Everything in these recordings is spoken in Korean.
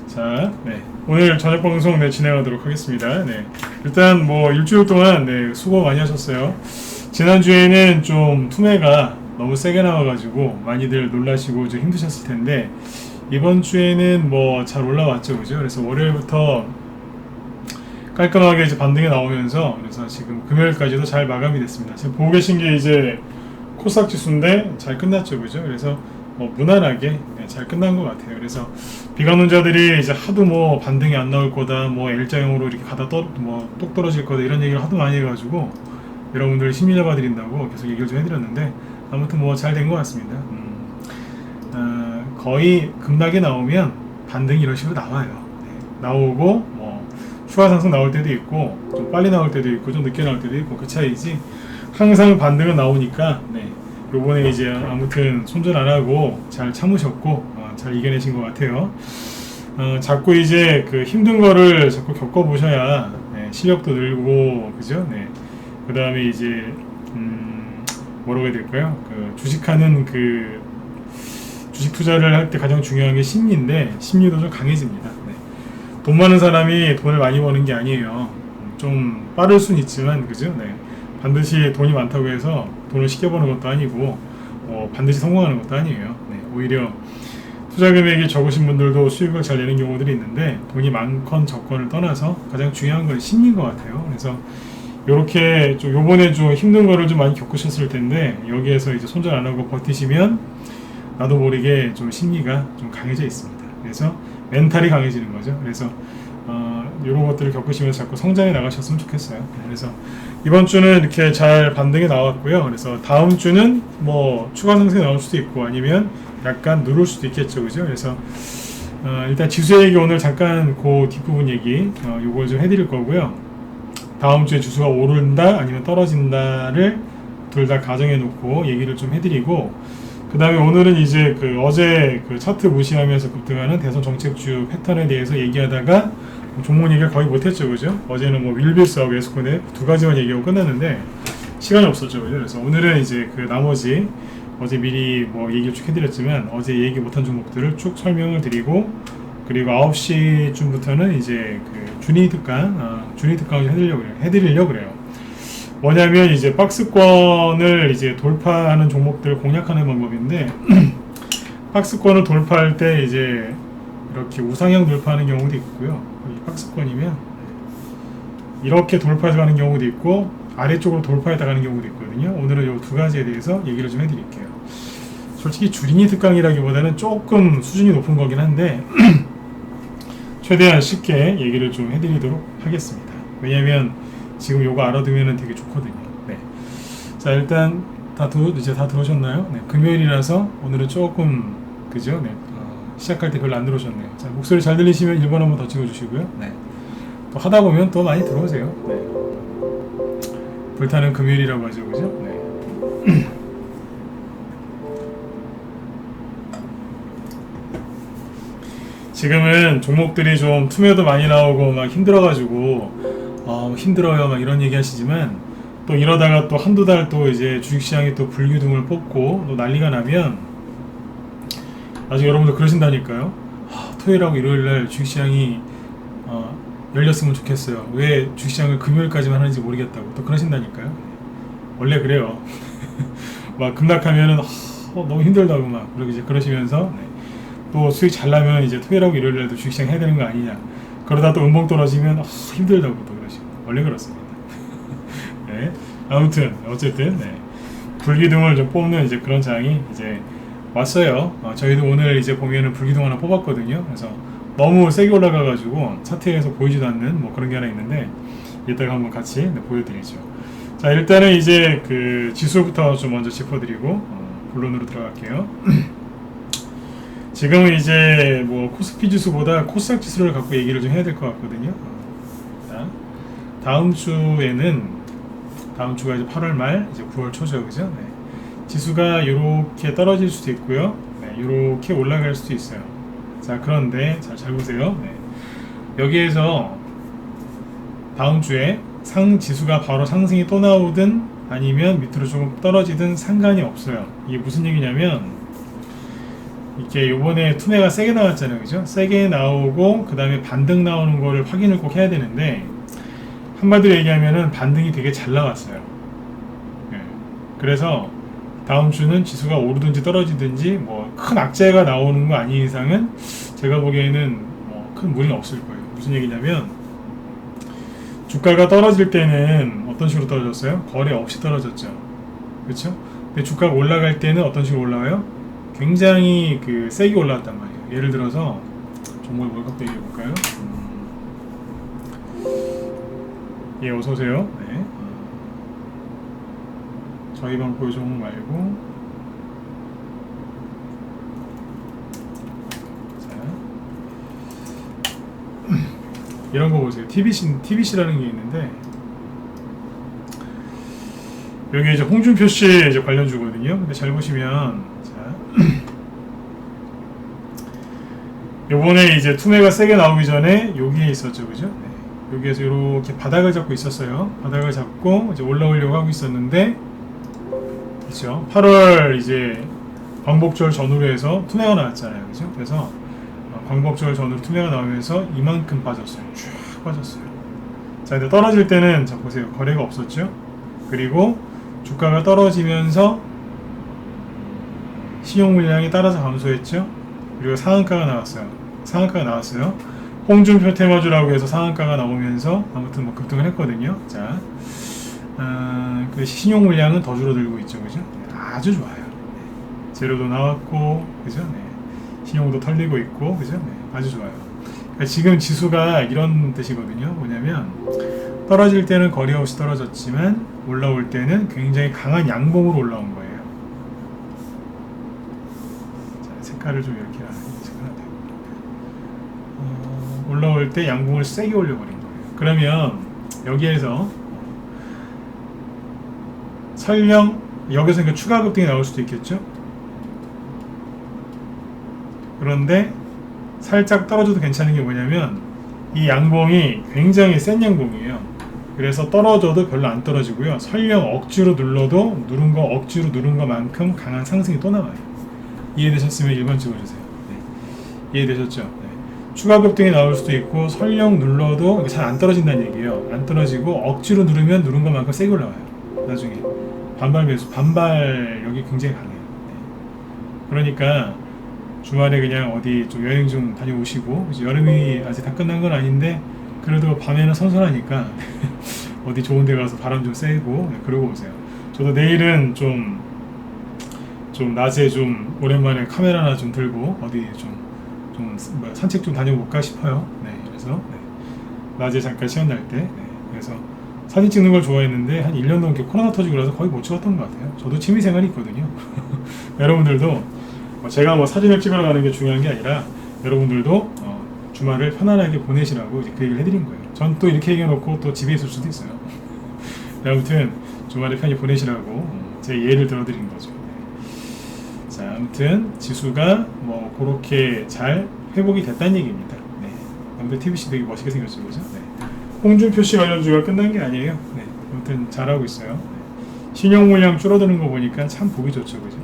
자, 네. 오늘 저녁 방송 진행하도록 하겠습니다. 네. 일단 뭐 일주일 동안 수고 많이 하셨어요. 지난주에는 좀 투매가 너무 세게 나와가지고 많이들 놀라시고 좀 힘드셨을 텐데 이번 주에는 뭐 잘 올라왔죠, 그죠? 그래서 월요일부터 깔끔하게 이제 반등이 나오면서 그래서 지금 금요일까지도 잘 마감이 됐습니다. 지금 보고 계신 게 이제 코스닥 지수인데 잘 끝났죠, 그죠? 그래서 무난하게 잘 끝난 것 같아요. 그래서 비관론자들이 이제 하도 뭐 반등이 안 나올 거다, 뭐 L자형으로 이렇게 가다 똑 떨어질 거다 이런 얘기를 하도 많이 해가지고 여러분들 심리 잡아드린다고 계속 얘기를 좀 해드렸는데 아무튼 뭐 잘 된 것 같습니다. 거의 급락이 나오면 반등이 이런 식으로 나와요. 나오고 뭐 추가 상승 나올 때도 있고 좀 빨리 나올 때도 있고 좀 늦게 나올 때도 있고 그 차이지 항상 반등은 나오니까 요번에 이제 아무튼 손절 안 하고 잘 참으셨고 잘 이겨내신 것 같아요. 자꾸 이제 그 힘든 거를 자꾸 겪어보셔야 실력도 늘고 그죠? 그 다음에 이제 뭐라고 해야 될까요? 그 주식하는 그 주식 투자를 할 때 가장 중요한 게 심리인데 심리도 좀 강해집니다. 돈 많은 사람이 돈을 많이 버는 게 아니에요. 좀 빠를 수는 있지만 그죠? 반드시 돈이 많다고 해서 돈을 쉽게 버는 것도 아니고 반드시 성공하는 것도 아니에요. 오히려 투자 금액이 적으신 분들도 수익을 잘 내는 경우들이 있는데 돈이 많건 적건을 떠나서 가장 중요한 건 심리인 것 같아요. 그래서 요렇게 좀 요번에 좀 힘든 거를 좀 많이 겪으셨을 텐데 여기에서 이제 손절 안 하고 버티시면 나도 모르게 좀 심리가 좀 강해져 있습니다. 그래서 멘탈이 강해지는 거죠. 그래서 이런 것들을 겪으시면서 자꾸 성장해 나가셨으면 좋겠어요. 그래서 이번 주는 이렇게 잘 반등이 나왔고요. 그래서 다음 주는 뭐 추가 상승이 나올 수도 있고 아니면 약간 누를 수도 있겠죠, 그죠? 그래서 일단 지수 얘기 오늘 잠깐 그 뒷부분 얘기 요걸 좀 해드릴 거고요. 다음 주에 지수가 오른다 아니면 떨어진다를 둘 다 가정해 놓고 얘기를 좀 해드리고 그 다음에 오늘은 이제 그 어제 그 차트 무시하면서 급등하는 대선 정책주 패턴에 대해서 얘기하다가 종목 얘기를 거의 못했죠, 그죠? 어제는 뭐 윌빌스하고 에스코네 두 가지만 얘기하고 끝났는데 시간이 없었죠, 그죠? 그래서 오늘은 이제 그 나머지 어제 미리 뭐 얘기를 쭉 해드렸지만 어제 얘기 못한 종목들을 쭉 설명을 드리고 그리고 9시쯤부터는 이제 그 준위 특강을 해드리려고 그래요. 뭐냐면 이제 박스권을 이제 돌파하는 종목들을 공략하는 방법인데 박스권을 돌파할 때 이제 이렇게 우상향 돌파하는 경우도 있고요. 이 박스권이면 이렇게 돌파해서 가는 경우도 있고 아래쪽으로 돌파해서 가는 경우도 있거든요. 오늘은 이 두 가지에 대해서 얘기를 좀 해드릴게요. 솔직히 주린이 특강이라기보다는 조금 수준이 높은 거긴 한데 최대한 쉽게 얘기를 좀 해드리도록 하겠습니다. 왜냐면 지금 요거 알아두면 되게 좋거든요. 자, 일단 이제 다 들어오셨나요? 금요일이라서 오늘은 조금 그죠? 시작할 때 별로 안 들어오셨네요. 자, 목소리 잘 들리시면 1번 한번 더 찍어주시고요. 또 하다 보면 또 많이 들어오세요. 불타는 금요일이라고 하죠, 그죠? 지금은 종목들이 좀 투매도 많이 나오고 막 힘들어가지고 힘들어요 막 이런 얘기 하시지만 또 이러다가 또 한두 달 또 이제 주식시장이 또 불기둥을 뽑고 또 난리가 나면 나중에 여러분들 그러신다니까요. 토요일하고 일요일날 주식시장이 열렸으면 좋겠어요. 왜 주식시장을 금요일까지만 하는지 모르겠다고 또 그러신다니까요. 원래 그래요. 막 급락하면은 너무 힘들다고 막 그러시면서 또 수익 잘 나면 이제 토요일하고 일요일날도 주식시장 해야 되는 거 아니냐. 그러다 또 음봉 떨어지면 힘들다고 또 그러시고 원래 그렇습니다. 아무튼 어쨌든 불기둥을 좀 뽑는 이제 그런 장이 이제 왔어요. 저희도 오늘 이제 보면은 불기둥 하나 뽑았거든요. 그래서 너무 세게 올라가가지고 차트에서 보이지도 않는 뭐 그런 게 하나 있는데 이따가 한번 같이 보여드리죠. 자, 일단은 이제 그 지수부터 좀 먼저 짚어드리고 본론으로 들어갈게요. 지금은 이제 뭐 코스피 지수보다 코스닥 지수를 갖고 얘기를 좀 해야 될 것 같거든요. 자, 다음 주가 이제 8월 말 이제 9월 초죠, 그죠? 지수가 이렇게 떨어질 수도 있고요. 이렇게 올라갈 수도 있어요. 자, 그런데 잘 보세요. 여기에서 다음 주에 지수가 바로 상승이 또 나오든 아니면 밑으로 조금 떨어지든 상관이 없어요. 이게 무슨 얘기냐면 이렇게 요번에 투매가 세게 나왔잖아요, 그죠? 세게 나오고 그 다음에 반등 나오는 거를 확인을 꼭 해야 되는데, 한마디로 얘기하면은 반등이 되게 잘 나왔어요. 예. 그래서 다음 주는 지수가 오르든지 떨어지든지 뭐 큰 악재가 나오는 거 아닌 이상은 제가 보기에는 뭐 큰 무리는 없을 거예요. 무슨 얘기냐면, 주가가 떨어질 때는 어떤 식으로 떨어졌어요? 거래 없이 떨어졌죠. 그렇죠? 근데 주가가 올라갈 때는 어떤 식으로 올라와요? 굉장히 그 세게 올라왔단 말이에요. 예를 들어서 종목을 뭘갖고 얘기해 볼까요? 예, 어서 오세요. 네. 저희 방 보유 종목 말고, 자, 이런 거 보세요. TBC라는 게 있는데, 여기 이제 홍준표 씨 이제 관련주거든요. 근데 잘 보시면, 자, 요번에 이제 투매가 세게 나오기 전에 여기에 있었죠, 그죠? 네. 여기에서 이렇게 바닥을 잡고 있었어요. 바닥을 잡고 이제 올라오려고 하고 있었는데, 그렇죠? 8월 이제 광복절 전후로 해서 투매가 나왔잖아요, 그죠? 그래서 광복절 전후로 투매가 나오면서 이만큼 빠졌어요. 쭉 빠졌어요. 자, 근데 떨어질 때는 자 보세요, 거래가 없었죠? 그리고 주가가 떨어지면서 신용 물량이 따라서 감소했죠? 그리고 상한가가 나왔어요. 홍준표 테마주라고 해서 상한가가 나오면서 아무튼 뭐 급등을 했거든요. 자, 그 신용 물량은 더 줄어들고 있죠, 그죠? 아주 좋아요. 네. 제로도 나왔고, 그죠? 네. 신용도 털리고 있고, 그죠? 네. 아주 좋아요. 그러니까 지금 지수가 이런 뜻이거든요. 뭐냐면 떨어질 때는 거래 없이 떨어졌지만 올라올 때는 굉장히 강한 양봉으로 올라온 거예요. 자, 색깔을 좀 이렇게 하나 되고, 올라올 때 양봉을 세게 올려버린 거예요. 그러면 여기에서 설령 여기서 그러니까 추가 급등이 나올 수도 있겠죠. 그런데 살짝 떨어져도 괜찮은 게 뭐냐면 이 양봉이 굉장히 센 양봉이에요. 그래서 떨어져도 별로 안 떨어지고요. 설령 억지로 눌러도 억지로 누른 것만큼 강한 상승이 또 나와요. 이해되셨으면 1번 찍어주세요. 네. 이해되셨죠? 네. 추가 급등이 나올 수도 있고 설령 눌러도 잘 안 떨어진다는 얘기예요. 안 떨어지고 억지로 누르면 누른 것만큼 세게 올라와요. 나중에 반발력이 굉장히 강해요. 네. 그러니까 주말에 그냥 어디 좀 여행 좀 다녀오시고, 여름이 아직 다 끝난 건 아닌데 그래도 밤에는 선선하니까 어디 좋은 데 가서 바람 좀 쐬고, 네, 그러고 오세요. 저도 내일은 좀 낮에 좀 오랜만에 카메라 하나 좀 들고 어디 좀 산책 좀 다녀볼까 싶어요. 네, 그래서 네, 낮에 잠깐 시간 날 때, 네, 그래서 사진 찍는 걸 좋아했는데 한 1년 넘게 코로나 터지고 나서 거의 못 찍었던 것 같아요. 저도 취미생활이 있거든요. 여러분들도 제가 뭐 사진을 찍으러 가는 게 중요한 게 아니라 여러분들도 주말을 편안하게 보내시라고 이제 그 얘기를 해드린 거예요. 전 또 이렇게 얘기해놓고 또 집에 있을 수도 있어요. 아무튼 주말에 편히 보내시라고 제 예를 들어드린 거죠. 자, 아무튼 지수가 뭐 그렇게 잘 회복이 됐다는 얘기입니다. 네. 아무튼 TBC 되게 멋있게 생겼죠, 그죠? 네. 홍준표 씨 관련주가 끝난 게 아니에요. 네. 아무튼 잘하고 있어요. 네. 신용 물량 줄어드는 거 보니까 참 보기 좋죠, 그죠?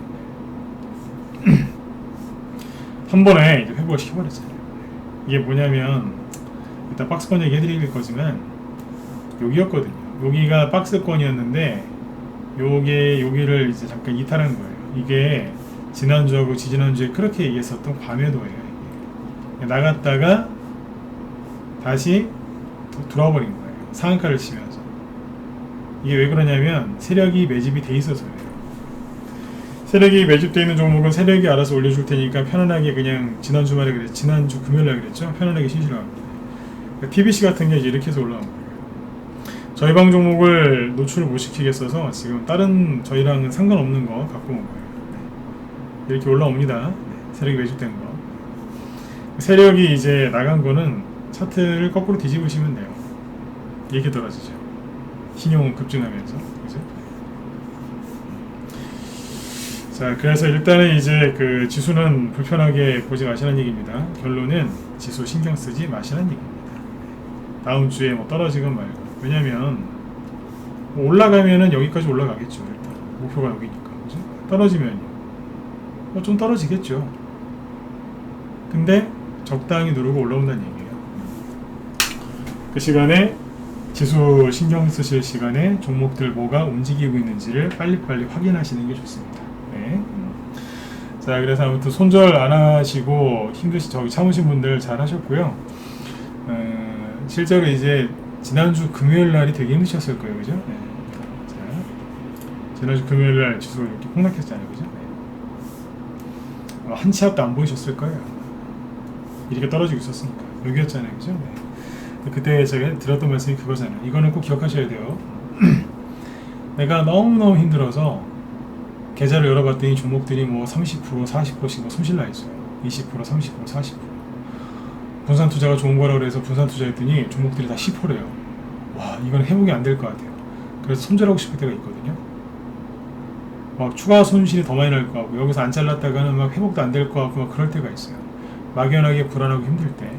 한 번에 이제 회복을 시켜버렸잖아요. 이게 뭐냐면 일단 박스권 얘기 해드릴 거지만 여기였거든요. 여기가 박스권이었는데 여기를 이제 잠깐 이탈한 거예요. 이게 지난주하고 지지난주에 그렇게 얘기했었던 과매도예요. 이게 나갔다가 다시 돌아와 버린 거예요. 상한가를 치면서. 이게 왜 그러냐면 세력이 매집이 돼 있어서예요. 세력이 매집되어 있는 종목은 세력이 알아서 올려줄 테니까 편안하게 그냥 지난주 금요일날 그랬죠? 편안하게 쉬시라고 합니다. 그러니까 TBC 같은 게 이제 이렇게 해서 올라온 거예요. 저희 방 종목을 노출을 못 시키겠어서 지금 다른 저희랑은 상관없는 거 갖고 온 거예요. 네. 이렇게 올라옵니다. 네. 세력이 매집된 거. 세력이 이제 나간 거는 차트를 거꾸로 뒤집으시면 돼요. 이렇게 떨어지죠. 신용은 급증하면서. 그죠? 자, 그래서 일단은 이제 그 지수는 불편하게 보지 마시라는 얘기입니다. 결론은 지수 신경 쓰지 마시라는 얘기입니다. 다음 주에 뭐 떨어지건 말고. 왜냐면 뭐 올라가면은 여기까지 올라가겠죠. 일단 목표가 여기니까. 그죠? 떨어지면요. 뭐 좀 떨어지겠죠. 근데 적당히 누르고 올라온다는 얘기예요. 그 시간에 지수 신경 쓰실 시간에 종목들 뭐가 움직이고 있는지를 빨리빨리 확인하시는 게 좋습니다. 네. 자, 그래서 아무튼 손절 안 하시고 저기 참으신 분들 잘 하셨고요. 실제로 이제 지난주 금요일 날이 되게 힘드셨을 거예요, 그죠? 네. 자, 지난주 금요일 날 지수가 이렇게 폭락했잖아요, 그죠? 네. 한치 앞도 안 보이셨을 거예요. 이렇게 떨어지고 있었으니까. 여기였잖아요, 그죠? 네. 그때 제가 드렸던 말씀이 그거잖아요. 이거는 꼭 기억하셔야 돼요. 내가 너무너무 힘들어서 계좌를 열어봤더니 종목들이 뭐 30%, 40%씩 뭐 손실나 있어요. 20%, 30%, 40%. 분산 투자가 좋은 거라 그래서 분산 투자했더니 종목들이 다 10%래요. 와, 이건 회복이 안 될 것 같아요. 그래서 손절하고 싶을 때가 있거든요. 막 추가 손실이 더 많이 날 것 같고, 여기서 안 잘랐다가는 막 회복도 안 될 것 같고, 막 그럴 때가 있어요. 막연하게 불안하고 힘들 때.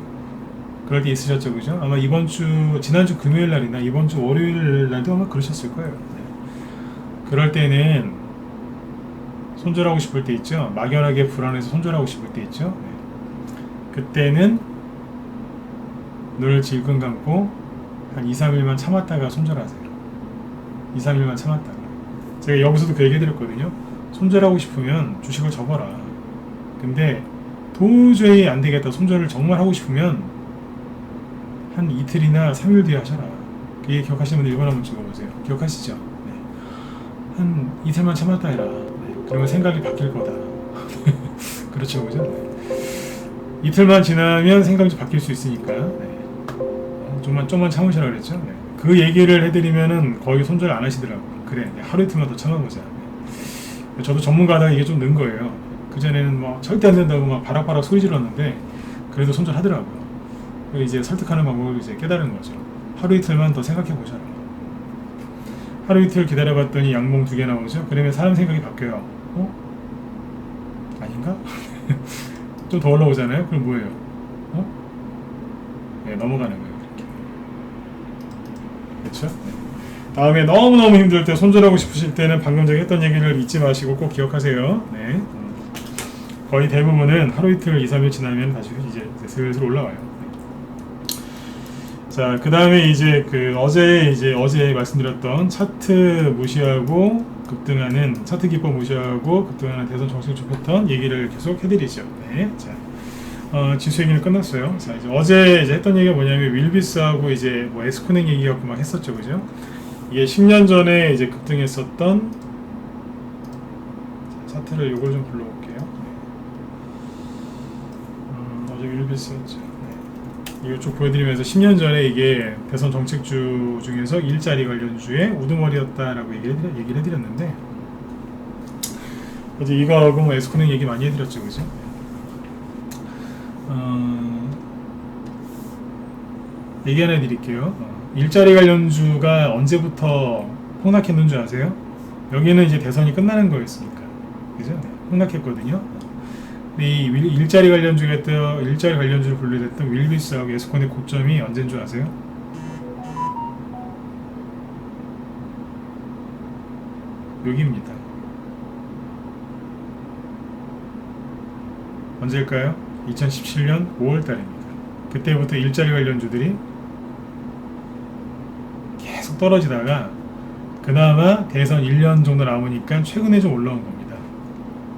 그럴 때 있으셨죠, 그죠? 아마 지난주 금요일 날이나 이번 주 월요일 날도 아마 그러셨을 거예요. 네. 그럴 때는 손절하고 싶을 때 있죠. 막연하게 불안해서 손절하고 싶을 때 있죠. 네. 그때는 눈을 질끈 감고 한 2, 3일만 참았다가 손절하세요. 2, 3일만 참았다가. 제가 여기서도 그 얘기 드렸거든요. 손절하고 싶으면 주식을 접어라. 근데 도저히 안 되겠다. 손절을 정말 하고 싶으면 한 이틀이나 3일 뒤에 하셔라. 그게 기억하시는 분들 1번 한번 찍어보세요. 기억하시죠? 네. 한 이틀만 참았다 해라. 네. 그러면 생각이 바뀔 거다. 그렇죠, 그죠? 네. 이틀만 지나면 생각이 좀 바뀔 수 있으니까. 네. 좀만 참으시라 그랬죠. 네. 그 얘기를 해드리면은 거의 손절 안 하시더라고요. 그래, 하루 이틀만 더 참아보자. 네. 저도 전문가다 이게 좀 는 거예요. 그전에는 뭐 절대 안 된다고 막 바락바락 소리 질렀는데 그래도 손절하더라고요. 이제 설득하는 방법을 이제 깨달은 거죠. 하루 이틀만 더 생각해 보셔라. 하루 이틀 기다려봤더니 양봉 2개 나오죠. 그러면 사람 생각이 바뀌어요. 아닌가? 좀 더 올라오잖아요. 그럼 뭐예요? 네, 넘어가는 거예요. 이렇게. 그렇죠? 네. 다음에 너무너무 힘들 때 손절하고 싶으실 때는 방금 전에 했던 얘기를 잊지 마시고 꼭 기억하세요. 네. 거의 대부분은 하루 이틀 2, 3일 지나면 다시 이제 슬슬 올라와요. 자, 그 다음에 이제 어제 말씀드렸던 차트 무시하고 급등하는, 차트 기법 무시하고 급등하는 대선 정책적 패턴 얘기를 계속 해드리죠. 네. 자, 지수 얘기는 끝났어요. 자, 어제 했던 얘기가 뭐냐면 윌비스하고 이제 뭐 에스코넥 얘기 갖고 막 했었죠, 그죠? 이게 10년 전에 이제 급등했었던, 자, 차트를 요걸 좀 불러볼게요. 네. 어제 윌비스였죠. 네. 이거 쭉 보여드리면서 10년 전에 이게 대선 정책주 중에서 일자리 관련주의 우두머리였다라고 얘기를 해드렸는데, 어제 이거하고 뭐 에스코넥 얘기 많이 해드렸죠, 그죠? 얘기 하나 해드릴게요. 일자리 관련주가 언제부터 폭락했는 줄 아세요? 여기는 이제 대선이 끝나는 거였으니까, 그죠? 네, 폭락했거든요. 이 일자리 관련주를 분류됐던 윌비스하고 에스코넥 고점이 언제인 줄 아세요? 여기입니다. 언제일까요? 2017년 5월달입니다. 그때부터 일자리 관련주들이 계속 떨어지다가 그나마 대선 1년 정도 남으니까 최근에 좀 올라온 겁니다.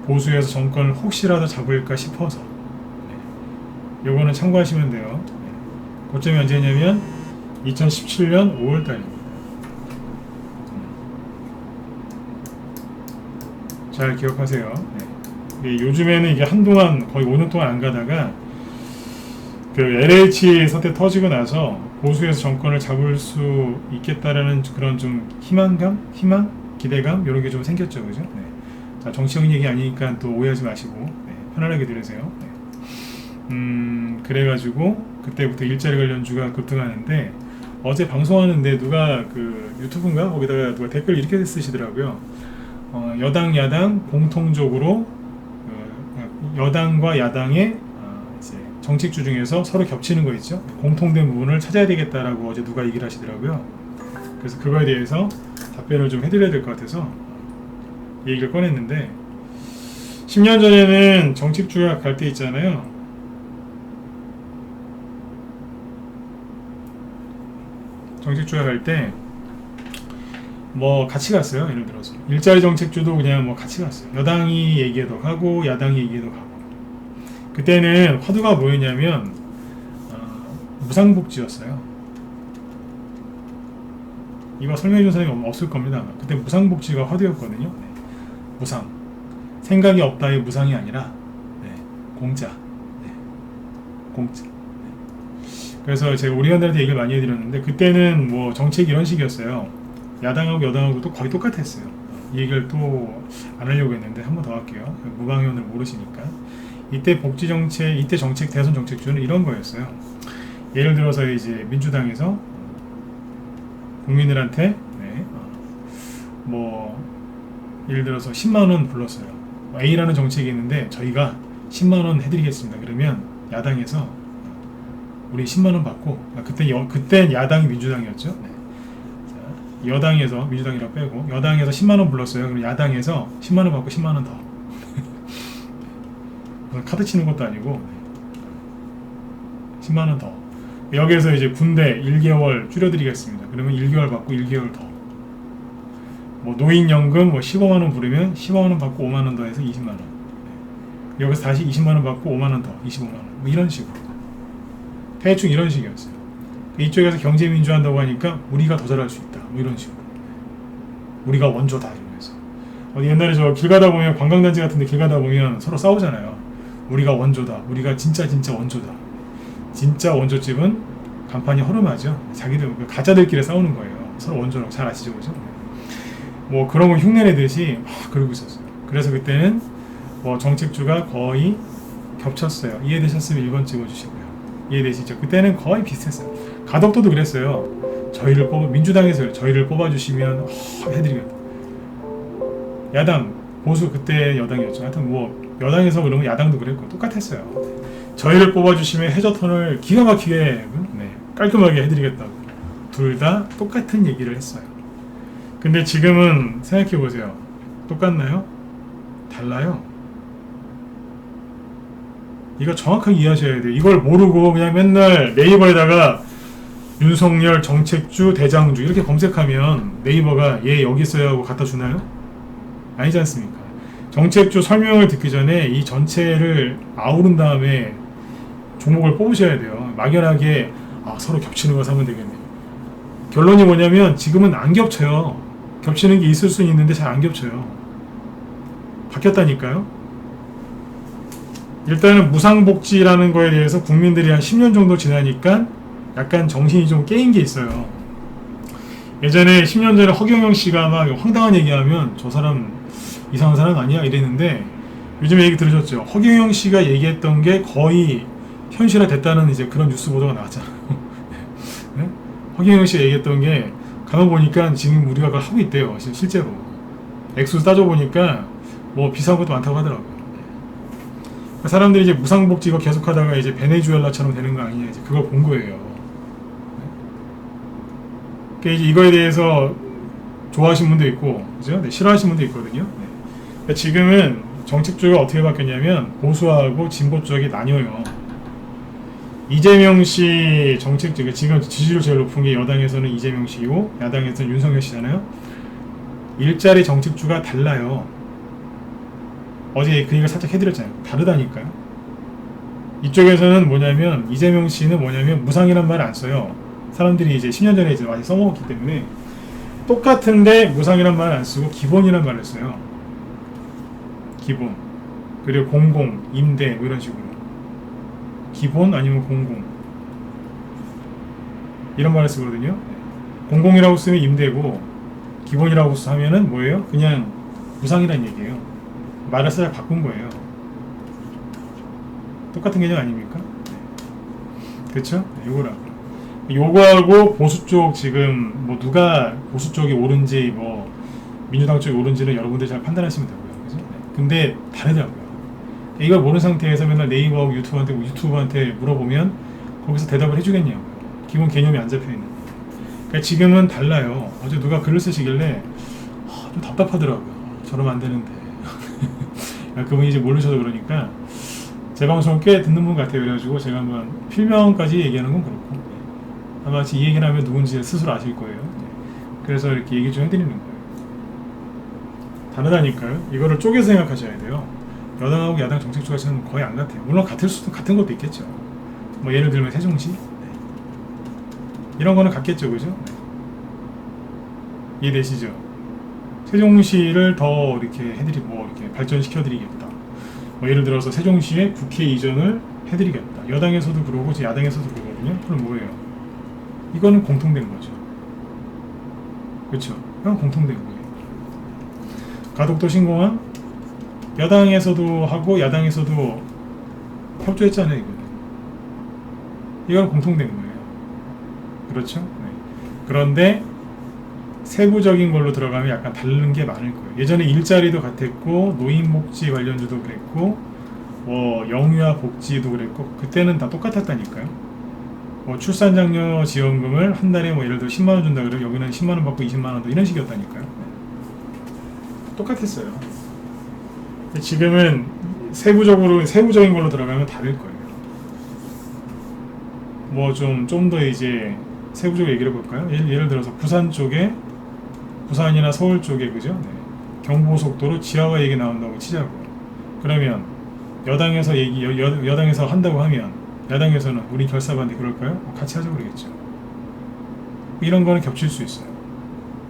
보수에서 정권을 혹시라도 잡을까 싶어서. 네. 요거는 참고하시면 돼요. 네. 고점이 언제냐면 2017년 5월달입니다. 잘 기억하세요. 네. 요즘에는 이게 한동안 거의 5년 동안 안 가다가 그 LH 사태 터지고 나서 보수에서 정권을 잡을 수 있겠다라는 그런 좀 희망, 기대감 이런 게 좀 생겼죠, 그죠? 네. 자, 정치적인 얘기 아니니까 또 오해하지 마시고 네, 편안하게 들으세요. 네. 그래가지고 그때부터 일자리 관련주가 급등하는데 어제 방송하는데 누가 그 유튜브인가 거기다가 누가 댓글 이렇게 쓰시더라고요. 여당 야당 공통적으로 여당과 야당의 이제 정책주 중에서 서로 겹치는 거 있죠. 공통된 부분을 찾아야 되겠다라고 어제 누가 얘기를 하시더라고요. 그래서 그거에 대해서 답변을 좀 해드려야 될 것 같아서 얘기를 꺼냈는데 10년 전에는 정책주가 갈 때 있잖아요. 정책주가 갈 때 뭐 같이 갔어요. 예를 들어서 일자리 정책주도 그냥 뭐 같이 갔어요. 여당이 얘기해도 가고 야당이 얘기해도 가고. 그때는 화두가 뭐였냐면 무상복지였어요. 이거 설명해준 사람이 없을 겁니다. 그때 무상복지가 화두였거든요. 네. 무상. 생각이 없다의 무상이 아니라 네. 공짜. 네. 공짜. 네. 그래서 제가 우리 의원들한테 얘기를 많이 해드렸는데 그때는 뭐 정책이 이런 식이었어요. 야당하고 여당하고 또 거의 똑같았어요. 이 얘기를 또 안 하려고 했는데 한 번 더 할게요. 무방위원을 모르시니까. 이때 복지정책, 이때 정책, 대선 정책주는 이런 거였어요. 예를 들어서 이제 민주당에서 국민들한테 네, 뭐 예를 들어서 10만원 불렀어요. A라는 정책이 있는데 저희가 10만원 해드리겠습니다. 그러면 야당에서 우리 10만원 받고 그땐 야당이 민주당이었죠. 네. 자, 여당에서 민주당이라고 빼고 여당에서 10만원 불렀어요. 그럼 야당에서 10만원 받고 10만원 더. 카드 치는 것도 아니고 10만원 더. 여기에서 이제 군대 1개월 줄여드리겠습니다. 그러면 1개월 받고 1개월 더. 뭐 노인연금 뭐 15만원 부르면 15만원 받고 5만원 더 해서 20만원. 여기서 다시 20만원 받고 5만원 더 25만원. 뭐 이런 식으로. 대충 이런 식이었어요. 이쪽에서 경제민주 한다고 하니까 우리가 더 잘할 수 있다. 뭐 이런 식으로. 우리가 원조다. 이러면서. 옛날에 저 길 가다 보면 관광단지 같은데 길 가다 보면 서로 싸우잖아요. 우리가 원조다. 우리가 진짜 원조다. 진짜 원조집은 간판이 허름하죠. 자기들 가짜들끼리 싸우는 거예요. 서로 원조라고 잘 아시죠, 그죠? 뭐 그런 거 흉내내듯이 막 그러고 있었어요. 그래서 그때는 뭐 정책주가 거의 겹쳤어요. 이해되셨으면 1번 찍어주시고요. 이해되시죠? 그때는 거의 비슷했어요. 가덕도도 그랬어요. 민주당에서 저희를 뽑아주시면 해드리겠다. 야당, 보수 그때 여당이었죠. 하여튼 뭐 여당에서 그러면 야당도 그랬고 똑같았어요. 저희를 뽑아주시면 해저턴을 기가 막히게 네, 깔끔하게 해드리겠다고 둘 다 똑같은 얘기를 했어요. 근데 지금은 생각해보세요. 똑같나요? 달라요. 이거 정확하게 이해하셔야 돼요. 이걸 모르고 그냥 맨날 네이버에다가 윤석열 정책주 대장주 이렇게 검색하면 네이버가 얘 여기 있어요 하고 갖다 주나요? 아니지 않습니까? 정책주 설명을 듣기 전에 이 전체를 아우른 다음에 종목을 뽑으셔야 돼요. 막연하게 서로 겹치는 거 사면 되겠네요. 결론이 뭐냐면 지금은 안 겹쳐요. 겹치는 게 있을 수는 있는데 잘 안 겹쳐요. 바뀌었다니까요. 일단은 무상복지라는 거에 대해서 국민들이 한 10년 정도 지나니까 약간 정신이 좀 깨인 게 있어요. 예전에 10년 전에 허경영 씨가 막 황당한 얘기하면 저 사람 이상한 사람 아니야? 이랬는데 요즘에 얘기 들으셨죠? 허경영 씨가 얘기했던 게 거의 현실화 됐다는 이제 그런 뉴스 보도가 나왔잖아요. 네? 허경영 씨가 얘기했던 게 가만 보니까 지금 우리가 그걸 하고 있대요. 실제로. 액수 따져보니까 뭐 비싼 것도 많다고 하더라고요. 사람들이 이제 무상복지 이거 계속하다가 이제 베네수엘라처럼 되는 거 아니냐 이제 그걸 본 거예요. 그러니까 이제 이거에 대해서 좋아하시는 분도 있고, 그죠? 네, 싫어하시는 분도 있거든요. 네. 그러니까 지금은 정책주가 어떻게 바뀌었냐면 보수하고 진보 쪽이 나뉘어요. 이재명 씨 정책주, 지금 지지율 제일 높은 게 여당에서는 이재명 씨이고 야당에서는 윤석열 씨잖아요. 일자리 정책주가 달라요. 어제 그 얘기를 살짝 해드렸잖아요. 다르다니까요. 이쪽에서는 뭐냐면 이재명 씨는 뭐냐면 무상이란 말을 안 써요. 사람들이 이제 10년 전에 이제 많이 써먹었기 때문에 똑같은데 무상이란 말을 안 쓰고 기본이란 말을 써요. 기본. 그리고 공공, 임대 뭐 이런 식으로. 기본 아니면 공공. 이런 말을 쓰거든요. 공공이라고 쓰면 임대고 기본이라고 하면은 뭐예요? 그냥 무상이란 얘기예요. 말을 살짝 바꾼 거예요. 똑같은 개념 아닙니까? 그쵸? 요거라고. 요거하고 보수 쪽 지금 뭐 누가 보수 쪽이 옳은지 뭐 민주당 쪽이 옳은지는 여러분들이 잘 판단하시면 되고요. 그죠? 근데 다르더라고요. 이걸 모르는 상태에서 맨날 네이버하고 유튜브한테 물어보면 거기서 대답을 해주겠냐고요. 기본 개념이 안 잡혀있는. 그러니까 지금은 달라요. 어제 누가 글을 쓰시길래 좀 답답하더라고요. 저러면 안 되는데. 그분이 이제 모르셔서 그러니까 제 방송을 꽤 듣는 분 같아요. 그래가지고 제가 한번 필명까지 얘기하는 건 그렇고 아마 이 얘기를 하면 누군지 스스로 아실 거예요. 그래서 이렇게 얘기 좀 해드리는 거예요. 다르다니까요. 이거를 쪼개서 생각하셔야 돼요. 여당하고 야당 정책 조합은 거의 안 같아요. 물론 같은 것도 있겠죠. 뭐 예를 들면 세종시 이런 거는 같겠죠, 그죠? 이해되시죠? 세종시를 더 이렇게 이렇게 발전시켜드리겠다. 뭐 예를 들어서 세종시의 국회 이전을 해드리겠다. 여당에서도 그러고 야당에서도 그러거든요. 그럼 뭐예요? 이거는 공통된 거죠. 그렇죠? 이건 공통된 거예요. 가덕도 신공항 여당에서도 하고 야당에서도 협조했잖아요. 이건 공통된 거예요. 그렇죠? 네. 그런데 세부적인 걸로 들어가면 약간 다른 게 많을 거예요. 예전에 일자리도 같았고 노인복지 관련주도 그랬고 영유아 복지도 그랬고 그때는 다 똑같았다니까요. 출산장려 지원금을 한 달에 예를 들어 10만 원 준다 그러면 여기는 10만 원 받고 20만 원 더 이런 식이었다니까요. 똑같았어요. 지금은 세부적인 걸로 들어가면 다를 거예요. 좀 더 이제 세부적으로 얘기를 해볼까요? 예를 들어서 부산이나 서울 쪽에 그죠? 네. 경부고속도로 지하화 얘기 나온다고 치자고. 그러면 여당에서 한다고 하면 야당에서는 우리 결사반대 그럴까요? 같이 하자고 그러겠죠. 이런 거는 겹칠 수 있어요.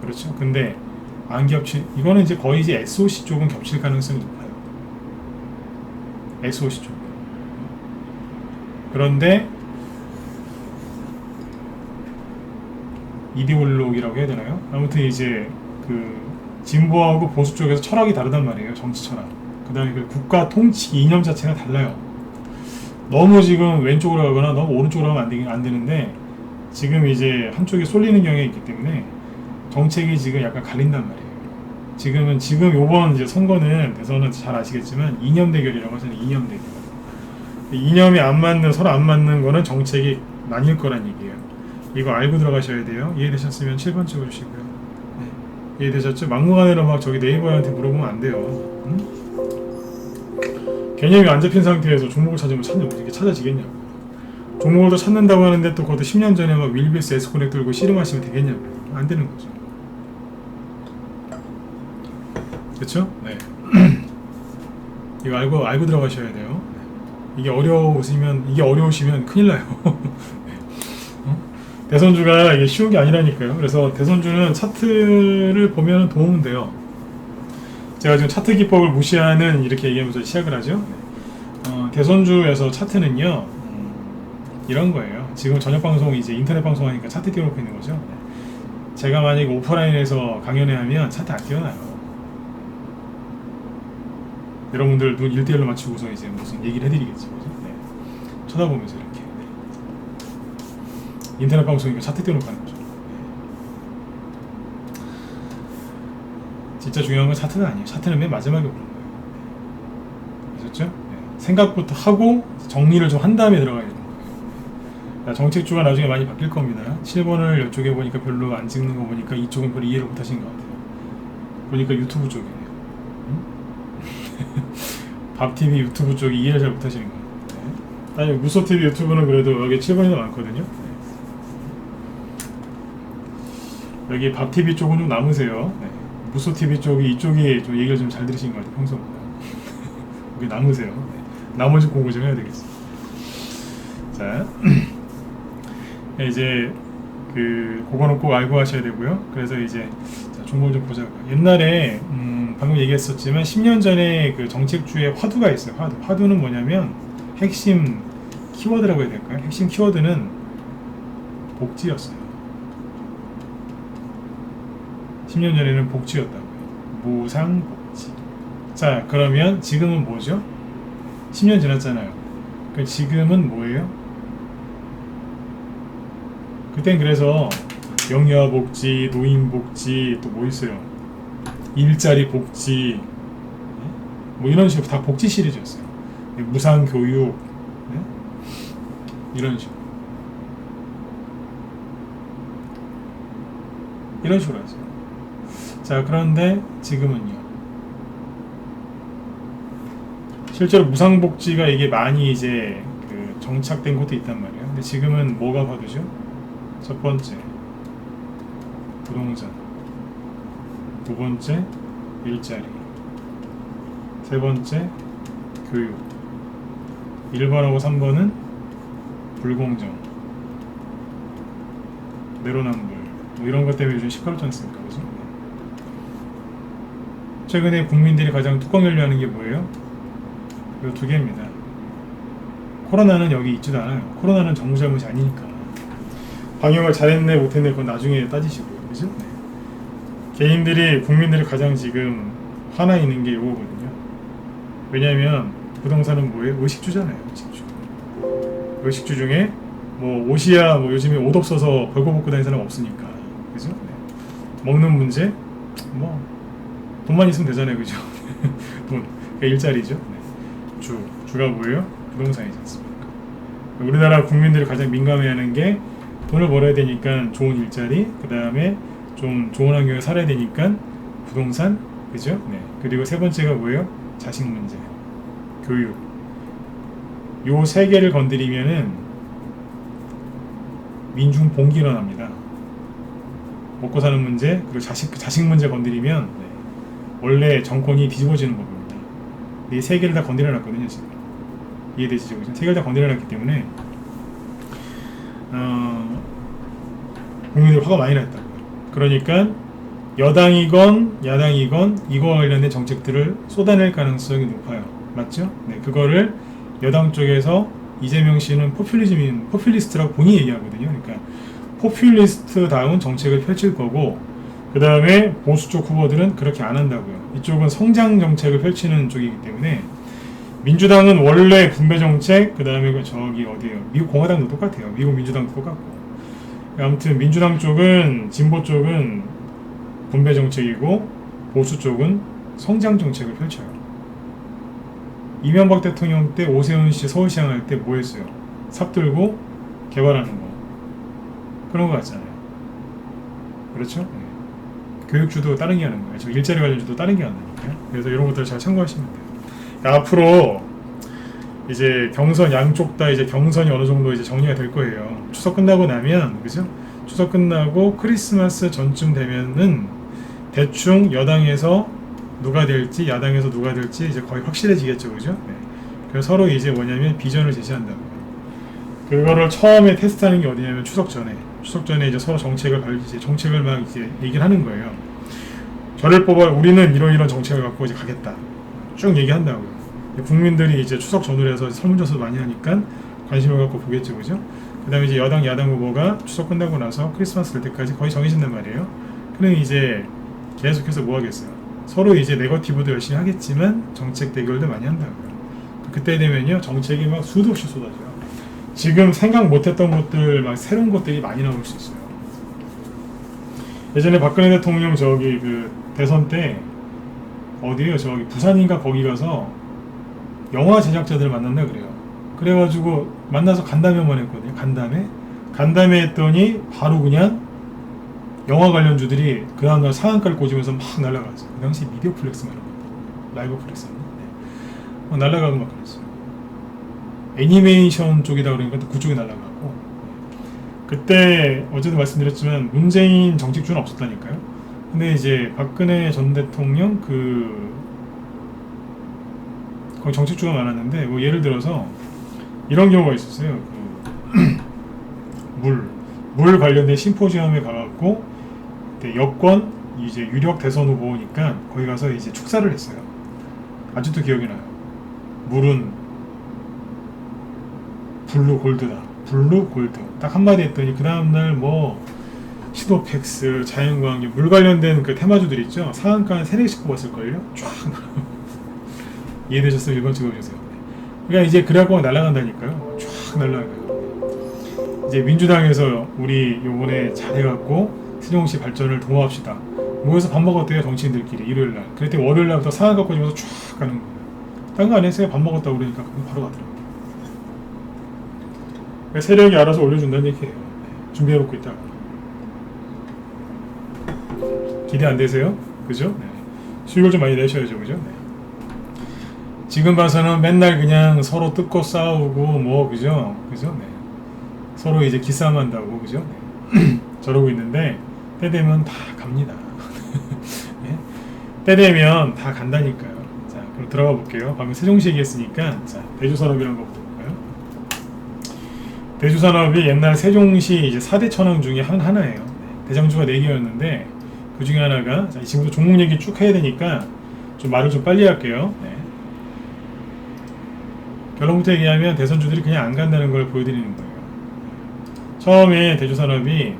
그렇죠? 근데 이거는 이제 거의 이제 SOC 쪽은 겹칠 가능성이 높아요. SOC 쪽. 그런데 이데올로기라고 해야 되나요? 아무튼 이제 진보하고 보수 쪽에서 철학이 다르단 말이에요. 정치 철학. 그 다음에 국가 통치 이념 자체가 달라요. 너무 지금 왼쪽으로 가거나 너무 오른쪽으로 가면 안 되는데 지금 이제 한쪽에 쏠리는 경향이 있기 때문에 정책이 지금 약간 갈린단 말이에요. 지금 요번 이제 선거는 대선은 잘 아시겠지만 이념 대결이라고 하잖아요. 이념 대결. 이념이 서로 안 맞는 거는 정책이 나뉠 거란 얘기예요. 이거 알고 들어가셔야 돼요. 이해되셨으면 7번 찍어주시고요. 네. 이해되셨죠? 막무가내로 네이버한테 물어보면 안 돼요. 응? 개념이 안 잡힌 상태에서 종목을 찾으면 이게 찾아지겠냐고. 종목을 더 찾는다고 하는데 또 그것도 10년 전에 윌비스 에스코넥 들고 씨름하시면 되겠냐고. 안 되는 거죠. 그렇죠? 네. 이거 알고 들어가셔야 돼요. 이게 어려우시면 큰일 나요. 대선주가 이게 쉬운 게 아니라니까요. 그래서 대선주는 차트를 보면 도움은 돼요. 제가 지금 차트 기법을 무시하는 이렇게 얘기하면서 시작을 하죠. 대선주에서 차트는요, 이런 거예요. 지금 저녁 방송 이제 인터넷 방송하니까 차트 띄워놓고 있는 거죠. 제가 만약에 오프라인에서 강연회 하면 차트 안 띄워놔요. 여러분들 눈 1대1로 맞추고서 이제 무슨 얘기를 해드리겠죠. 네. 쳐다보면서 이렇게. 인터넷 방송이니까 차트 띄워놓고 하는 거죠. 진짜 중요한 건 차트는 아니에요. 차트는 맨 마지막에 오는 거예요. 아셨죠? 네. 생각부터 하고 정리를 좀 한 다음에 들어가야 되는 거예요. 정책주가 나중에 많이 바뀔 겁니다. 7번을 이쪽에 보니까 별로 안 찍는 거 보니까 이쪽은 별로 이해를 못 하신 것 같아요. 보니까 유튜브 쪽이네요. 밥TV 유튜브 쪽이 이해를 잘 못 하시는 것 같아요. 아니, 무소TV 유튜브는 그래도 여기 7번이 더 많거든요. 여기 밥TV 쪽은 좀 남으세요. 네. 무소TV 이쪽이 좀 얘기를 좀 잘 들으신 것 같아요. 평소보다. 여기 남으세요. 네. 나머지 공부 좀 해야 되겠어요. 자, 이제 그거는 꼭 알고 하셔야 되고요. 그래서 이제 종목을 좀 보자고요. 옛날에 방금 얘기했었지만 10년 전에 정책주의 화두가 있어요. 화두는 뭐냐면 핵심 키워드라고 해야 될까요? 핵심 키워드는 복지였어요. 10년 전에는 복지였다고요. 무상복지. 자, 그러면 지금은 뭐죠? 10년 지났잖아요. 지금은 뭐예요? 그땐 그래서 영유아 복지, 노인 복지, 또 뭐 있어요? 일자리 복지, 이런 식으로 다 복지 시리즈였어요. 무상 교육, 이런 식으로. 이런 식으로 하죠. 자, 그런데 지금은요. 실제로 무상복지가 이게 많이 이제 정착된 곳도 있단 말이에요. 근데 지금은 뭐가 화두죠? 첫 번째 부동산, 두 번째 일자리, 세 번째 교육. 1번하고 3번은 불공정, 내로남불, 뭐 이런 것 때문에 요즘 시끄럽지 않습니까? 그죠? 최근에 국민들이 가장 뚜껑 열려하는 게 뭐예요? 이 두 개입니다. 코로나는 여기 있지도 않아요. 코로나는 정부 잘못이 아니니까. 방역을 잘했네 못했네 그건 나중에 따지시고요. 그죠? 네. 개인들이 국민들이 가장 지금 화나 있는 게 이거거든요. 왜냐하면 부동산은 뭐예요? 의식주잖아요. 의식주. 의식주 중에 뭐 옷이야 뭐 요즘에 옷 없어서 벌거벗고 다니는 사람 없으니까. 그죠? 네. 먹는 문제 뭐 돈만 있으면 되잖아요. 그죠? 돈. 그러니까 일자리죠. 네. 주가 뭐예요? 부동산이지 않습니까? 우리나라 국민들이 가장 민감해하는 게 돈을 벌어야 되니까 좋은 일자리, 그 다음에 좀 좋은 환경에 살아야 되니까 부동산, 그죠? 네. 그리고 세 번째가 뭐예요? 자식 문제, 교육. 요 세 개를 건드리면은 민중 봉기 일어납니다. 먹고 사는 문제, 그리고 자식 문제 건드리면 네. 원래 정권이 뒤집어지는 법입니다. 이 세 개를 다 건드려놨거든요, 지금. 이해되시죠? 세 개를 다 건드려놨기 때문에 국민들 화가 많이 났다고요. 그러니까 여당이건 야당이건 이거와 관련된 정책들을 쏟아낼 가능성이 높아요. 맞죠? 네, 그거를 여당 쪽에서 이재명 씨는 포퓰리스트라고 본인이 얘기하거든요. 그러니까 포퓰리스트다운 정책을 펼칠 거고, 그 다음에 보수 쪽 후보들은 그렇게 안 한다고요. 이쪽은 성장 정책을 펼치는 쪽이기 때문에 민주당은 원래 분배 정책, 그 다음에 저기 어디에요? 미국 공화당도 똑같아요. 미국 민주당도 똑같고. 아무튼 민주당 쪽은 진보 쪽은 분배 정책이고 보수 쪽은 성장 정책을 펼쳐요. 이명박 대통령 때 오세훈 씨 서울시장 할 때 뭐 했어요? 삽 들고 개발하는 거. 그런 거 같잖아요. 그렇죠? 네. 교육주도 다른 게 하는 거예요. 저 일자리 관련주도 다른 게 하는 거니까요. 그래서 이런 것들 잘 참고하시면 돼요. 앞으로 이제 경선 양쪽 다 이제 경선이 어느 정도 이제 정리가 될 거예요. 추석 끝나고 나면, 그죠? 추석 끝나고 크리스마스 전쯤 되면은 대충 여당에서 누가 될지 야당에서 누가 될지 이제 거의 확실해지겠죠, 그죠? 네. 그래서 서로 이제 뭐냐면 비전을 제시한다고요. 그거를 처음에 테스트하는 게 어디냐면 추석 전에 이제 서로 정책을 막 이제 얘기를 하는 거예요. 저를 뽑아 우리는 이런 정책을 갖고 이제 가겠다. 쭉 얘기한다고요. 국민들이 이제 추석 전후로 해서 설문조사도 많이 하니까 관심을 갖고 보겠죠, 그죠? 그 다음에 이제 여당, 야당 후보가 추석 끝나고 나서 크리스마스 될 때까지 거의 정해진단 말이에요. 그럼 이제 계속해서 뭐 하겠어요? 서로 이제 네거티브도 열심히 하겠지만 정책 대결도 많이 한다고요. 그때 되면요, 정책이 막 수도 없이 쏟아져요. 지금 생각 못했던 것들, 막 새로운 것들이 많이 나올 수 있어요. 예전에 박근혜 대통령 저기 그 대선 때 어디에요? 저기 부산인가 거기 가서 영화 제작자들 만난다 그래요. 그래가지고 만나서 간담회만 했거든요. 간담회 했더니 바로 그냥 영화 관련주들이 그 다음날 상한가를 꽂으면서 막 날아갔어요. 그 당시 미디어 플렉스 말하는 거, 라이브 플렉스였나? 네. 날아가고 막 그랬어요. 애니메이션 쪽이다 그러니까 또 그쪽이 날아가고. 그때 어제도 말씀드렸지만 문재인 정책주는 없었다니까요. 근데 이제 박근혜 전 대통령 거기 정책주가 많았는데 뭐 예를 들어서 이런 경우가 있었어요. 물 관련된 심포지엄에 가갖고 여권 이제 유력 대선 후보니까 거기 가서 이제 축사를 했어요. 아직도 기억이 나요. 물은 블루 골드다. 블루 골드. 딱 한마디 했더니 그 다음날 뭐 시도팩스, 자연광역, 물 관련된 그 테마주들 있죠. 상한가 한 3-4개씩 뽑았을걸요. 쫙. 이해되셨으면 1번 찍어주세요. 그러니까 이제 그래갖고 날아간다니까요. 쫙 날아가요. 이제 민주당에서 우리 요번에 잘해갖고 세종시 발전을 도모합시다. 모여서 밥 먹었대요. 정치인들끼리 일요일날. 그랬더니 월요일날부터 상한가 꽂으면서 쫙 가는 거예요. 딴 거 안 했어요. 밥 먹었다고 그러니까 바로 가더라고요. 그러니까 세력이 알아서 올려준다는 얘기예요. 준비해놓고 있다가. 기대 안 되세요? 그죠? 네. 수익을 좀 많이 내셔야죠. 그죠? 네. 지금 봐서는 맨날 그냥 서로 뜯고 싸우고 뭐 그죠? 네. 서로 이제 기싸움한다고 그죠? 네. 저러고 있는데 때 되면 다 갑니다. 예? 때 되면 다 간다니까요. 자, 그럼 들어가 볼게요. 방금 세종시 얘기했으니까 자, 대주산업이라는 거부터 볼까요? 대주산업이 옛날 세종시 이제 4대 천왕 중에 하나예요. 대장주가 4개였는데 그 중에 하나가 자, 지금부터 종목 얘기 쭉 해야 되니까 좀 말을 좀 빨리 할게요. 네. 결론부터 얘기하면 대선주들이 그냥 안 간다는 걸 보여드리는 거예요. 처음에 대주산업이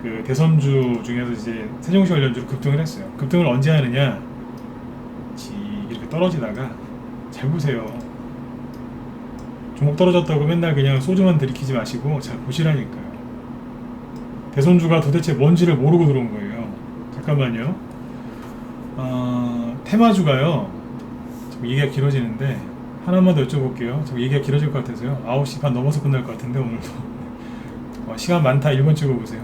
그 대선주 중에서 이제 세종시 관련주로 급등을 했어요. 급등을 언제 하느냐? 이렇게 떨어지다가 잘 보세요. 종목 떨어졌다고 맨날 그냥 소주만 들이키지 마시고 잘 보시라니까요. 대선주가 도대체 뭔지를 모르고 들어온 거예요. 잠깐만요. 테마주가요. 좀 얘기가 길어지는데 하나만 더 여쭤볼게요. 좀 얘기가 길어질 것 같아서요. 9시 반 넘어서 끝날 것 같은데 오늘도 시간 많다 1번 찍어보세요.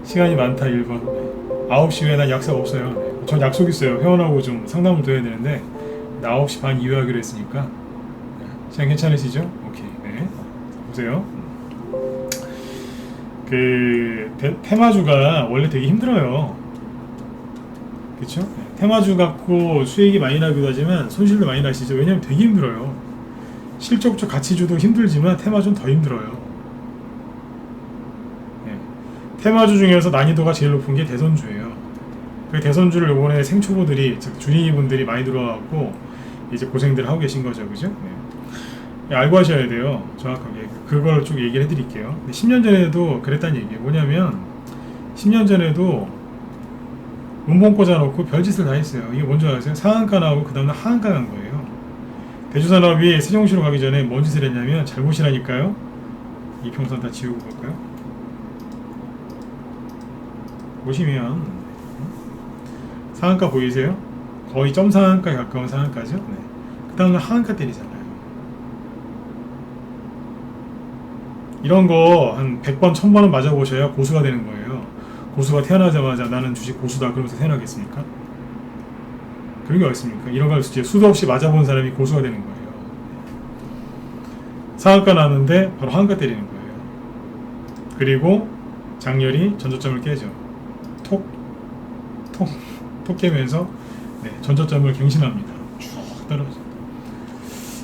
시간이 많다 1번. 9시 후에 난 약속 없어요. 전 약속 있어요. 회원하고 좀 상담을 더 해야 되는데 9시 반 이후에 하기로 했으니까 시간 괜찮으시죠? 오케이. 네. 보세요. 테마주가 원래 되게 힘들어요. 그쵸? 테마주 갖고 수익이 많이 나기도 하지만 손실도 많이 나시죠. 왜냐면 되게 힘들어요. 실적주 가치주도 힘들지만 테마주는 더 힘들어요. 네. 테마주 중에서 난이도가 제일 높은 게 대선주예요. 그 대선주를 이번에 생초보들이, 즉 주니분들이 많이 들어와갖고 이제 고생들 하고 계신 거죠, 그죠? 네. 알고 하셔야 돼요. 정확하게. 그걸 쭉 얘기를 해드릴게요. 10년 전에도 그랬다는 얘기예요. 뭐냐면 10년 전에도 문봉 꽂아놓고 별짓을 다 했어요. 이게 뭔지 아세요? 상한가 나오고 그 다음날 하한가 간 거예요. 대주산업이 세종시로 가기 전에 뭔 짓을 했냐면 잘 보시라니까요. 이평선 다 지우고 볼까요? 보시면 상한가 보이세요? 거의 점 상한가에 가까운 상한가죠. 네. 그 다음날 하한가 때리잖아요. 이런 거 한 100번, 1000번은 맞아보셔야 고수가 되는 거예요. 고수가 태어나자마자 나는 주식 고수다 그러면서 태어나겠습니까? 그런 게 어딨습니까? 이런 걸 수도 없이 맞아본 사람이 고수가 되는 거예요. 상한가 나는데 바로 하한가 때리는 거예요. 그리고 장렬히 전저점을 깨죠. 톡 깨면서 네, 전저점을 갱신합니다. 쭉 떨어져.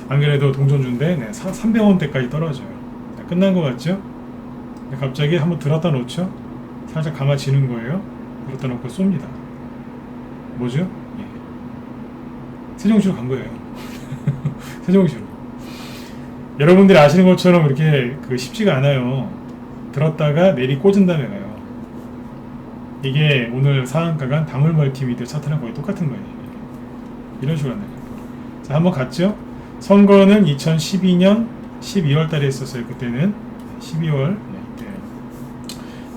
안 그래도 동전주인데 네, 300원대까지 떨어져요. 자, 끝난 것 같죠? 갑자기 한번 들었다 놓죠? 살짝 감아지는 거예요. 들었다 놓고 쏩니다. 뭐죠? 예. 세종시로 간 거예요. 세종시로. 여러분들이 아시는 것처럼 그렇게 쉽지가 않아요. 들었다가 내리 꽂은 다음에 가요. 이게 오늘 상한가가 다물 멀티미디어 차트랑 거의 똑같은 거예요. 이런 식으로 한다는 거예요. 자, 한번 갔죠? 선거는 2012년 12월 달에 했었어요. 그때는 12월.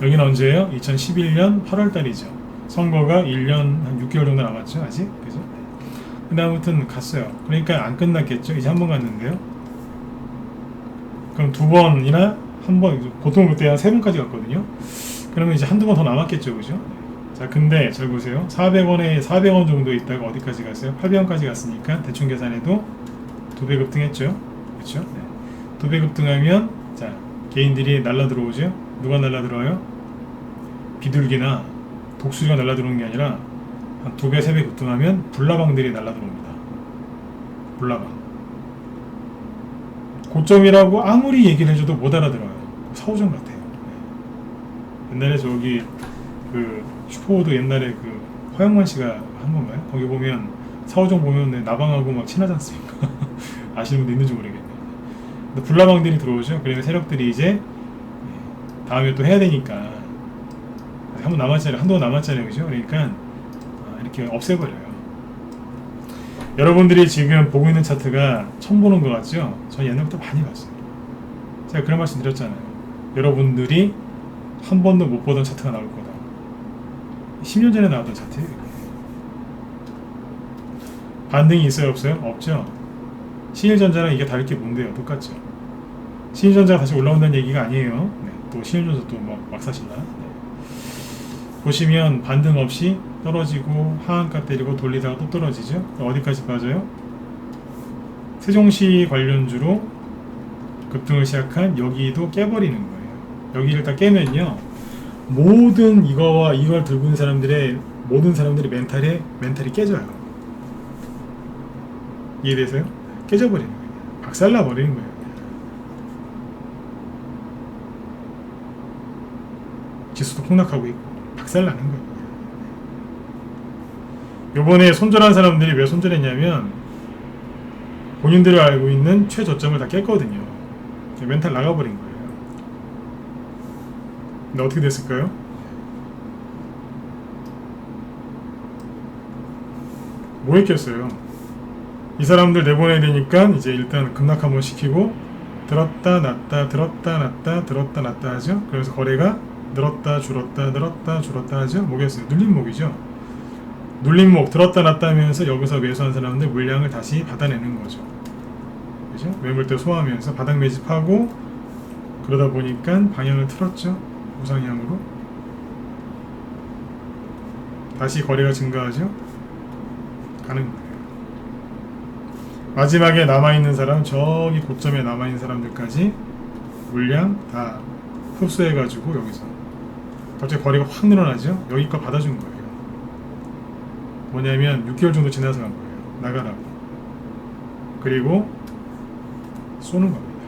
여기는 언제예요? 2011년 8월 달이죠. 선거가 1년 한 6개월 정도 남았죠, 아직? 그죠? 근데 아무튼 갔어요. 그러니까 안 끝났겠죠? 이제 한 번 갔는데요. 그럼 2번이나 한 번, 보통 그때 한 3번까지 갔거든요. 그러면 이제 한두 번 더 남았겠죠, 그죠? 자, 근데 잘 보세요. 400원 정도 있다가 어디까지 갔어요? 800원까지 갔으니까 대충 계산해도 2배 급등했죠. 그렇죠? 네. 2배 급등하면 자, 개인들이 날라 들어오죠. 누가 날라 들어와요? 비둘기나 독수리가 날라 들어오는 게 아니라 한 2배, 3배 급등하면 불나방들이 날라 들어옵니다. 불나방. 고점이라고 아무리 얘기를 해줘도 못 알아들어요. 사오정 같아요. 네. 옛날에 저기 슈퍼보드 옛날에 허영만 씨가 한 건가요? 거기 보면 사오정 보면 나방하고 막 친하지 않습니까? 아시는 분도 있는지 모르겠네요. 근데 불나방들이 들어오죠. 그러면 세력들이 이제 다음에 또 해야 되니까 한번 남았잖아요. 한동안 남았잖아요. 그죠? 그러니까 이렇게 없애버려요. 여러분들이 지금 보고 있는 차트가 처음 보는 것 같죠? 전 옛날부터 많이 봤어요. 제가 그런 말씀 드렸잖아요. 여러분들이 한 번도 못 보던 차트가 나올 거다. 10년 전에 나왔던 차트예요. 반등이 있어요? 없어요? 없죠? 신일전자랑 이게 다를 게 뭔데요? 똑같죠? 신일전자가 다시 올라온다는 얘기가 아니에요. 네, 또 신일전자 또 막 사실라. 네. 보시면 반등 없이 떨어지고 하한가 때리고 돌리다가 또 떨어지죠. 어디까지 빠져요? 세종시 관련주로 급등을 시작한 여기도 깨버리는 거예요. 여기를 딱 깨면요, 모든 이거와 이걸 들고 있는 사람들의 모든 사람들의 멘탈이 깨져요. 이해되세요? 깨져버리는 거예요. 박살나 버리는 거예요. 지수도 폭락하고 있고 박살나는 거예요. 요번에 손절한 사람들이 왜 손절했냐면 본인들이 알고 있는 최저점을 다 깼거든요. 멘탈 나가버린 거예요. 근데 어떻게 됐을까요? 뭐 했겠어요? 이 사람들 내보내야 되니까 이제 일단 급락 한번 시키고 들었다 놨다 들었다 놨다 들었다 놨다 하죠. 그래서 거래가 늘었다 줄었다 늘었다 줄었다 하죠. 뭐겠어요? 눌림목이죠. 눌림목 들었다 놨다 하면서 여기서 매수한 사람들 물량을 다시 받아내는 거죠. 그죠? 매물대 소화하면서 바닥 매집하고 그러다 보니까 방향을 틀었죠. 우상향으로 다시 거래가 증가하죠. 가는 거예요. 마지막에 남아있는 사람, 저기 고점에 남아있는 사람들까지 물량 다 흡수해가지고 여기서 갑자기 거래가 확 늘어나죠. 여기 거 받아준 거예요. 뭐냐면 6개월 정도 지나서 간 거예요. 나가라고. 그리고 쏘는 겁니다.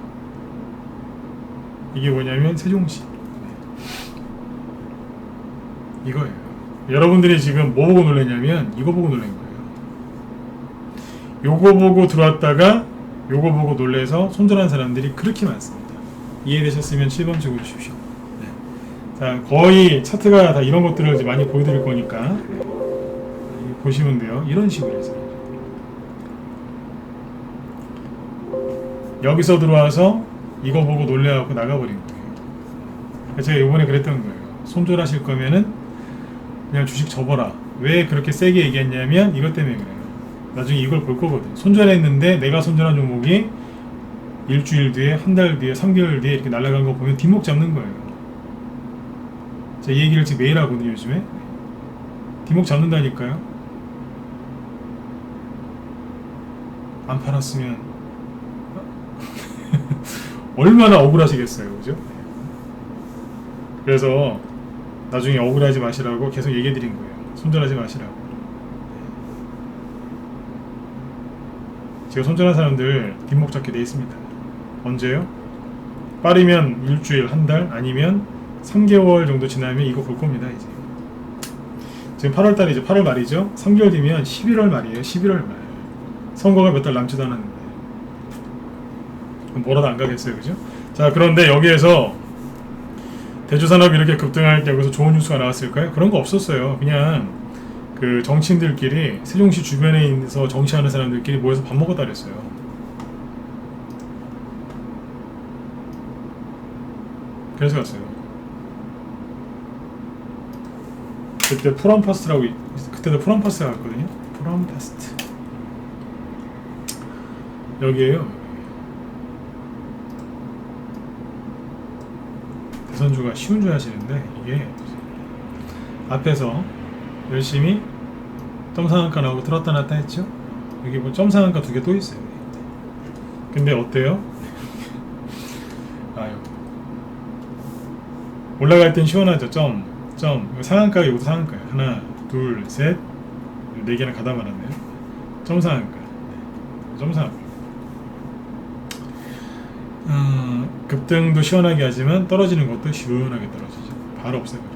이게 뭐냐면 세종시. 이거예요. 여러분들이 지금 뭐 보고 놀랐냐면 이거 보고 놀란 거예요. 요거 보고 들어왔다가 요거 보고 놀래서 손절한 사람들이 그렇게 많습니다. 이해되셨으면 7번 적어 주십시오. 네. 자, 거의 차트가 다 이런 것들을 이제 많이 보여드릴 거니까 보시면 돼요. 이런 식으로 해서 여기서 들어와서 이거 보고 놀래갖고 나가버린 거예요. 제가 요번에 그랬던 거예요. 손절하실 거면은 그냥 주식 접어라. 왜 그렇게 세게 얘기했냐면 이것 때문에 그래요. 나중에 이걸 볼 거거든. 손절했는데 내가 손절한 종목이 일주일 뒤에, 한 달 뒤에, 3개월 뒤에 이렇게 날아간 거 보면 뒷목 잡는 거예요. 제가 이 얘기를 지금 매일 하거든요, 요즘에. 뒷목 잡는다니까요. 안 팔았으면 얼마나 억울하시겠어요, 그죠? 그래서 나중에 억울하지 마시라고 계속 얘기해 드린 거예요. 손절하지 마시라고. 제가 손절한 사람들 뒷목 잡게 돼 있습니다. 언제요? 빠르면 일주일, 한 달, 아니면 3개월 정도 지나면 이거 볼 겁니다. 이제 지금 8월달에 이제 8월 말이죠. 3개월 뒤면 11월 말이에요. 11월 말. 선거가 몇 달 남지도 않았는데 뭐라도 안 가겠어요, 그죠? 자, 그런데 여기에서 대주산업이 이렇게 급등할 때 여기서 좋은 뉴스가 나왔을까요? 그런 거 없었어요. 그냥 그 정치인들끼리 세종시 주변에 있어서 정치하는 사람들끼리 모여서 밥 먹었다 그랬어요. 그래서 갔어요. 그때 프롬퍼스트라고 그때도 프롬퍼스트가 갔거든요. 프롬퍼스트 여기에요. 대선주가 쉬운 줄 아시는데 이게 앞에서 열심히 점상한가 나오고 들었다 놨다 했죠. 여기 뭐 점상한가 2개 또 있어요. 근데 어때요? 아유, 올라갈 땐 시원하죠. 점 상한가. 이것도 상한가예요. 하나 둘 셋 4개나 가다 말았네요. 점상한가. 점상한가. 급등도 시원하게 하지만 떨어지는 것도 시원하게 떨어지죠. 바로 없애버려요.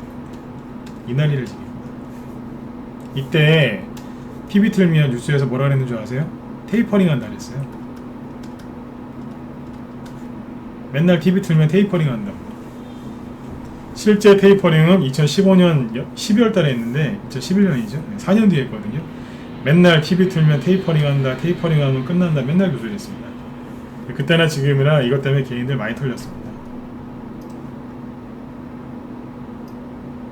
이 난리를 지킵니다. 이때 TV 틀면 뉴스에서 뭐라 그랬는 줄 아세요? 테이퍼링 한다 그랬어요. 맨날 TV 틀면 테이퍼링 한다고. 실제 테이퍼링은 2015년 12월 달에 했는데 2011년이죠. 4년 뒤에 했거든요. 맨날 TV 틀면 테이퍼링 한다, 테이퍼링 하면 끝난다, 맨날 그 소리 했습니다. 그때나 지금이나 이것 때문에 개인들 많이 털렸습니다.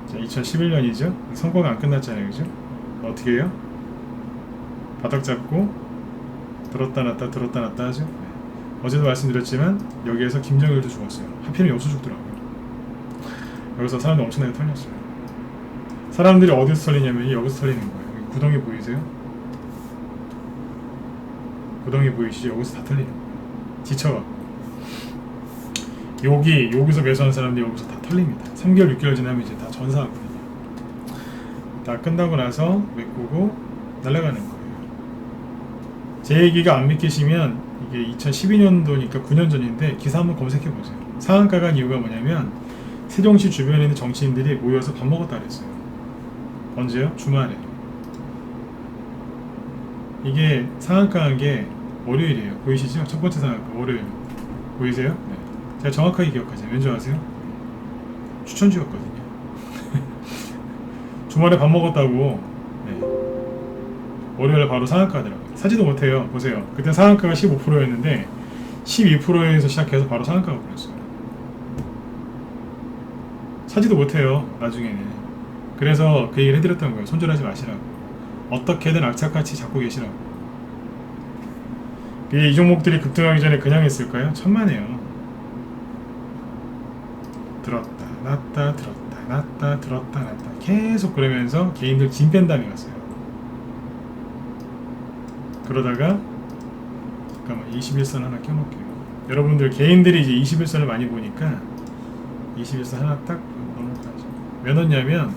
자, 2011년이죠. 선거가 안 끝났잖아요, 그죠? 어떻게 해요? 바닥 잡고 들었다 놨다 들었다 놨다 하죠. 네. 어제도 말씀드렸지만 여기에서 김정일도 죽었어요. 하필이면 여기서 죽더라고요. 여기서 사람들이 엄청나게 털렸어요. 사람들이 어디서 털리냐면 여기서 털리는 거예요. 구덩이 보이세요? 구덩이 보이시죠? 여기서 다 털리는 거예요. 지쳐갖고. 여기서 매수한 사람들이 여기서 다 털립니다. 3개월, 6개월 지나면 이제 다 전사하거든요. 다 끝나고 나서 메꾸고 날아가는 거예요. 제 얘기가 안 믿기시면 이게 2012년도니까 9년 전인데 기사 한번 검색해 보세요. 상한가 간 이유가 뭐냐면 세종시 주변에 있는 정치인들이 모여서 밥 먹었다 그랬어요. 언제요? 주말에. 이게 상한가 간 게 월요일이에요. 보이시죠? 첫 번째 상한가 월요일. 보이세요? 네. 제가 정확하게 기억하세요. 왠지 아세요? 추천주였거든요. 주말에 밥 먹었다고. 네. 월요일에 바로 상한가 하더라고요. 사지도 못해요. 보세요. 그때 상한가가 15%였는데 12%에서 시작해서 바로 상한가가 불렸어요. 사지도 못해요. 나중에는. 그래서 그 얘기를 해드렸던 거예요. 손절하지 마시라고. 어떻게든 악착같이 잡고 계시라고. 이 종목들이 급등하기 전에 그냥 했을까요? 천만에요. 들었다 놨다 들었다 놨다 들었다 놨다 계속 그러면서 개인들 진펜담이 갔어요. 그러다가 잠깐만 21선 하나 껴놓을게요. 여러분들 개인들이 이제 21선을 많이 보니까 21선 하나 딱 넣어놓고 왜 넣냐면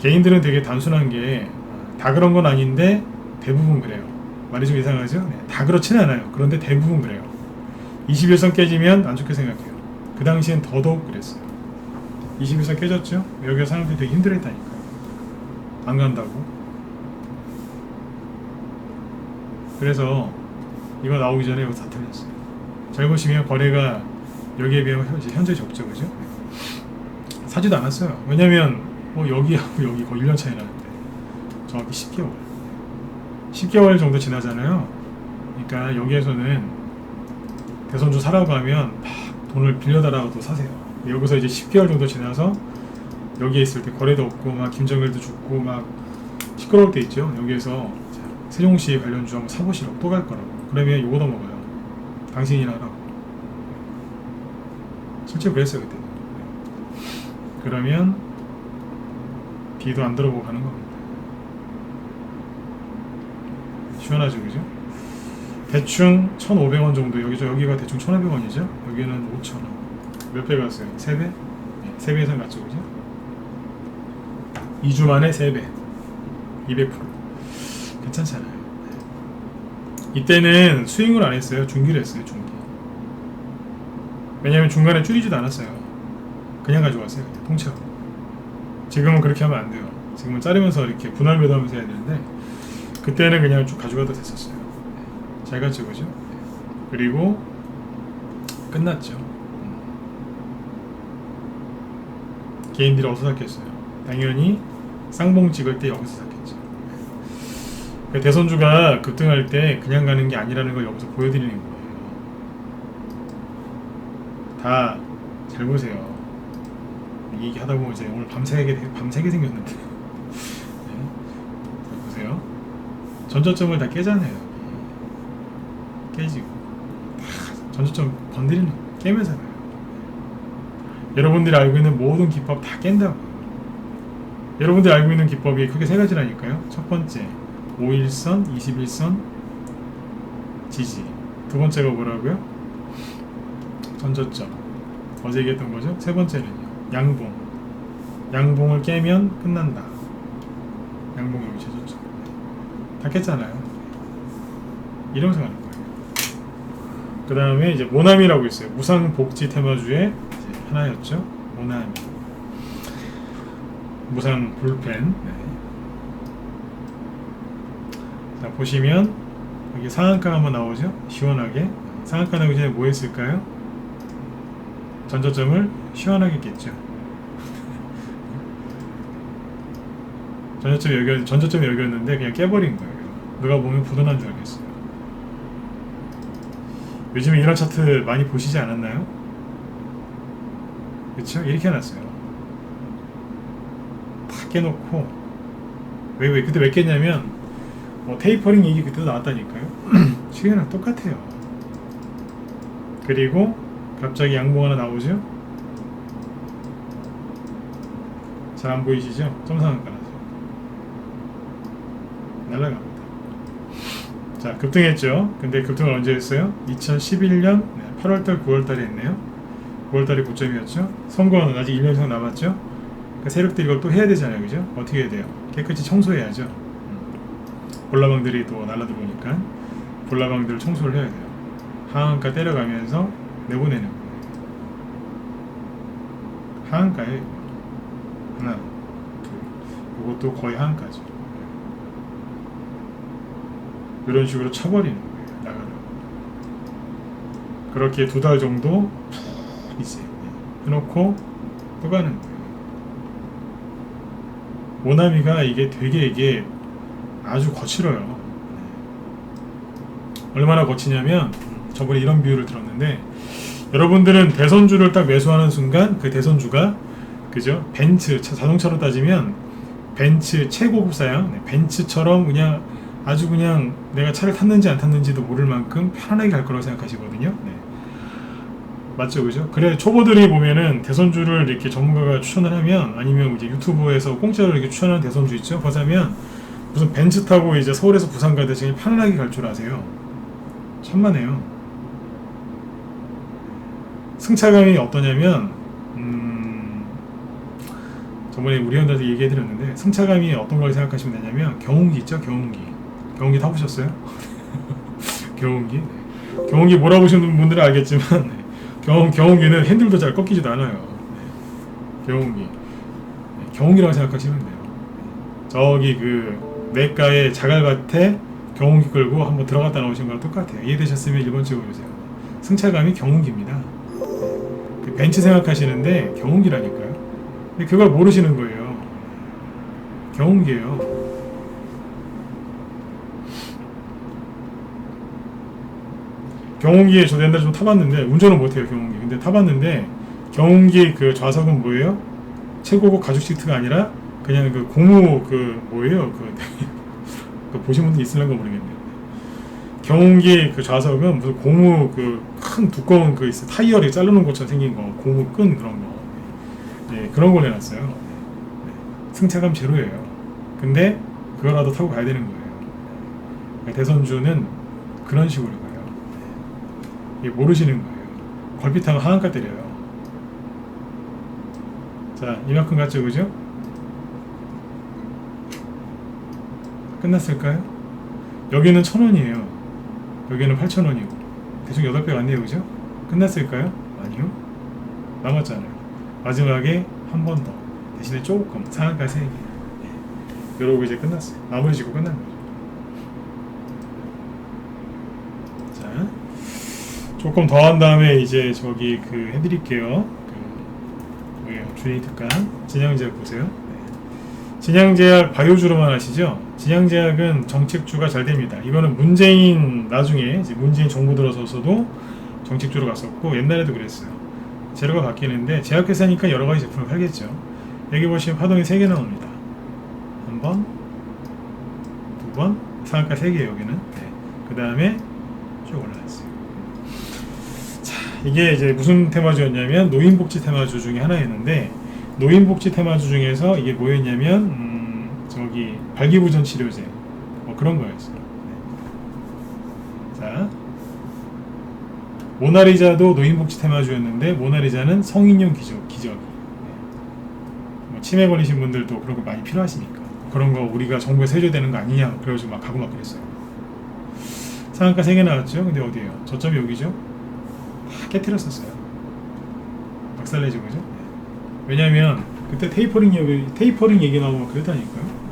개인들은 되게 단순한 게 다 그런 건 아닌데 대부분 그래요. 말이 좀 이상하죠? 네, 다 그렇지는 않아요. 그런데 대부분 그래요. 21선 깨지면 안 좋게 생각해요. 그 당시엔 더더욱 그랬어요. 21선 깨졌죠? 여기가 사람들이 되게 힘들었다니까요. 안 간다고. 그래서 이거 나오기 전에 이거 다 털렸어요. 잘 보시면 거래가 여기에 비하면 현재 적죠, 그죠? 사지도 않았어요. 왜냐면 뭐 여기하고 여기 거의 1년 차이 나는데 정확히 10개월 10개월 정도 지나잖아요. 그러니까 여기에서는 대선주 사라고 하면 막 돈을 빌려달라고 사세요. 여기서 이제 10개월 정도 지나서 여기에 있을 때 거래도 없고 막 김정일도 죽고 막 시끄러울 때 있죠. 여기에서 세종시 관련주 한번 사보시라고 또 갈 거라고. 그러면 요거 더 먹어요. 당신이나 하라고. 실제로 그랬어요 그때. 그러면 비도 안 들어보고 가는 겁니다. 시원하죠, 그죠? 대충 1,500원 정도. 여기가 대충 1,500원이죠. 여기는 5,000원. 몇 배 갔어요? 3배? 네, 3배 이상 갔죠, 그죠? 2주 만에 3배. 200%. 괜찮잖아요. 이때는 스윙을 안 했어요. 중기를 했어요, 중기. 왜냐면 중간에 줄이지도 않았어요. 그냥 가져갔어요, 그냥 통째로. 지금은 그렇게 하면 안 돼요. 지금은 자르면서 이렇게 분할 매도하면서 해야 되는데 그때는 그냥 쭉 가져가도 됐었어요. 잘 갔죠, 그죠? 그리고 끝났죠. 개인들이 어디서 샀겠어요? 당연히 쌍봉 찍을 때 여기서 샀겠죠. 대선주가 급등할 때 그냥 가는 게 아니라는 걸 여기서 보여드리는 거예요. 다 잘 보세요. 이 얘기 하다 보면 이제 오늘 밤새게 생겼는데. 네. 자, 보세요. 전저점을 다 깨잖아요. 깨지고. 전저점 건드리는 깨면서요. 여러분들이 알고 있는 모든 기법 다 깬다고. 여러분들이 알고 있는 기법이 크게 세 가지라니까요. 첫 번째 5일선, 21선 지지. 두 번째가 뭐라고요? 전저점. 어제 얘기했던 거죠. 세 번째는요. 양봉. 양봉을 깨면 끝난다. 양봉 여기 쳐줬죠. 다 깼잖아요. 이러면서 가는 거예요. 그 다음에 이제 모나미라고 있어요. 무상복지 테마주의 이제 하나였죠. 모나미. 무상 볼펜. 네. 자, 보시면 여기 상한가 한번 나오죠. 시원하게. 상한가 나오기 전에 뭐 했을까요? 전저점을 시원하게 깼죠. 전저점이 여기였는데 그냥 깨버린 거예요. 누가 보면 부도난 줄 알겠어요. 요즘에 이런 차트 많이 보시지 않았나요? 그쵸? 이렇게 해놨어요. 다 깨놓고 그때 왜 깼냐면 테이퍼링 얘기 그때도 나왔다니까요. 시계랑 똑같아요. 그리고 갑자기 양봉 하나 나오죠? 잘 안 보이시죠? 점상한가 나죠? 날라갑니다. 자, 급등했죠? 근데 급등을 언제 했어요? 2011년 8월달, 9월달에 했네요. 9월달이 고점이었죠. 선거는 아직 1년 이상 남았죠. 그러니까 세력들이 이걸 또 해야 되잖아요, 그죠? 어떻게 해야 돼요? 깨끗이 청소해야죠. 볼라방들이 또 날라들어오니까 볼라방들 청소를 해야 돼요. 하한가 때려가면서 내보내는 거예요. 하한가에 하나, 둘, 이것도 거의 하한가죠. 이런 식으로 쳐버리는 거예요. 나가는. 그렇게 2달 정도 이제 해놓고 또 가는 거예요. 모나미가 이게 되게 이게 아주 거칠어요. 얼마나 거치냐면 저번에 이런 비유를 들었는데, 여러분들은 대선주를 딱 매수하는 순간 그 대선주가 그죠? 벤츠 자동차로 따지면 벤츠 최고급사양 벤츠처럼 그냥 아주 그냥 내가 차를 탔는지 안 탔는지도 모를 만큼 편안하게 갈 거라고 생각하시거든요. 네. 맞죠, 그죠? 그래 초보들이 보면은 대선주를 이렇게 전문가가 추천을 하면, 아니면 이제 유튜브에서 공짜로 이렇게 추천하는 대선주 있죠. 거기서면 무슨 벤츠 타고 이제 서울에서 부산 가듯이 그냥 편안하게 갈 줄 아세요. 천만에요. 승차감이 어떠냐면, 저번에 우리 회원들한테 얘기해드렸는데, 승차감이 어떤 걸 생각하시면 되냐면, 경운기 있죠, 경운기. 경운기 타보셨어요? 경운기? 네. 경운기 몰아보시는 분들은 알겠지만, 네. 경운기는 핸들도 잘 꺾이지도 않아요. 네. 경운기. 네. 경운기라고 생각하시면 돼요. 저기 그 내과의 자갈밭에 경운기 끌고 한번 들어갔다 나오신 거랑 똑같아요. 이해되셨으면 1번 찍어주세요. 승차감이 경운기입니다. 그 벤츠 생각하시는데 경운기라니까요. 근데 그걸 모르시는 거예요. 경운기예요. 경운기에 저도 옛날에 좀 타봤는데, 운전은 못해요 경운기. 근데 타봤는데 경운기 그 좌석은 뭐예요? 최고급 가죽 시트가 아니라 그냥 그 고무 그 뭐예요? 그 보신 분들 있을런가 모르겠네요. 경운기 그 좌석은 무슨 고무 그 큰 두꺼운 그 있어, 타이어를 자르는 것처럼 생긴 거, 고무 끈 그런 거. 네, 그런 걸 해놨어요. 네. 승차감 제로예요. 근데 그거라도 타고 가야 되는 거예요. 그러니까 대선주는 그런 식으로 가요. 네. 모르시는 거예요. 걸핏하면 하한가 때려요. 자, 이만큼 갔죠, 그죠? 끝났을까요? 여기는 1,000원이에요. 여기는 8,000원이고. 대충 8배 왔네요, 그죠? 끝났을까요? 아니요. 남았잖아요. 마지막에 한 번 더. 대신에 조금 상한가 3개. 이러고 이제 끝났어요. 마무리 짓고 끝난 거죠. 자, 조금 더 한 다음에 이제 저기 그 해드릴게요. 그 뭐예요? 주니트가 진양제약 보세요. 진양제약 바이오주로만 하시죠? 진양제약은 정책주가 잘 됩니다. 이거는 문재인 나중에 이제 문재인 정부 들어서서도 정책주로 갔었고, 옛날에도 그랬어요. 재료가 바뀌는데 제약회사니까 여러 가지 제품을 팔겠죠. 여기 보시면 파동이 3개 나옵니다. 한 번, 두 번, 상한가 3개 여기는. 네. 그 다음에 쭉 올라왔어요. 자, 이게 이제 무슨 테마주였냐면 노인복지 테마주 중에 하나였는데, 노인복지 테마주 중에서 이게 뭐였냐면 저기 발기부전 치료제 뭐 그런 거였어요. 네. 자, 모나리자도 노인복지 테마주였는데, 모나리자는 성인용 기저귀. 네. 뭐 치매 걸리신 분들도 그런 거 많이 필요하시니까 그런 거 우리가 정부에 세줘되는 거 아니냐 그래가지고 막 가고 막 그랬어요. 상한가 3개 나왔죠. 근데 어디에요? 저점이 여기죠. 다 깨트렸었어요. 박살내죠, 그죠? 왜냐면 그때 테이퍼링 얘기 나오면 그랬다니까요.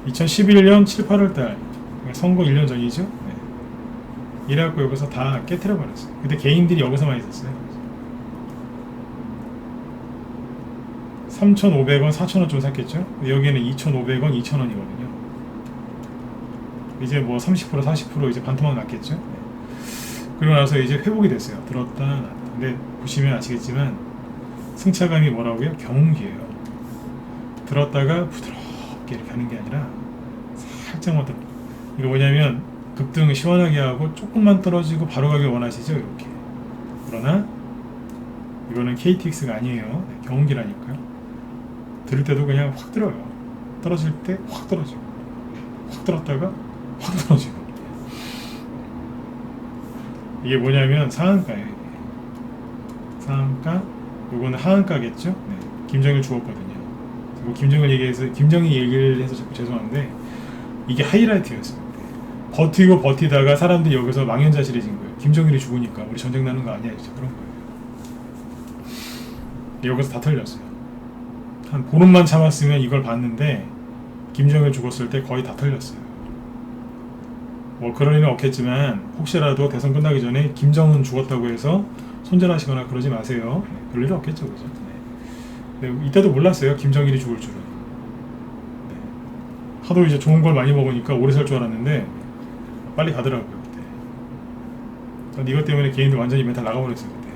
2011년 7, 8월달 선거 1년 전이죠. 네. 이래갖고 여기서 다 깨트려 버렸어요. 근데 개인들이 여기서 많이 샀어요. 3,500원, 4,000원쯤 샀겠죠. 여기는 2,500원, 2,000원이거든요. 이제 뭐 30%, 40% 이제 반토막 났겠죠. 네. 그리고 나서 이제 회복이 됐어요. 들었다 놨다. 근데 보시면 아시겠지만 승차감이 뭐라고요? 경운기예요. 들었다가 부드럽게 이렇게 하는 게 아니라 살짝만 떨어. 이거 뭐냐면 급등 시원하게 하고 조금만 떨어지고 바로 가길 원하시죠? 이렇게. 그러나 이거는 KTX가 아니에요. 네, 경운기라니까요. 들을 때도 그냥 확 들어요. 떨어질 때 확 떨어지고, 확 들었다가 확 떨어지고. 이게 뭐냐면 상한가예요. 상한가, 요거는 하한가겠죠. 네. 김정일 죽었거든요. 그리고 김정일 얘기를 해서 자꾸 죄송한데 이게 하이라이트였어요. 버티고 버티다가 사람들이 여기서 망연자실해진 거예요. 김정일이 죽으니까 우리 전쟁 나는 거 아니야, 진짜 그런 거예요. 여기서 다 털렸어요. 한 보름만 참았으면 이걸 봤는데 김정일 죽었을 때 거의 다 털렸어요. 뭐 그런 일은 없겠지만 혹시라도 대선 끝나기 전에 김정은 죽었다고 해서 손절하시거나 그러지 마세요. 네, 그럴 일은 없겠죠, 그죠? 네. 네, 이때도 몰랐어요, 김정일이 죽을 줄은. 네. 하도 이제 좋은 걸 많이 먹으니까 오래 살 줄 알았는데 빨리 가더라고요 그때. 전 이것 때문에 개인들 완전히 멘탈 나가버렸어요 그때.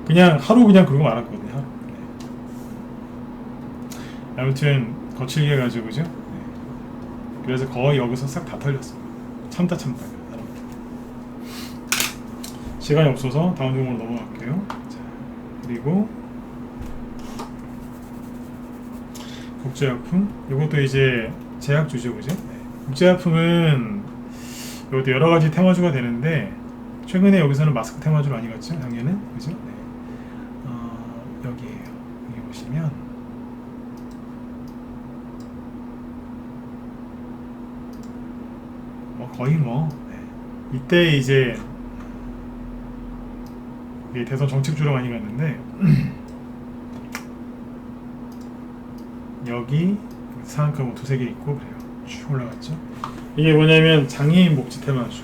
그냥 하루 그냥 그러고 말았거든요. 하루. 네. 아무튼 거칠게 해가지고 그죠? 네. 그래서 거의 여기서 싹 다 털렸어요. 참다 사람들. 시간이 없어서 다음 종목으로 넘어갈게요. 자, 그리고 국제약품, 이것도 이제 제약주죠, 그죠? 네. 국제약품은 이것도 여러 가지 테마주가 되는데 최근에 여기서는 마스크 테마주 많이 갔죠, 작년은, 그죠? 네. 여기에요. 여기 보시면 거의 뭐 네. 이때 이제 대선 정책주로 많이 갔는데 여기 상한가 뭐 두세 개 있고 그래요. 쭉 올라갔죠. 이게 뭐냐면 장애인 복지 테마주.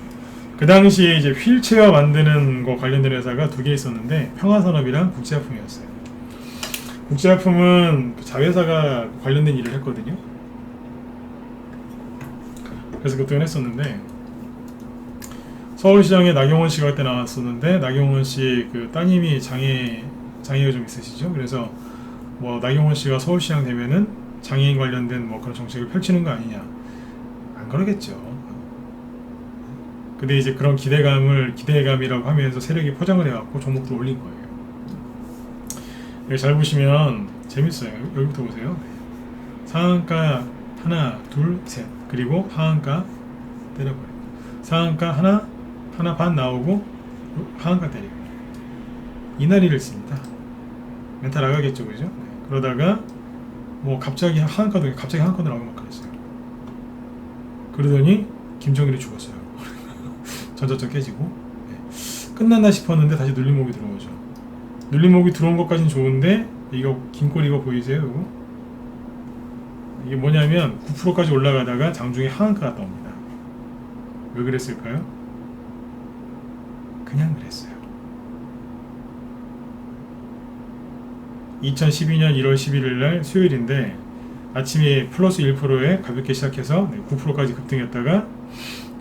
그 당시에 이제 휠체어 만드는 거 관련된 회사가 두 개 있었는데 평화산업이랑 국제약품이었어요. 국제약품은 자회사가 관련된 일을 했거든요. 그래서 그때는 했었는데 서울시장에 나경원 씨가 그때 나왔었는데 나경원 씨 그 따님이 장애가 좀 있으시죠. 그래서 뭐 나경원 씨가 서울시장 되면은 장애인 관련된 뭐 그런 정책을 펼치는 거 아니냐. 안 그러겠죠. 근데 이제 그런 기대감이라고 하면서 세력이 포장을 해갖고 종목도 올린 거예요. 여기 잘 보시면 재밌어요. 여기부터 보세요. 상한가 하나, 둘, 셋. 그리고 하한가 때려버려요. 상한가 하나 반 나오고 하한가 때리고 이날이를 씁니다. 멘탈 나가겠죠, 그죠? 네. 그러다가 뭐 갑자기 하한가 나오고 막 그랬어요. 그러더니 김정일이 죽었어요. 전저점 깨지고 네. 끝났나 싶었는데 다시 눌림목이 들어오죠. 눌림목이 들어온 것까지는 좋은데 이거 긴 꼬리 이거 보이세요? 이거? 이게 뭐냐면 9%까지 올라가다가 장중에 하한가가 떠옵니다. 왜 그랬을까요? 그냥 그랬어요. 2012년 1월 11일 날 수요일인데 아침에 플러스 1%에 가볍게 시작해서 9%까지 급등했다가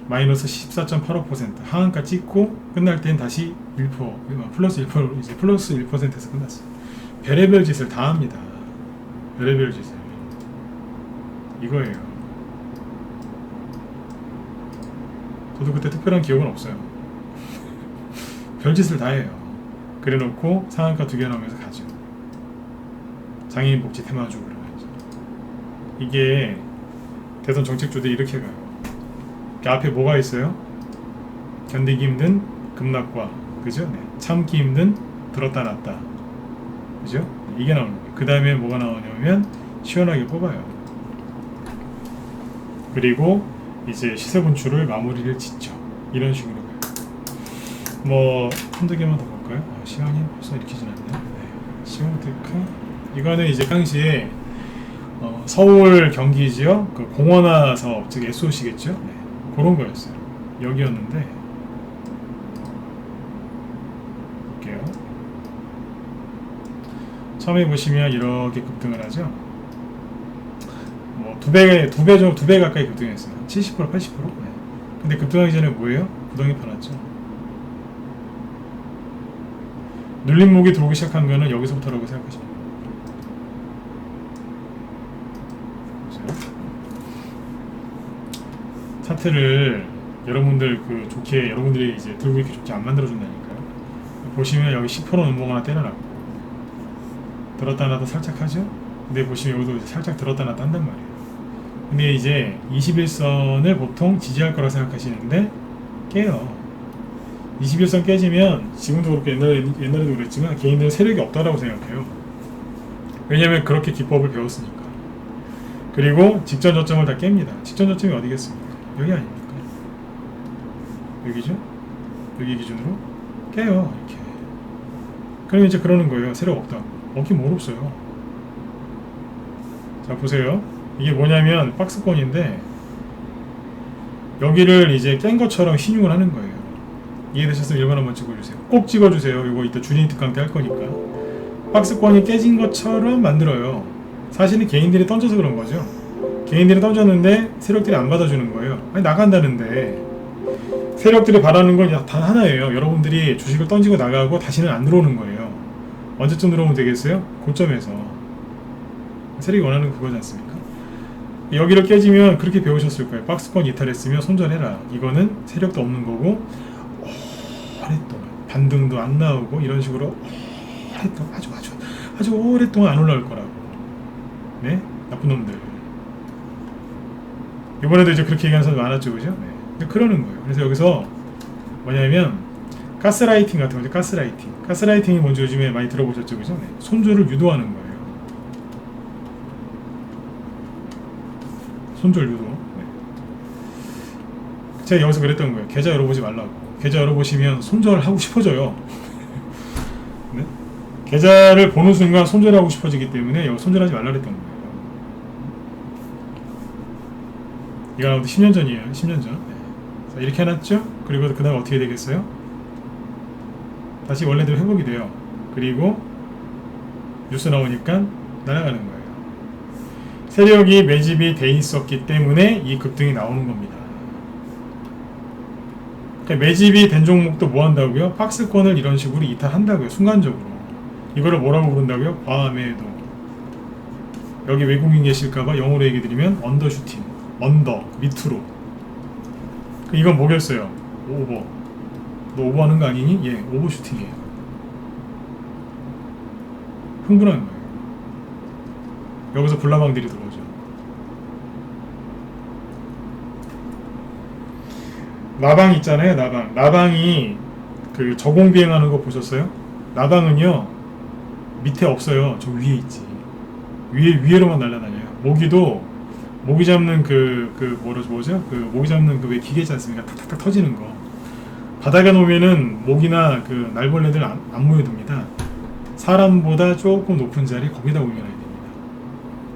마이너스 14.85% 하한가 찍고 끝날 땐 다시 1% 플러스 1% 이제 플러스 1%에서 끝났어요. 별의별 짓을 다 합니다. 별의별 짓을 이거예요. 저도 그때 특별한 기억은 없어요. 별짓을 다 해요. 그래놓고 상한가 2개 나오면서 가죠. 장애인 복지 테마주 그러면서 이게 대선 정책주들 이렇게 가요. 앞에 뭐가 있어요? 견디기 힘든 급락과 그죠? 네. 참기 힘든 들었다 놨다 그죠? 이게 나오는 거예요. 그 다음에 뭐가 나오냐면 시원하게 뽑아요. 그리고 이제 시세 분출을 마무리를 짓죠. 이런 식으로 가요. 뭐 한두 개만 더 볼까요? 시간이 벌써 이렇게 지났네요. 네. 시원테크 이거는 이제 당시에 서울 경기 지역 그 공원화 사업 즉 SOC겠죠? 네. 그런 거였어요. 여기였는데 볼게요. 처음에 보시면 이렇게 급등을 하죠. 뭐 두 배 가까이 급등했어요. 70% 80%. 네. 근데 급등하기 전에 뭐예요? 구덩이 펴놨죠. 눌림목이 들어오기 시작한 거는 여기서부터라고 생각하시면 돼요. 차트를 여러분들 여러분들이 이제 들고 이렇게 좋게 안 만들어준다니까요. 보시면 여기 10% 넘어가나 때려놨고 들었다 놨다 살짝 하죠. 근데 보시면 여기도 이제 살짝 들었다 놨다 한단 말이에요. 근데 이제 21선을 보통 지지할 거라 생각하시는데 깨요. 21선 깨지면 지금도 그렇고 옛날에도 그랬지만 개인들은 세력이 없다라고 생각해요. 왜냐면 그렇게 기법을 배웠으니까. 그리고 직전 저점을 다 깹니다. 직전 저점이 어디겠습니까? 여기 아닙니까? 여기죠? 여기 기준으로 깨요. 이렇게. 그럼 이제 그러는 거예요. 세력 없다고. 없긴 뭘 없어요. 자 보세요. 이게 뭐냐면 박스권인데 여기를 이제 깬 것처럼 신용을 하는 거예요. 이해되셨으면 1번 한번 찍어주세요. 꼭 찍어주세요. 이거 이따 준이 특강 때 할 거니까. 박스권이 깨진 것처럼 만들어요. 사실은 개인들이 던져서 그런 거죠. 개인들이 던졌는데 세력들이 안 받아주는 거예요. 아니 나간다는데. 세력들이 바라는 건 단 하나예요. 여러분들이 주식을 던지고 나가고 다시는 안 들어오는 거예요. 언제쯤 들어오면 되겠어요? 고점에서. 세력이 원하는 건 그거지 않습니까? 여기를 깨지면 그렇게 배우셨을 거예요. 박스권 이탈했으면 손절해라. 이거는 세력도 없는 거고 오랫동안 반등도 안 나오고 이런 식으로 오랫동안 아주 오랫동안 안 올라올 거라고. 네? 나쁜 놈들. 이번에도 이제 그렇게 얘기하는 사람 많았죠, 그죠? 네. 근데 그러는 거예요. 그래서 여기서 뭐냐면 가스라이팅 같은 거죠. 가스라이팅이 뭔지 요즘에 많이 들어보셨죠, 그죠? 네. 손절을 유도하는 거예요. 손절 유도. 네. 제가 여기서 그랬던 거예요. 계좌 열어보지 말라고. 계좌 열어보시면 손절하고 싶어져요. 네? 계좌를 보는 순간 손절하고 싶어지기 때문에 여기 손절하지 말라 그랬던 거예요. 이거 아무튼 10년 전이에요. 10년 전. 네. 자, 이렇게 해놨죠? 그리고 그 다음 어떻게 되겠어요? 다시 원래대로 회복이 돼요. 그리고 뉴스 나오니까 날아가는 거예요. 세력이 매집이 돼 있었기 때문에 이 급등이 나오는 겁니다. 그러니까 매집이 된 종목도 뭐 한다고요? 박스권을 이런 식으로 이탈한다고요. 순간적으로. 이거를 뭐라고 부른다고요? 과매도. 여기 외국인 계실까봐 영어로 얘기 드리면 언더슈팅. 언더, 밑으로. 이건 뭐겠어요? 오버. 너 오버하는 거 아니니? 예, 오버슈팅이에요. 흥분하는 거예요. 여기서 불나방들이 들어오죠. 나방 있잖아요, 나방. 나방이 그 저공 비행하는 거 보셨어요? 나방은요, 밑에 없어요. 저 위에 있지. 위에로만 날아다녀요. 모기 잡는 뭐죠? 모기 잡는 그 왜 기계 있지 않습니까? 탁탁탁 터지는 거. 바닥에 놓으면은 모기나 그 날벌레들 안 모여듭니다. 사람보다 조금 높은 자리 거기다 올려놔야 됩니다.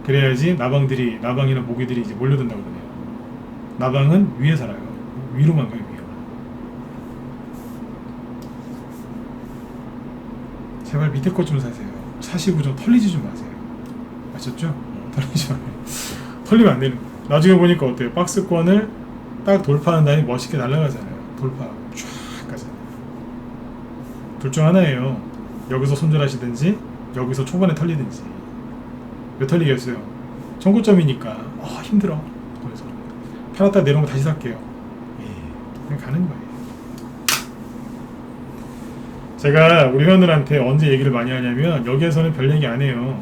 그래야지 나방이나 모기들이 이제 몰려든다고 그러네요. 나방은 위에 살아요. 위로만 가요, 위로. 제발 밑에 것 좀 사세요. 사시고 좀 털리지 좀 마세요. 아셨죠? 털리지 마세요. 털리면 안 되는 거예요. 나중에 보니까 어때요? 박스권을 딱 돌파한 다음에 멋있게 날아가잖아요. 돌파 쫙 가잖아요. 둘 중 하나예요. 여기서 손절하시든지 여기서 초반에 털리든지. 왜 털리겠어요? 전고점이니까 힘들어. 그래서 팔았다 내려오면 다시 살게요. 그냥 가는 거예요. 제가 우리 회원들한테 언제 얘기를 많이 하냐면 여기에서는 별 얘기 안 해요.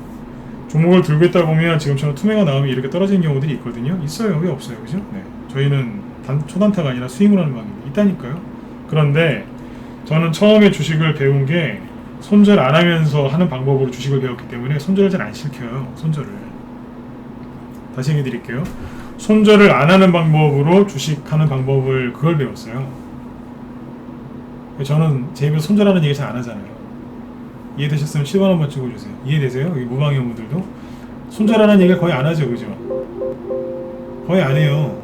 종목을 들고 있다 보면 지금처럼 투매가 나오면 이렇게 떨어지는 경우들이 있거든요. 있어요. 왜 없어요? 그죠? 네. 저희는 초단타가 아니라 스윙을 하는 방법이 있다니까요. 그런데 저는 처음에 주식을 배운 게 손절 안 하면서 하는 방법으로 주식을 배웠기 때문에 손절을 잘 안 시켜요. 손절을. 다시 얘기 드릴게요. 손절을 안 하는 방법으로 주식하는 방법을 그걸 배웠어요. 저는 제 입에서 손절하는 얘기 잘 안 하잖아요. 이해되셨으면 10원 한번 찍어주세요. 이해되세요? 여기 무방위원분들도 손절하는 얘기를 거의 안 하죠, 그죠? 거의 안 해요.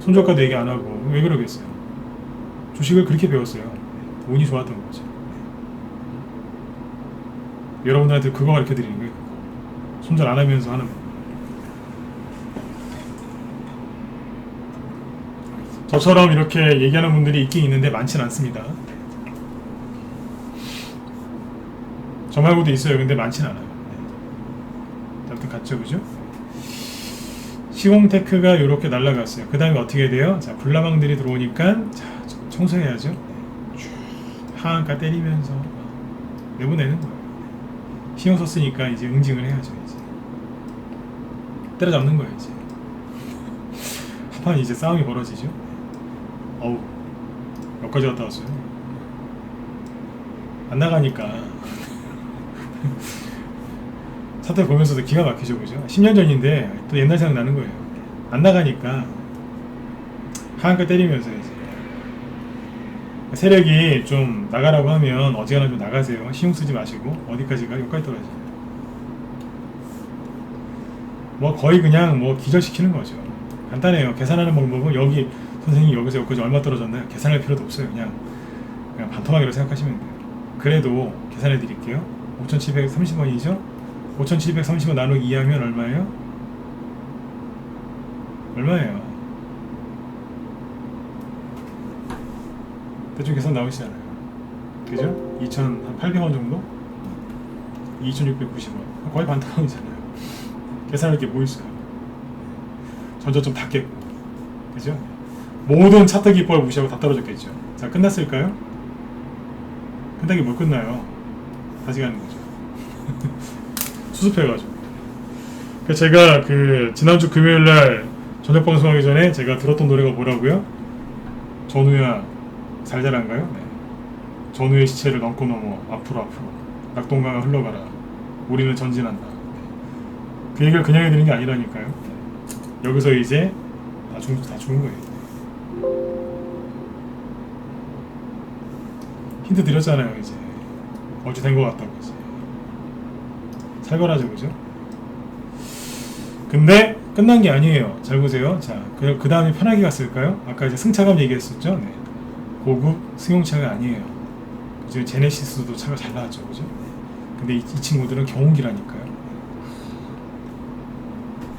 손절가도 얘기 안 하고. 왜 그러겠어요? 주식을 그렇게 배웠어요. 운이 좋았던 거죠. 여러분들한테 그거 가르쳐 드리는 거예요. 손절 안 하면서 하는 거. 저처럼 이렇게 얘기하는 분들이 있긴 있는데 많지는 않습니다. 저 말고도 있어요. 근데 많지는 않아요. 아무튼 갔죠, 그죠? 시공테크가 이렇게 날아갔어요. 그 다음에 어떻게 돼요? 자, 불나방들이 들어오니까 자, 청소해야죠. 하한가 때리면서 내보내는 거예요. 신경 썼으니까 이제 응징을 해야죠. 이제 때려잡는 거예요. 이제 한판 이제 싸움이 벌어지죠. 어우, 여기까지 갔다 왔어요. 안 나가니까. 차트 보면서도 기가 막히죠, 그죠? 10년 전인데 또 옛날 생각 나는 거예요. 안 나가니까 하한가 때리면서 이제 세력이 좀 나가라고 하면 어지간하면 좀 나가세요. 신경 쓰지 마시고 어디까지 가? 여기까지 떨어져요. 뭐 거의 그냥 뭐 기절시키는 거죠. 간단해요. 계산하는 방법은 여기 선생님 여기서 여기까지 얼마 떨어졌나요? 계산할 필요도 없어요. 그냥 반토막이라고 생각하시면 돼요. 그래도 계산해 드릴게요. 5,730원이죠? 5,730원 나누기 2하면 얼마예요? 얼마예요? 대충 계산 나오시잖아요. 그죠? 2,800원 정도? 2,690원. 거의 반토막이잖아요. 계산할 게 뭐 있어요? 전저점 다 깼고. 그죠? 모든 차트 기법을 무시하고 다 떨어졌겠죠. 자, 끝났을까요? 끝나기 뭘 끝나요? 다시 가는 거죠. 수습해가지고. 제가 그 지난주 금요일날 저녁 방송하기 전에 제가 들었던 노래가 뭐라고요? 전우야 잘 자란가요? 네. 전우의 시체를 넘고 넘어 앞으로 낙동강을 흘러가라. 우리는 전진한다. 네. 그 얘기를 그냥 해드리는 게 아니라니까요. 네. 여기서 이제 다 죽은 거예요. 힌트 드렸잖아요. 이제 어찌 된 것 같다고 이제 살벌하죠, 그죠? 근데 끝난 게 아니에요. 잘 보세요. 자, 그 다음에 편하게 갔을까요? 아까 이제 승차감 얘기했었죠. 네. 고급 승용차가 아니에요. 이제 제네시스도 차가 잘 나왔죠, 그죠? 근데 이 친구들은 경운기라니까요.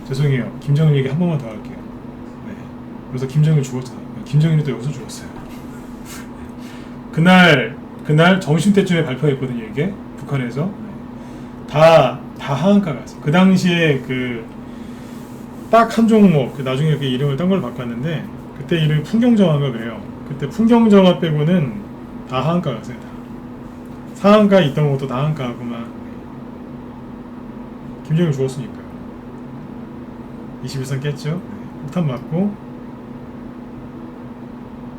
죄송해요. 김정일 얘기 한 번만 더 할게요. 네. 그래서 김정일 죽었잖아요. 김정일이 또 여기서 죽었어요. 그날 점심때쯤에 발표했거든요. 이게 북한에서 다 하한가 갔어요. 그 당시에 딱 한 종목 나중에 이렇게 이름을 딴 걸 바꿨는데 그때 이름이 풍경정화인가 그래요. 그때 풍경정화 빼고는 다 하한가 갔어요. 다. 상한가 있던 것도 다 하한가 하고만. 김정일 죽었으니까요. 21선 깼죠. 폭탄 맞고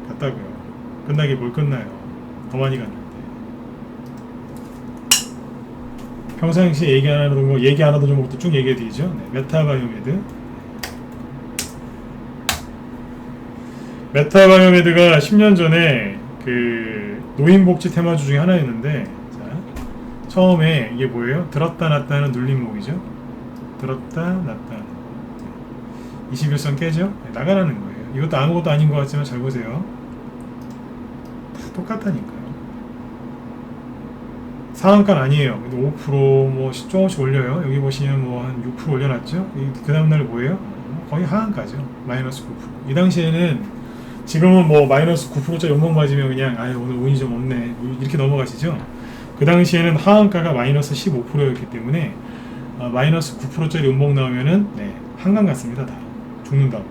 갔다고요. 끝나게 뭘 끝나요. 더 많이 갔는데. 평상시에 얘기 안 하던 종목도 쭉 얘기해 드리죠. 네, 메타바이오메드. 메타바이오메드가 10년 전에 노인복지 테마주 중에 하나였는데, 자, 처음에 이게 뭐예요? 들었다 놨다 하는 눌림목이죠. 들었다 놨다. 21선 깨죠? 네, 나가라는 거예요. 이것도 아무것도 아닌 것 같지만 잘 보세요. 똑같다니까요. 상한가는 아니에요. 근데 5% 뭐 조금씩 올려요. 여기 보시면 뭐 한 6% 올려놨죠. 그 다음날 뭐예요? 거의 하한가죠. 마이너스 9%. 이 당시에는 지금은 뭐 마이너스 9%짜리 연봉 맞으면 그냥 오늘 운이 좀 없네 이렇게 넘어가시죠. 그 당시에는 하한가가 마이너스 15%였기 때문에 마이너스 9%짜리 연봉 나오면은 한강 같습니다. 다 죽는다고.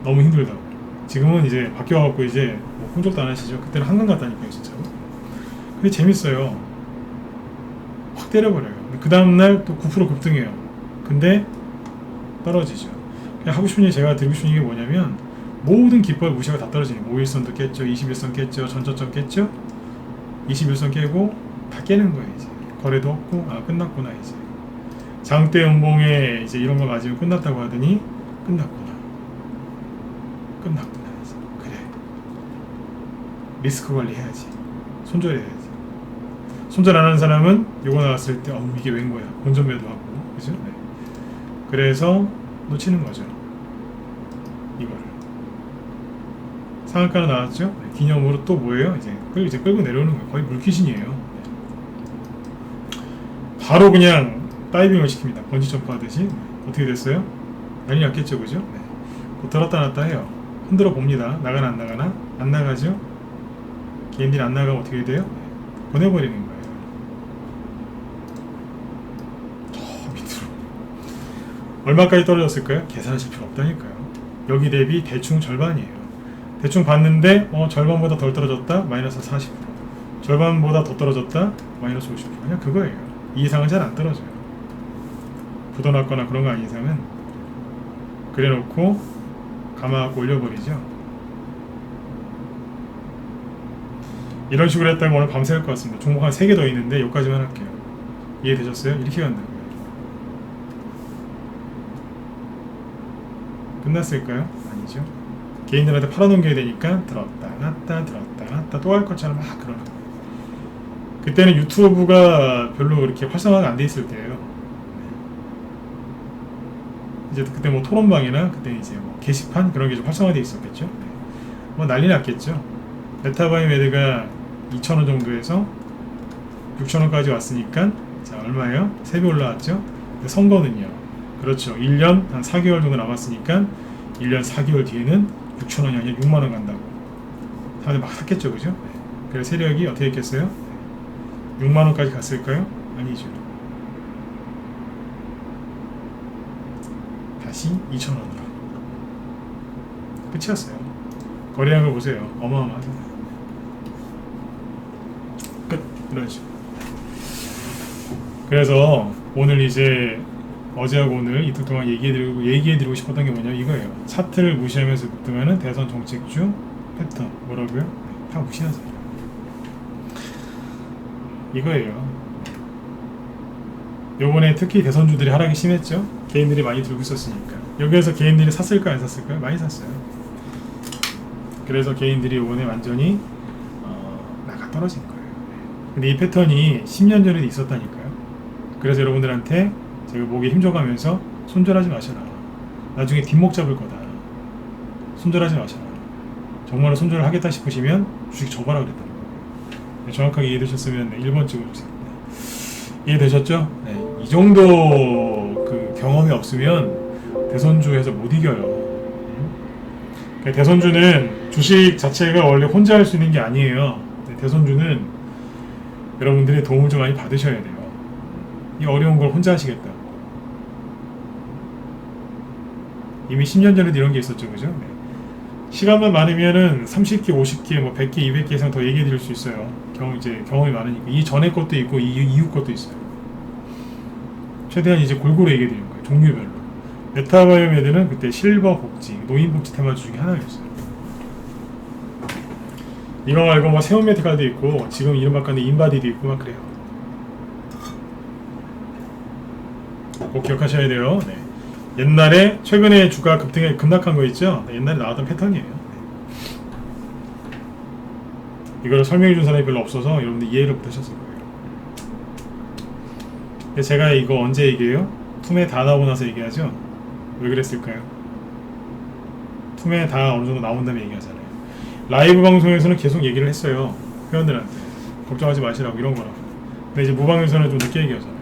너무 힘들다고. 지금은 이제 바뀌어갖고 이제 뭐 꿈쩍도 안 하시죠. 그때는 한강 같다니까요, 진짜로. 근데 재밌어요. 확 때려버려요. 그 다음날 또 9% 급등해요. 근데 떨어지죠. 그냥 하고 싶은 얘기, 제가 드리고 싶은 얘기 뭐냐면 모든 기법을 무시하고 다 떨어지네요. 5일선도 깼죠. 21선 깼죠. 전저점 깼죠. 21선 깨고 다 깨는 거예요. 이제 거래도 없고 끝났구나. 이제 장대 연봉에 이제 이런 거 맞으면 끝났다고 하더니 끝났구나 이제. 그래, 리스크 관리 해야지. 손절해야지. 손절 안 하는 사람은 요거 나왔을 때 이게 웬 거야, 본전매도 하고, 그죠? 네. 그래서 놓치는 거죠. 이거를 상한가로 나왔죠. 네. 기념으로 또 뭐예요? 이제 끌고 내려오는 거예요. 거의 물귀신이에요. 네. 바로 그냥 다이빙을 시킵니다. 번지 점프 하듯이. 네. 어떻게 됐어요? 난리 났겠죠, 그죠? 네. 들었다 놨다 해요. 흔들어 봅니다. 나가나 안 나가나? 안 나가죠? 개인들이 안 나가면 어떻게 돼요? 보내버리는 거예요. 저 밑으로. 얼마까지 떨어졌을까요? 계산하실 필요 없다니까요. 여기 대비 대충 절반이에요. 대충 봤는데 절반보다 덜 떨어졌다? 마이너스 40%. 절반보다 더 떨어졌다? 마이너스 50%. 그냥 그거예요. 이 이상은 잘 안 떨어져요. 부도났거나 그런 거 아닌 이상은. 그래놓고 감아갖고 올려버리죠. 이런 식으로 했다가 오늘 밤새 할 것 같습니다. 종목 한 3개 더 있는데 여기까지만 할게요. 이해되셨어요? 이렇게 간다고요. 끝났을까요? 아니죠. 개인들한테 팔아넘겨야 되니까 들었다 놨다 들었다 놨다 또 할 것처럼 막 그러는 거예요. 그때는 유튜브가 별로 그렇게 활성화가 안 돼 있을 때예요. 이제 그때 뭐 토론방이나 그때 이제 뭐 게시판 그런 게 좀 활성화돼 있었겠죠. 뭐 난리 났겠죠. 메타바이메드가 2,000원 정도에서 6,000원까지 왔으니까 자 얼마예요? 3배 올라왔죠. 근데 선거는요. 그렇죠. 1년 한 4개월 정도 남았으니까 1년 4개월 뒤에는 6,000원이 아니라 6만원 간다고 다들 막 샀겠죠. 그죠? 그래서 세력이 어떻게 했겠어요? 6만원까지 갔을까요? 아니죠. 다시 2,000원으로 끝이었어요. 거래한 거 보세요. 어마어마하잖아요. 끝. 이런 식으로. 그래서 오늘 이제 어제하고 오늘 이틀 동안 얘기해드리고 싶었던 게 뭐냐 이거예요. 차트를 무시하면서 급등하는 대선 정책주 패턴 뭐라고요? 다 무시하세요. 이거예요. 요번에 특히 대선주들이 하락이 심했죠. 개인들이 많이 들고 있었으니까. 여기에서 개인들이 샀을까 안 샀을까요? 많이 샀어요. 그래서 개인들이 요번에 완전히 나가 떨어진 거예요. 근데 이 패턴이 10년 전에도 있었다니까요. 그래서 여러분들한테 제가 목에 힘줘가면서 손절하지 마셔라. 나중에 뒷목 잡을 거다. 손절하지 마셔라. 정말로 손절을 하겠다 싶으시면 주식 접어라 그랬다는 거예요. 정확하게 이해되셨으면 1번 찍어주세요. 이해되셨죠? 네. 이 정도 그 경험이 없으면 대선주에서 못 이겨요. 그러니까 대선주는 주식 자체가 원래 혼자 할 수 있는 게 아니에요. 대선주는 여러분들의 도움을 좀 많이 받으셔야 돼요. 이 어려운 걸 혼자 하시겠다. 이미 10년 전에도 이런 게 있었죠. 그죠? 네. 시간만 많으면은 30개, 50개, 뭐 100개, 200개 이상 더 얘기해 드릴 수 있어요. 경험이 많으니까. 이 전에 것도 있고, 이후 것도 있어요. 최대한 이제 골고루 얘기해 드리는 거예요. 종류별로. 메타바이오메드는 그때 실버 복지, 노인 복지 테마주 중에 하나였어요. 이거 말고 뭐 세온메디칼도 있고, 지금 이름 바꿨는데 인바디도 있고, 막 그래요. 꼭 기억하셔야 돼요. 네. 옛날에 최근에 주가 급락한 거 있죠? 옛날에 나왔던 패턴이에요. 이걸 설명해 준 사람이 별로 없어서 여러분들 이해를 못 하셨을 거예요. 근데 제가 이거 언제 얘기해요? 툼에 다 나오고 나서 얘기하죠? 왜 그랬을까요? 툼에 다 어느 정도 나온 다음에 얘기하잖아요. 라이브 방송에서는 계속 얘기를 했어요. 회원들한테 걱정하지 마시라고 이런 거라고. 근데 이제 무방에서는 좀 늦게 얘기하잖아요.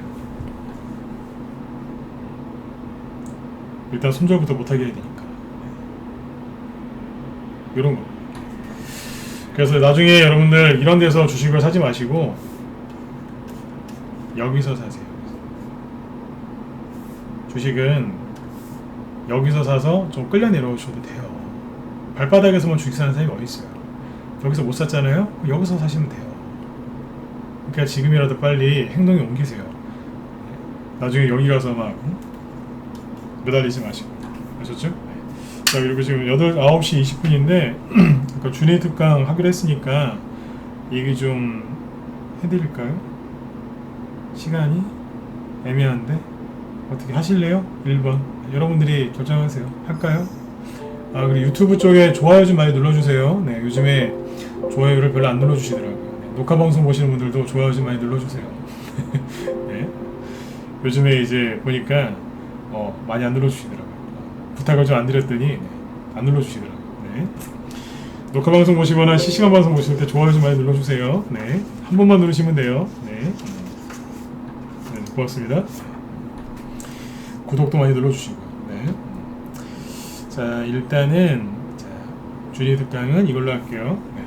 일단 손절부터 못하게 해야 되니까. 이런 거. 그래서 나중에 여러분들 이런 데서 주식을 사지 마시고 여기서 사세요. 주식은 여기서 사서 좀 끌려 내려오셔도 돼요. 발바닥에서만 주식 사는 사람이 어디 있어요? 여기서 못 샀잖아요? 여기서 사시면 돼요. 그러니까 지금이라도 빨리 행동에 옮기세요. 나중에 여기 가서 막 매달리지 마시고. 아셨죠? 자, 그리고 지금 9시 20분인데 그러니까 준위 특강 하기로 했으니까 얘기 좀 해드릴까요? 시간이 애매한데 어떻게 하실래요? 1번 여러분들이 결정하세요. 할까요? 아, 그리고 유튜브 쪽에 좋아요 좀 많이 눌러주세요. 네, 요즘에 좋아요를 별로 안 눌러주시더라고요. 네, 녹화 방송 보시는 분들도 좋아요 좀 많이 눌러주세요. 네, 요즘에 이제 보니까 많이 안 눌러주시더라고요. 부탁을 좀 안 드렸더니 안 눌러주시더라고요. 네. 녹화 방송 보시거나 실시간 방송 보실 때 좋아요 좀 많이 눌러주세요. 네, 한 번만 누르시면 돼요. 네, 네, 고맙습니다. 구독도 많이 눌러주시고. 네. 자, 일단은 준위 특강은 이걸로 할게요. 네.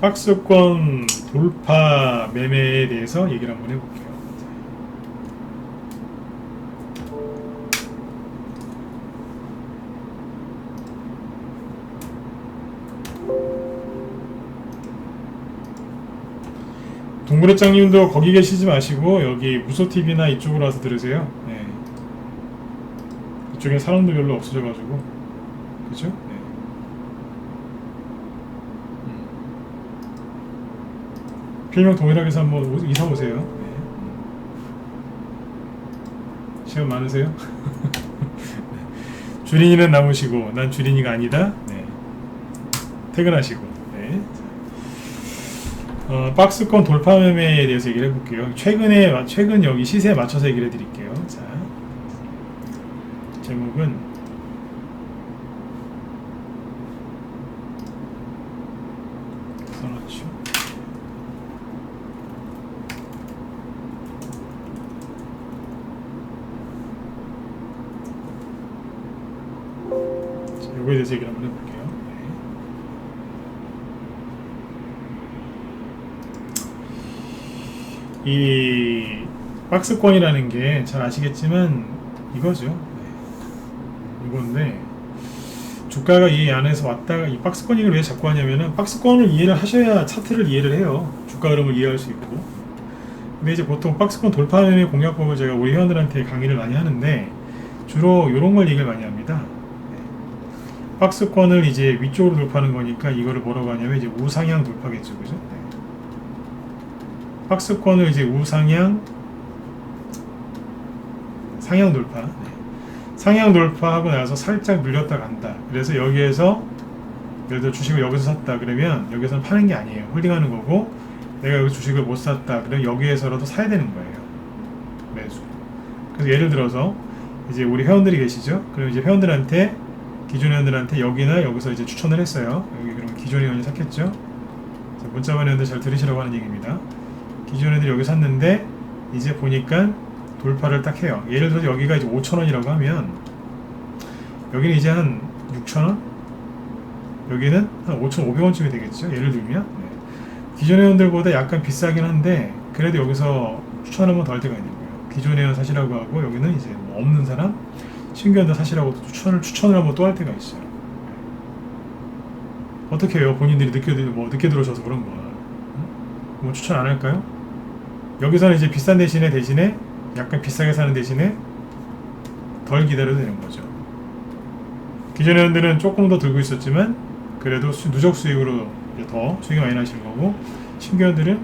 박스권 돌파 매매에 대해서 얘기를 한번 해볼게요. 동그레짱님도 거기 계시지 마시고 여기 무소TV나 이쪽으로 와서 들으세요. 네. 이쪽엔 사람도 별로 없어져가지고 그죠? 네. 필명 동일하게 해서 한번 이사 오세요. 네. 시간 많으세요? 주린이는 남으시고 난 주린이가 아니다. 네. 퇴근하시고. 네. 박스권 돌파 매매에 대해서 얘기를 해볼게요. 최근 여기 시세에 맞춰서 얘기를 해드릴게요. 자, 제목은 써놓죠. 자, 요거에 대해서 얘기를 한번 해볼게요. 이 박스권이라는 게 잘 아시겠지만 이거죠. 네. 이건데 주가가 이 안에서 왔다가 이 박스권 을 왜 자꾸 하냐면은 박스권을 이해를 하셔야 차트를 이해를 해요. 주가 흐름을 이해할 수 있고. 근데 이제 보통 박스권 돌파 매매 공략법을 제가 우리 회원들한테 강의를 많이 하는데 주로 이런 걸 얘기를 많이 합니다. 네. 박스권을 이제 위쪽으로 돌파하는 거니까 이거를 뭐라고 하냐면 이제 우상향 돌파겠죠, 그죠? 네. 박스권을 이제 우상향 상향 돌파, 네. 상향 돌파하고 나서 살짝 밀렸다 간다. 그래서 여기에서 예를 들어 주식을 여기서 샀다 그러면 여기서는 파는 게 아니에요. 홀딩하는 거고, 내가 여기 주식을 못 샀다 그러면 여기에서라도 사야 되는 거예요. 매수. 그래서 예를 들어서 이제 우리 회원들이 계시죠? 그럼 이제 회원들한테, 기존 회원들한테 여기나 여기서 이제 추천을 했어요. 여기 그러면 기존 회원이 샀겠죠? 문자만 회원들 잘 들으시라고 하는 얘기입니다. 기존 애들이 여기 샀는데 이제 보니까 돌파를 딱 해요. 예를 들어서 여기가 이제 5,000원이라고 하면 여기는 이제 한 6,000원? 여기는 한 5,500원쯤이 되겠죠. 예를 들면 네. 기존 회원들보다 약간 비싸긴 한데 그래도 여기서 추천 한번 더 할 때가 있는 거예요. 기존 회원 사시라고 하고 여기는 이제 뭐 없는 사람 신규 회원들 사시라고 추천을 한번 또 할 때가 있어요. 어떻게 해요? 본인들이 늦게 들어오셔서 그런 거야. 뭐 추천 안 할까요? 여기서는 이제 비싼 대신에 약간 비싸게 사는 대신에 덜 기다려도 되는 거죠. 기존 회원들은 조금 더 들고 있었지만 그래도 누적 수익으로 더 수익이 많이 나시는 거고, 신규 회원들은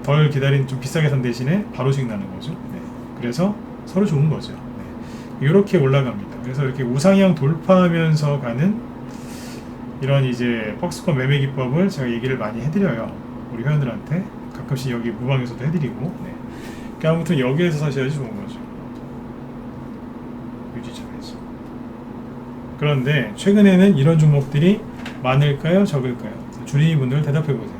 덜 기다린 좀 비싸게 산 대신에 바로 수익 나는 거죠. 네. 그래서 서로 좋은 거죠. 네. 이렇게 올라갑니다. 그래서 이렇게 우상향 돌파하면서 가는 이런 이제 박스권 매매 기법을 제가 얘기를 많이 해드려요. 우리 회원들한테 가끔씩 여기 무방에서도 해드리고. 네. 그러니까 아무튼 여기에서 사셔야지 좋은 거죠. 유지점에서. 그런데 최근에는 이런 종목들이 많을까요? 적을까요? 주린이 분들 대답해 보세요.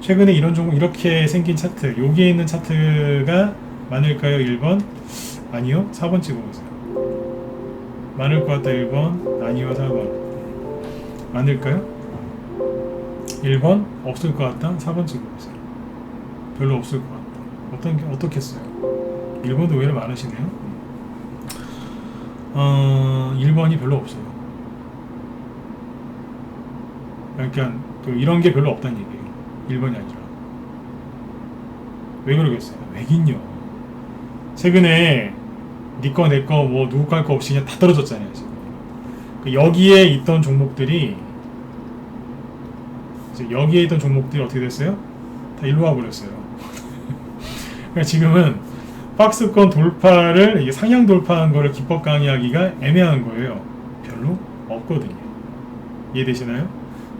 최근에 이런 종목 이렇게 생긴 차트, 여기에 있는 차트가 많을까요? 1번? 아니요. 4번 찍어보세요. 많을 것 같다. 1번? 아니요. 4번. 많을까요? 1번? 없을 것 같다. 4번 찍어보세요. 별로 없을 것 같다. 어떻겠어요? 1번도 의외로 많으시네요. 1번이 별로 없어요. 그러니까 이런 게 별로 없다는 얘기예요. 1번이 아니라. 왜 그러겠어요? 왜긴요. 최근에 니꺼 내꺼 뭐 누구 갈 거 없이 그냥 다 떨어졌잖아요. 지금. 여기에 있던 종목들이 여기에 있던 종목들이 어떻게 됐어요? 다 일로 와버렸어요. 그러니까 지금은 박스권 돌파를 이게 상향 돌파한 거를 기법 강의하기가 애매한 거예요. 별로 없거든요. 이해되시나요?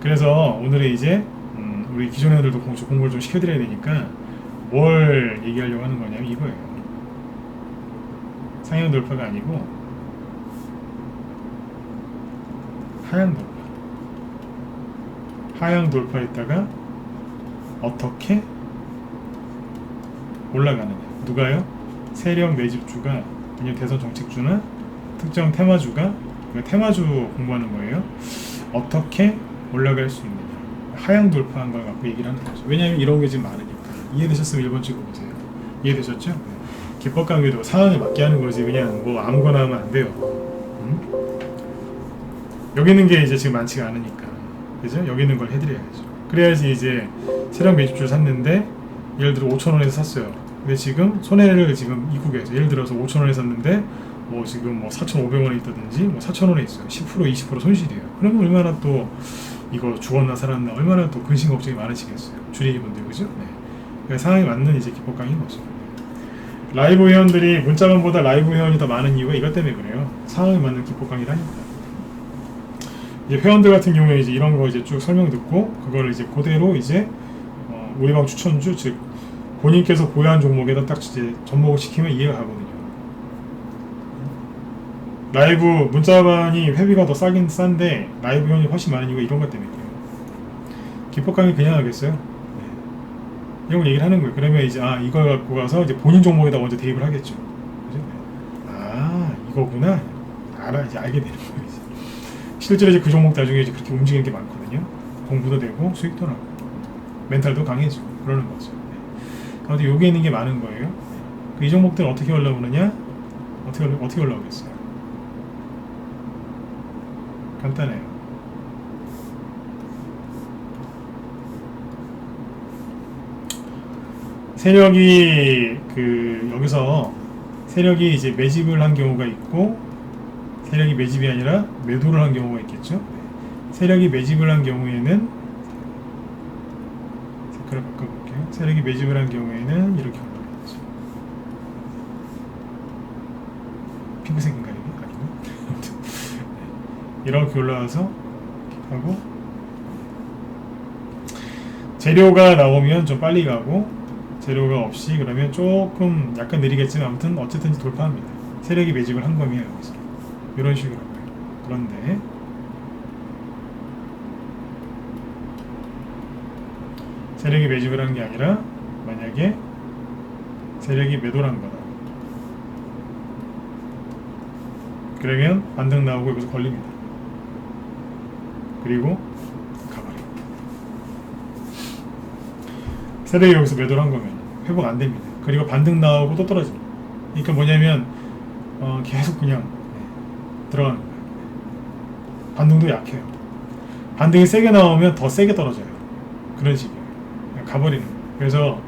그래서 오늘은 이제 우리 기존 애들도 공부를 좀 시켜드려야 되니까 뭘 얘기하려고 하는 거냐면 이거예요. 상향 돌파가 아니고 하향 돌파. 하향 돌파했다가 어떻게 올라가느냐. 누가요? 세력 매집주가 아니면 대선 정책주나 특정 테마주가, 테마주 공부하는 거예요. 어떻게 올라갈 수 있느냐. 하향 돌파한 걸 갖고 얘기를 하는 거죠. 왜냐하면 이런 게 지금 많으니까. 이해되셨으면 1번 찍어보세요. 이해되셨죠? 기법 강의도 상황에 맞게 하는 거지 그냥 뭐 아무거나 하면 안 돼요. 여기 있는 게 이제 지금 많지가 않으니까. 그죠? 여기 있는 걸 해드려야죠. 그래야지 이제 세력 매집주를 샀는데 예를 들어 5,000원에서 샀어요. 근데 지금 손해를 지금 입국해서 예를 들어서 5,000원에 샀는데 뭐 지금 뭐 4,500원에 있다든지 뭐 4,000원에 있어요. 10% 20% 손실이에요. 그러면 얼마나 또 이거 죽었나 살았나 얼마나 또 근심 걱정이 많으시겠어요. 주린이분들 그죠? 네. 상황에 맞는 이제 기폭강인 거죠. 라이브 회원들이 문자만보다 라이브 회원이 더 많은 이유가 이것 때문에 그래요. 상황에 맞는 기폭강의라니까. 이제 회원들 같은 경우에 이제 이런 거 이제 쭉 설명 듣고 그걸 이제 그대로 이제 우리 방 추천주 즉 본인께서 보유한 종목에다 딱 이제 접목을 시키면 이해가 가거든요. 라이브 문자반이 회비가 더 싸긴 싼데 라이브 회원이 훨씬 많은 이유가 이런 것 때문에 그래요. 기폭강의 그냥 하겠어요? 네. 이런 걸 얘기를 하는 거예요. 그러면 이제 이걸 갖고 가서 이제 본인 종목에다 먼저 대입을 하겠죠. 그죠? 이거구나. 이제 알게 되는 거예요. 이제. 실제로 이제 그 종목 나중에 이제 그렇게 움직이는 게 많거든요. 공부도 되고 수익도 나고 멘탈도 강해지고 그러는 거죠. 아무튼 여기에 있는 게 많은 거예요. 이 종목들은 어떻게 올라오느냐? 어떻게 올라오겠어요? 간단해요. 세력이 여기서 세력이 이제 매집을 한 경우가 있고 세력이 매집이 아니라 매도를 한 경우가 있겠죠. 세력이 매집을 한 경우에는 색깔을 바꿔볼게요. 세력이 매집을 한 경우에는 이렇게 올라가겠죠. 핑크색인가요? 아니고 이렇게 올라와서 하고 재료가 나오면 좀 빨리 가고 재료가 없이 그러면 조금 약간 느리겠지만 아무튼 어쨌든 돌파합니다. 세력이 매집을 한 거면 여기서 이런 식으로 할 거예요. 그런데 세력이 매집을 한 게 아니라 만약에 세력이 매도를 한 거다. 그러면 반등 나오고 여기서 걸립니다. 그리고 가버려요. 세력이 여기서 매도를 한 거면 회복 안 됩니다. 그리고 반등 나오고 또 떨어집니다. 그러니까 뭐냐면 계속 그냥 들어가는 거예요. 반등도 약해요. 반등이 세게 나오면 더 세게 떨어져요. 그런 식이에요. 가버리는 거예요. 그래서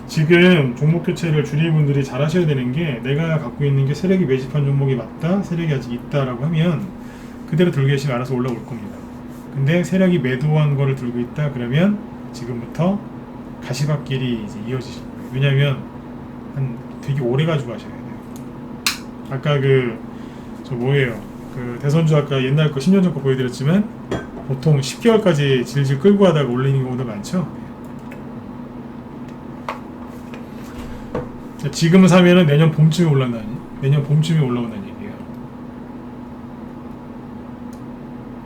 지금 종목 교체를 주리분들이 잘 하셔야 되는 게 내가 갖고 있는 게 세력이 매집한 종목이 맞다, 세력이 아직 있다라고 하면 그대로 들고 계시면 알아서 올라올 겁니다. 근데 세력이 매도한 거를 들고 있다 그러면 지금부터 가시밭길이 이제 이어지실 거예요. 왜냐면 되게 오래 가지고 하셔야 돼요. 아까 저 뭐예요? 대선주 아까 옛날 거 10년 전 거 보여드렸지만 보통 10개월까지 질질 끌고 하다가 올리는 경우도 많죠. 지금 사면은 내년 봄쯤에 올라온다는 얘기예요.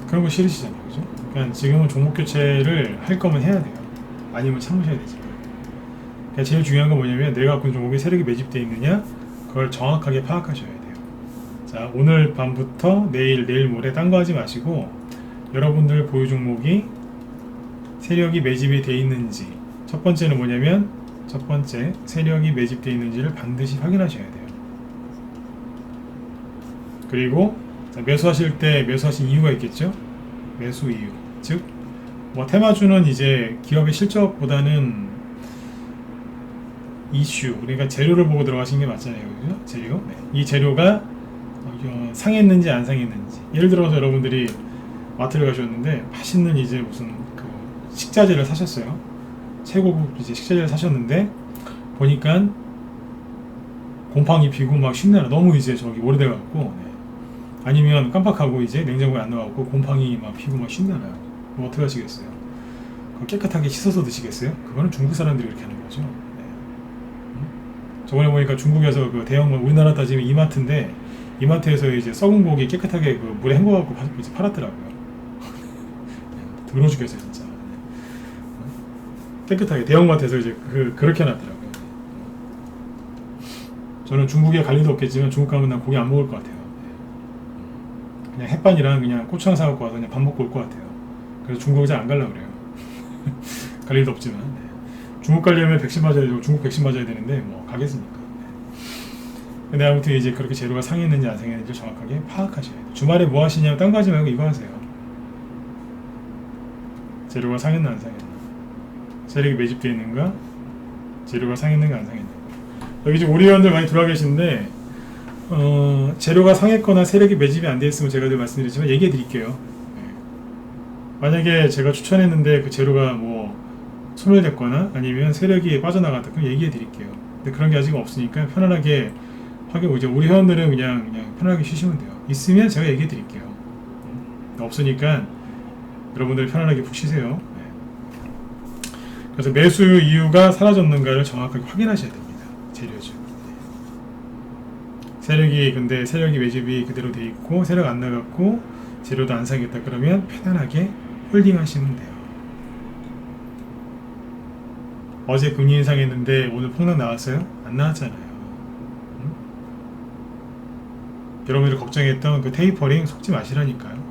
그런 거 싫으시잖아요, 그죠? 그러니까 지금은 종목 교체를 할 거면 해야 돼요. 아니면 참으셔야 되지. 그러니까 제일 중요한 건 뭐냐면 내가 갖고 있는 종목에 세력이 매집되어 있느냐 그걸 정확하게 파악하셔야 돼요. 자, 오늘 밤부터 내일 모레 딴 거 하지 마시고 여러분들 보유 종목이 세력이 매집이 되어 있는지 첫 번째는 뭐냐면 세력이 매집되어 있는지를 반드시 확인하셔야 돼요. 그리고 매수하실 때 매수하신 이유가 있겠죠? 매수 이유. 즉, 테마주는 이제 기업의 실적보다는 이슈, 그러니까 재료를 보고 들어가신 게 맞잖아요. 그죠? 재료. 네. 이 재료가 상했는지 안 상했는지. 예를 들어서 여러분들이 마트를 가셨는데 맛있는 이제 무슨 식자재를 사셨어요. 최고급 이제 식자재를 사셨는데 보니까 곰팡이 피고 막 신나요. 너무 이제 오래돼갖고 네. 아니면 깜빡하고 이제 냉장고에 안 넣어갖고 곰팡이 막 피고 막 신나요. 뭐 어떻게 하시겠어요? 깨끗하게 씻어서 드시겠어요? 그거는 중국 사람들이 이렇게 하는 거죠. 네. 저번에 보니까 중국에서 대형 우리나라 따지면 이마트인데 이마트에서 이제 썩은 고기 깨끗하게 물에 헹궈갖고 이제 팔았더라고요. 더러워 죽겠어요 진짜. 깨끗하게 대형마트에서 이제 그렇게 해놨더라고요. 저는 중국에 갈 일도 없겠지만 중국 가면 난 고기 안 먹을 것 같아요. 그냥 햇반이랑 그냥 고추장 사갖고 와서 그냥 밥 먹고 올 것 같아요. 그래서 중국에 잘 안 가려고 그래요. 갈 일도 없지만 중국 가려면 백신 맞아야 되고 중국 백신 맞아야 되는데 뭐 가겠습니까? 근데 아무튼 이제 그렇게 재료가 상했는지 안 상했는지 정확하게 파악하셔야 돼요. 주말에 뭐 하시냐면 딴 거 하지 말고 이거 하세요. 재료가 상했나 안 상했나, 세력이 매집되어 있는가, 재료가 상했는가 안 상했는가. 여기 지금 우리 회원들 많이 들어와 계시는데 재료가 상했거나 세력이 매집이 안 되어 있으면 제가 늘 말씀드리지만 얘기해 드릴게요. 네. 만약에 제가 추천했는데 그 재료가 소멸됐거나 아니면 세력이 빠져나갔다 그럼 얘기해 드릴게요. 근데 그런 게 아직 없으니까 편안하게 하고 이제 우리 회원들은 그냥 편하게 쉬시면 돼요. 있으면 제가 얘기해 드릴게요. 없으니까 여러분들 편안하게 푹 쉬세요. 그래서 매수 이유가 사라졌는가를 정확하게 확인하셔야 됩니다. 재료죠. 근데 세력이 매집이 그대로 돼 있고 세력 안 나갔고 재료도 안 사겠다 그러면 편안하게 홀딩 하시면 돼요. 어제 금리 인상했는데 오늘 폭락 나왔어요? 안 나왔잖아요. 응? 여러분들이 걱정했던 그 테이퍼링 속지 마시라니까요.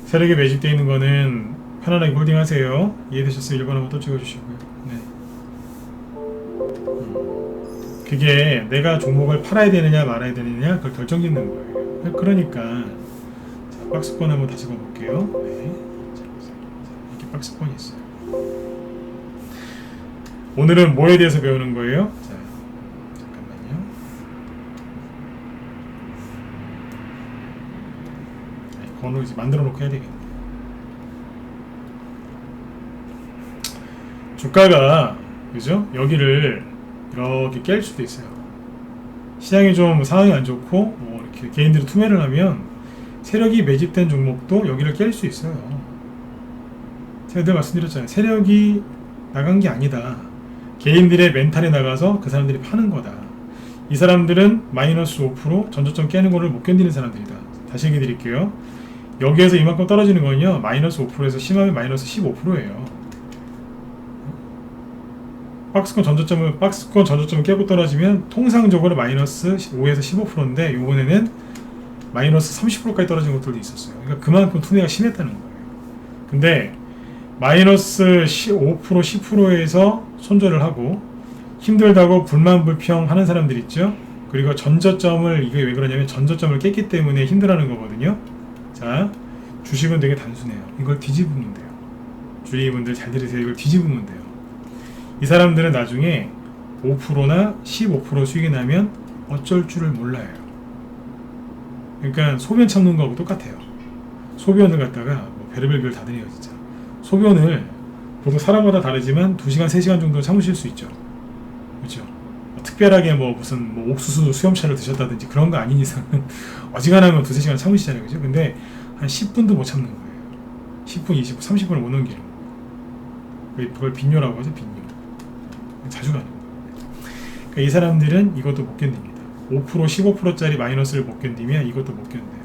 세력에 매집되어 있는 거는 편안하게 홀딩 하세요. 이해되셨으면 1번 한번 또 찍어주시고요. 네. 그게 내가 종목을 팔아야 되느냐 말아야 되느냐 그걸 결정짓는 거예요. 그러니까 자, 박스권 한번 다시 봐볼게요. 네. 자, 이렇게 박스권이 있어요. 오늘은 뭐에 대해서 배우는 거예요? 자, 잠깐만요. 번호 이제 만들어 놓고 해야 되겠네. 주가가 그죠? 여기를 이렇게 깰 수도 있어요. 시장이 좀 상황이 안 좋고 뭐 이렇게 개인들이 투매를 하면 세력이 매집된 종목도 여기를 깰 수 있어요. 제가 늘 말씀드렸잖아요. 세력이 나간 게 아니다. 개인들의 멘탈에 나가서 그 사람들이 파는 거다. 이 사람들은 마이너스 5% 전저점 깨는 거를 못 견디는 사람들이다. 다시 얘기 드릴게요. 여기에서 이만큼 떨어지는 건요 마이너스 5%에서 심하면 마이너스 15%예요. 박스권 전저점을 깨고 떨어지면 통상적으로 마이너스 5에서 15%인데 요번에는 마이너스 30%까지 떨어진 것들도 있었어요. 그러니까 그만큼 투매가 심했다는 거예요. 근데 마이너스 5% 10%에서 손절을 하고 힘들다고 불만불평 하는 사람들 있죠. 그리고 전저점을 이게 왜 그러냐면 전저점을 깼기 때문에 힘들어하는 거거든요. 자, 주식은 되게 단순해요. 이걸 뒤집으면 돼요. 주의분들 잘 들으세요. 이걸 뒤집으면 돼요. 이 사람들은 나중에 5%나 15% 수익이 나면 어쩔 줄을 몰라요. 그러니까 소변 참는 거하고 똑같아요. 소변을 갖다가 뭐 별의별 별 다 드네요 진짜. 소변을 보통 사람마다 다르지만 2시간 3시간 정도 참으실 수 있죠. 그렇죠? 특별하게 뭐 무슨 뭐 옥수수 수염차를 드셨다든지 그런 거 아닌 이상은 어지간하면 2-3시간 참으시잖아요. 그죠? 근데 한 10분도 못 참는 거예요. 10분, 20분, 30분을 못 넘기는 거예요. 그걸 빈뇨라고 하죠. 빈뇨. 자주 가는 거예요. 그러니까 이 사람들은 이것도 못 견딥니다. 5% 15%짜리 마이너스를 못 견디면 이것도 못 견뎌요.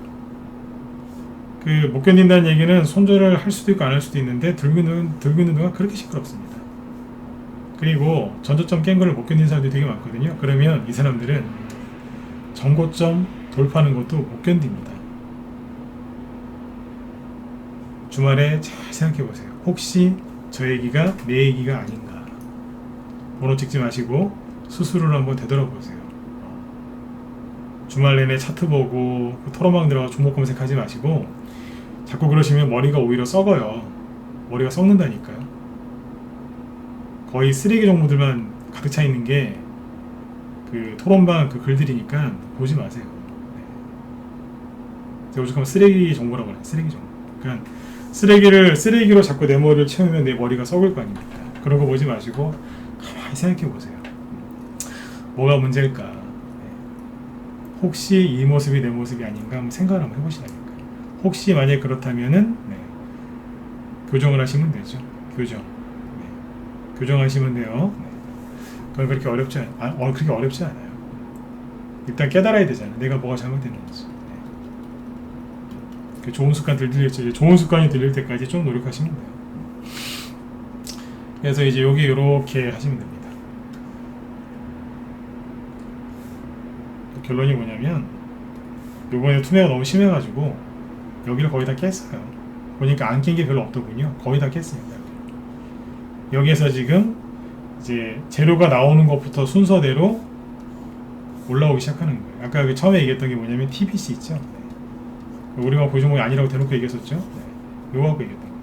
그 못 견딘다는 얘기는 손절을 할 수도 있고 안 할 수도 있는데 들고 있는 동안 그렇게 시끄럽습니다. 그리고 전저점 깬 거를 못 견디는 사람들이 되게 많거든요. 그러면 이 사람들은 전고점 돌파하는 것도 못 견딥니다. 주말에 잘 생각해 보세요. 혹시 저 얘기가 내 얘기가 아닌가. 번호 찍지 마시고 스스로를 한번 되돌아보세요. 주말 내내 차트 보고 토론방 들어가 종목 검색하지 마시고 자꾸 그러시면 머리가 오히려 썩어요. 머리가 썩는다니까요. 거의 쓰레기 정보들만 가득 차 있는 게 그 토론방 그 글들이니까 보지 마세요. 네. 제가 오죽하면 쓰레기 정보라고 해요. 쓰레기 정보. 그러니까 쓰레기로 자꾸 내 머리를 채우면 내 머리가 썩을 거 아닙니까? 그런 거 보지 마시고 가만히 생각해 보세요. 뭐가 문제일까? 네. 혹시 이 모습이 내 모습이 아닌가 한번 생각을 한번 해보시라니까요. 혹시 만약 그렇다면은 네. 교정을 하시면 되죠. 교정. 네. 교정하시면 돼요. 네. 그건 그렇게 그렇게 어렵지 않아요. 일단 깨달아야 되잖아요. 내가 뭐가 잘못됐는지. 네. 그 좋은 습관 들릴지 좋은 습관이 들릴 때까지 좀 노력하시면 돼요. 그래서 이제 여기 이렇게 하시면 됩니다. 결론이 뭐냐면 요번에 투매가 너무 심해가지고 여기를 거의 다 깼어요. 보니까 안 깬 게 별로 없더군요. 거의 다 깼습니다. 여기에서 지금 이제 재료가 나오는 것부터 순서대로 올라오기 시작하는 거예요. 아까 그 처음에 얘기했던 게 뭐냐면 TBC 있죠. 네. 우리가 그 종목이 아니라고 대놓고 얘기했었죠. 네. 요거 갖고 얘기했던 거예요.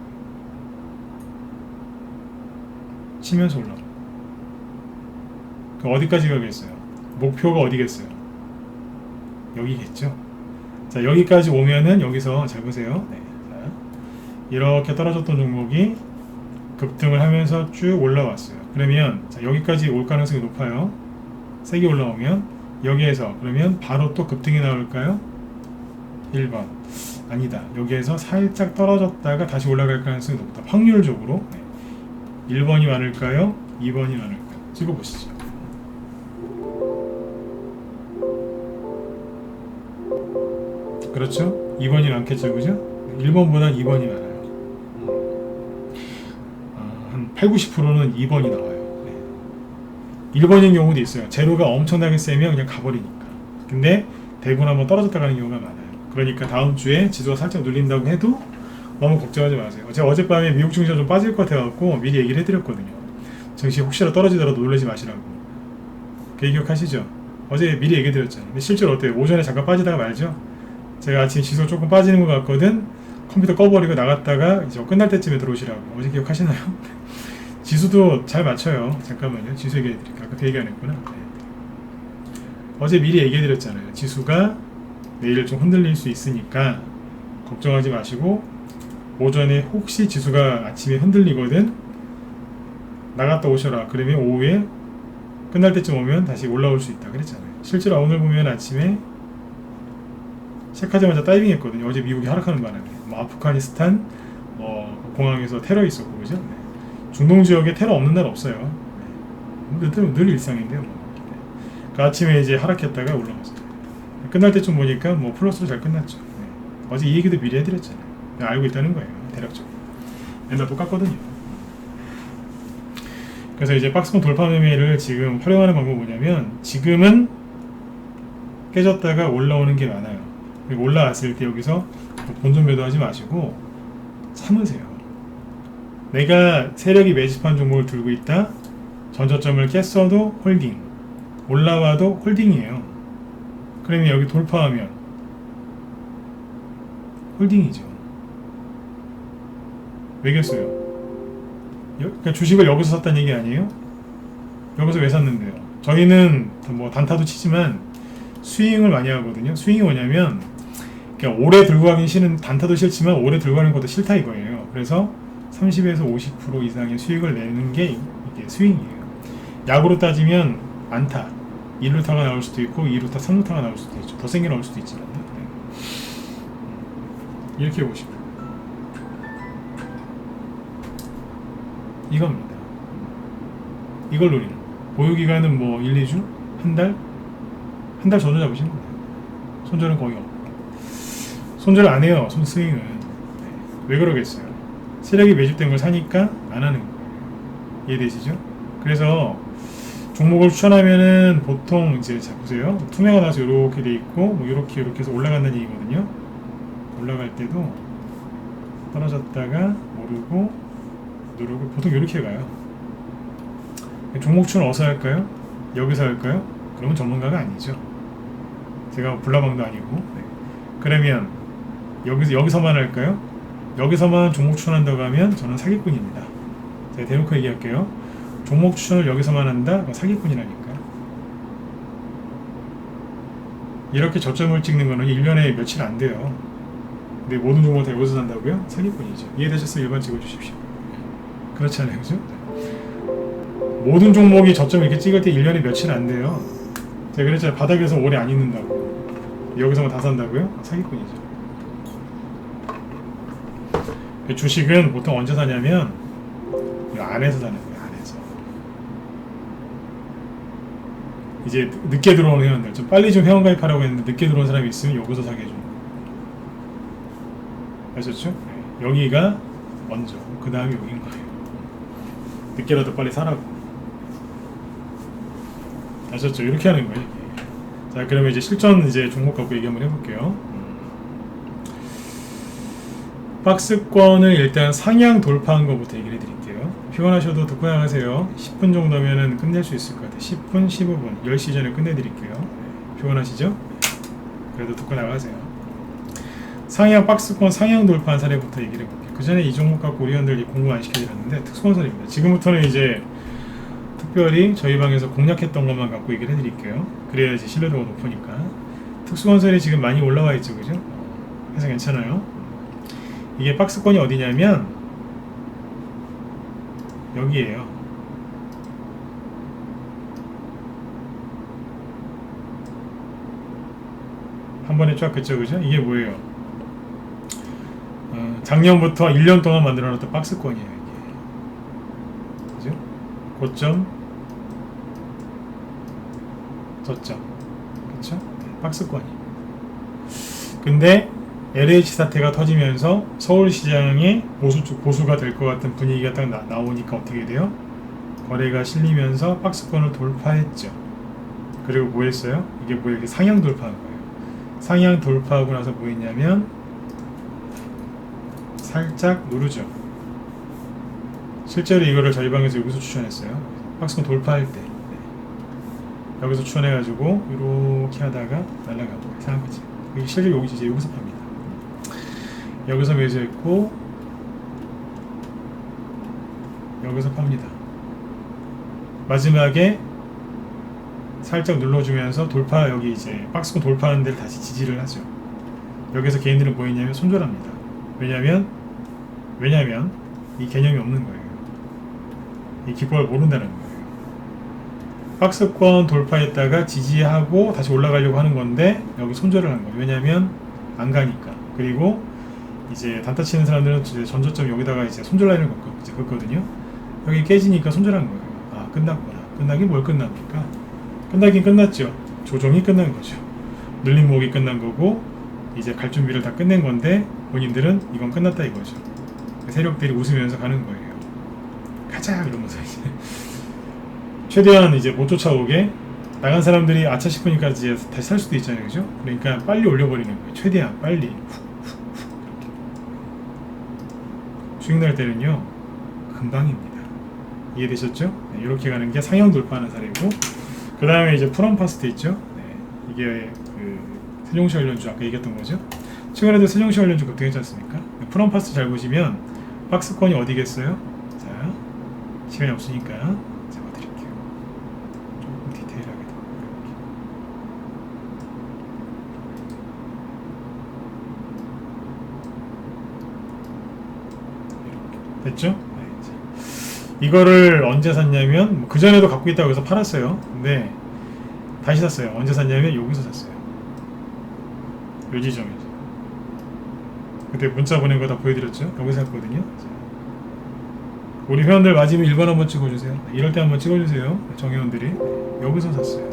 치면서 올라오고 그 어디까지 가겠어요? 목표가 어디겠어요? 여기겠죠. 자, 여기까지 오면은 여기서 잘 보세요. 네. 자, 이렇게 떨어졌던 종목이 급등을 하면서 쭉 올라왔어요. 그러면 자, 여기까지 올 가능성이 높아요. 세게 올라오면 여기에서 그러면 바로 또 급등이 나올까요? 1번 아니다. 여기에서 살짝 떨어졌다가 다시 올라갈 가능성이 높다. 확률적으로 1번이 많을까요? 2번이 많을까요? 찍어보시죠. 그렇죠? 2번이 많겠죠, 그죠? 1번보다 2번이 많아요. 한 8, 90%는 2번이 나와요. 1번인 경우도 있어요. 제로가 엄청나게 세면 그냥 가버리니까. 근데 대부분 한번 떨어졌다 가는 경우가 많아요. 그러니까 다음 주에 지수가 살짝 눌린다고 해도 너무 걱정하지 마세요. 제가 어젯밤에 미국 증시가 좀 빠질 것 같아갖고 미리 얘기를 해드렸거든요. 증시 혹시라도 떨어지더라도 놀라지 마시라고. 그 기억하시죠? 어제 미리 얘기해드렸잖아요. 근데 실제로 어때요? 오전에 잠깐 빠지다가 말죠? 제가 아침 지수가 조금 빠지는 것 같거든. 컴퓨터 꺼버리고 나갔다가 이제 끝날 때쯤에 들어오시라고. 어제 기억하시나요? 지수도 잘 맞춰요. 잠깐만요. 지수 얘기해드릴게요. 아까 그 얘기 안 했구나. 네. 어제 미리 얘기해드렸잖아요. 지수가 내일 좀 흔들릴 수 있으니까 걱정하지 마시고 오전에 혹시 지수가 아침에 흔들리거든 나갔다 오셔라. 그러면 오후에 끝날 때쯤 오면 다시 올라올 수 있다 그랬잖아요. 실제로 오늘 보면 아침에 시작하자마자 다이빙 했거든요. 어제 미국이 하락하는 바람에 뭐 아프가니스탄 공항에서 테러 있었고 그죠? 네. 중동 지역에 테러 없는 날 없어요. 네. 늘 일상인데요. 네. 그 아침에 이제 하락했다가 올라갔어요. 끝날 때쯤 보니까 뭐 플러스로 잘 끝났죠. 네. 어제 이 얘기도 미리 해드렸잖아요. 알고 있다는 거예요. 대략적으로. 맨날 똑같거든요. 그래서 이제 박스권 돌파 매매를 지금 활용하는 방법은 뭐냐면 지금은 깨졌다가 올라오는 게 많아요. 그리고 올라왔을 때 여기서 본전 매도하지 마시고 참으세요. 내가 세력이 매집한 종목을 들고 있다. 전저점을 깼어도 홀딩, 올라와도 홀딩이에요. 그러면 여기 돌파하면 홀딩이죠. 왜겠어요? 그러니까 주식을 여기서 샀다는 얘기 아니에요? 여기서 왜 샀는데요? 저희는 뭐 단타도 치지만 스윙을 많이 하거든요. 스윙이 뭐냐면 그러니까 오래 들고 가긴 싫은 단타도 싫지만 오래 들고 가는 것도 싫다 이거예요. 그래서 30에서 50% 이상의 수익을 내는 게 이게 스윙이에요. 약으로 따지면 안타 1루타가 나올 수도 있고 2루타, 3루타가 나올 수도 있죠. 더 세게 나올 수도 있지만 이렇게 보시고 이겁니다. 이걸 노리는 보유기간은 뭐 1, 2주? 한 달? 한 달 전후 잡으시는 거예요. 손절은 거의 없고 손절 안 해요. 손스윙은. 네. 왜 그러겠어요? 세력이 매집된 걸 사니까 안 하는 거예요. 이해되시죠? 그래서 종목을 추천하면은 보통 이제 자 보세요. 투명화 나서 이렇게 돼 있고 뭐 이렇게 해서 올라간다는 얘기거든요. 올라갈 때도 떨어졌다가 오르고 누르고 보통 이렇게 가요. 종목 추천 어디서 할까요? 여기서 할까요? 그러면 전문가가 아니죠. 제가 불나방도 아니고. 네. 그러면 여기서만 할까요? 여기서만 종목 추천한다고 하면 저는 사기꾼입니다. 제가 대놓고 얘기할게요. 종목 추천을 여기서만 한다? 그럼 사기꾼이라니까요. 이렇게 저점을 찍는 거는 1년에 며칠 안 돼요. 근데 모든 종목을 다 여기서 산다고요? 사기꾼이죠. 이해되셨어요? 1번 찍어주십시오. 그렇지 않아요? 그죠? 모든 종목이 저점을 이렇게 찍을 때 1년에 며칠 안 돼요. 제가 그랬잖아요. 바닥에서 오래 안 있는다고. 여기서만 다 산다고요? 사기꾼이죠. 주식은 보통 언제 사냐면 안에서 사는 거예요. 안에서. 이제 늦게 들어오는 회원들 좀 빨리 좀 회원가입하라고 했는데 늦게 들어온 사람이 있으면 여기서 사게 해주는 거예요. 아셨죠? 네. 여기가 먼저 그 다음에 여기인 거예요. 늦게라도 빨리 사라고. 아셨죠? 이렇게 하는 거예요. 자, 그러면 이제 실전 이제 종목 갖고 얘기 한번 해볼게요. 박스권을 일단 상향 돌파한 것부터 얘기를 해드릴게요. 피곤하셔도 듣고 나가세요. 10분 정도면은 끝낼 수 있을 것 같아요. 10분, 15분, 10시 전에 끝내드릴게요. 피곤하시죠? 그래도 듣고 나가세요. 상향 박스권 상향 돌파한 사례부터 얘기를 해볼게요. 그 전에 이 종목 갖고 우리 회원들이 공부 안 시켜드렸는데 특수건설입니다. 지금부터는 이제 특별히 저희 방에서 공략했던 것만 갖고 얘기를 해드릴게요. 그래야지 신뢰도가 높으니까. 특수건설이 지금 많이 올라와 있죠, 그죠? 그래서 괜찮아요. 이게 박스권이 어디냐면 여기에요. 한 번에 쫙 그죠, 그죠? 이게 뭐예요? 작년부터 1년 동안 만들어놨던 박스권이에요. 이게. 그죠? 고점, 저점, 그쵸? 박스권이. 근데 LH 사태가 터지면서 서울시장의 보수가 될 것 같은 분위기가 딱 나오니까 어떻게 돼요? 거래가 실리면서 박스권을 돌파했죠. 그리고 뭐 했어요? 이게 뭐 이렇게 상향 돌파한 거예요. 상향 돌파하고 나서 뭐 했냐면 살짝 누르죠. 실제로 이거를 저희 방에서 여기서 추천했어요. 박스권 돌파할 때 여기서 추천해가지고 이렇게 하다가 날아가고 이상한 거지. 이게 실제로 여기서 팝니다. 여기서 매수했고 여기서 팝니다. 마지막에 살짝 눌러주면서 돌파, 여기 이제 박스권 돌파하는 데를 다시 지지를 하죠. 여기서 개인들은 뭐 했냐면 손절합니다. 왜냐면 이 개념이 없는 거예요. 이 기법을 모른다는 거예요. 박스권 돌파했다가 지지하고 다시 올라가려고 하는 건데 여기 손절을 한 거예요. 왜냐면 안 가니까. 그리고 이제 단타 치는 사람들은 이제 전저점 여기다가 이제 손절 라인을 걷거든요. 여기 깨지니까 손절한 거예요. 아, 끝났구나. 끝나긴 뭘 끝납니까? 끝나긴 끝났죠. 조정이 끝난 거죠. 눌림목이 끝난 거고 이제 갈 준비를 다 끝낸 건데 본인들은 이건 끝났다 이거죠. 세력들이 웃으면서 가는 거예요. 가자 이러면서 이제 최대한 이제 못 쫓아오게 나간 사람들이 아차 싶으니까 이제 다시 살 수도 있잖아요, 그죠? 그러니까 빨리 올려버리는 거예요. 최대한 빨리. 수익 날 때는요 금방입니다. 이해되셨죠? 네, 이렇게 가는 게 상향 돌파하는 사례고, 그 다음에 이제 프롬파스트 있죠? 네, 이게 그 세종시 관련주 아까 얘기했던 거죠? 최근에도 세종시 관련주 급등했지 않습니까? 프롬파스트 잘 보시면 박스권이 어디겠어요? 자, 시간이 없으니까 잡아드릴게요. 조금 디테일하게 이렇게 됐죠? 네, 이거를 언제 샀냐면 그 전에도 갖고 있다고 해서 팔았어요. 근데 다시 샀어요. 언제 샀냐면 여기서 샀어요. 요 지점에서. 그때 문자 보낸 거 다 보여드렸죠? 여기서 샀거든요. 우리 회원들 맞으면 1번 한번 찍어주세요. 이럴 때 한번 찍어주세요. 정회원들이. 여기서 샀어요.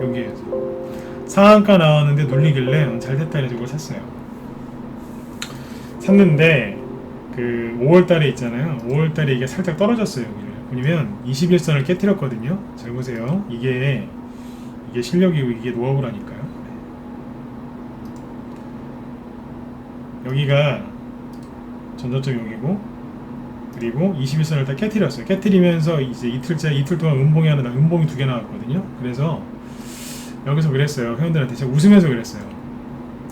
여기에서. 상한가 나왔는데 눌리길래 잘 됐다 해서 이걸 샀어요. 샀는데 그 5월달에 있잖아요. 5월달에 이게 살짝 떨어졌어요. 여기를 보면 21선을 깨뜨렸거든요. 잘 보세요. 이게 실력이고 이게 노하우라니까요. 여기가 전저점 여기고, 그리고 21선을 다 깨뜨렸어요. 깨뜨리면서 이제 이틀 동안 음봉이 2개 나왔거든요. 그래서 여기서 그랬어요. 회원들한테 제가 웃으면서 그랬어요.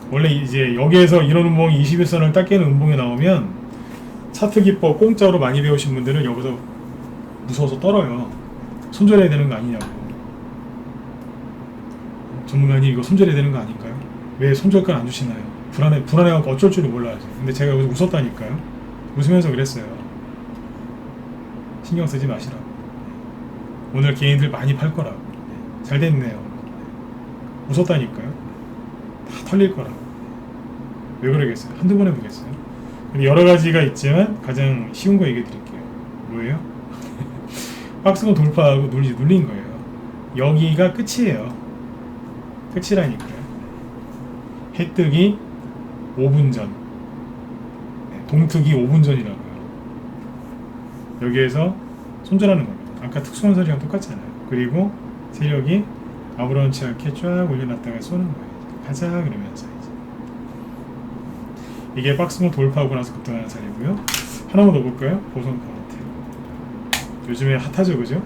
원래 이제 여기에서 이런 음봉이 21선을 딱 깨는 음봉이 나오면 차트 기법 공짜로 많이 배우신 분들은 여기서 무서워서 떨어요. 손절해야 되는 거 아니냐고. 전문가님 이거 손절해야 되는 거 아닐까요? 왜 손절가 안 주시나요? 불안해갖고 어쩔 줄을 몰라야지. 근데 제가 여기서 웃었다니까요. 웃으면서 그랬어요. 신경 쓰지 마시라고. 오늘 개인들 많이 팔 거라고. 잘 됐네요. 웃었다니까요. 다 털릴 거라고. 왜 그러겠어요? 한두 번 해보겠어요? 근데 여러 가지가 있지만 가장 쉬운 거 얘기해 드릴게요. 뭐예요? 박스권 돌파하고 눌린 거예요. 여기가 끝이에요. 끝이라니까요. 해뜨기 5분 전, 동특이 5분 전이라고요. 여기에서 손절하는 겁니다. 아까 특수건설이랑 똑같잖아요. 그리고 세력이 아무렇지 않게 쫙 올려놨다가 쏘는 거예요. 가자 그러면서 이게 박스권 돌파하고 나서 급등하는 사례고요. 하나만 더 볼까요? 보성 파운트. 요즘에 핫하죠, 그죠? 네.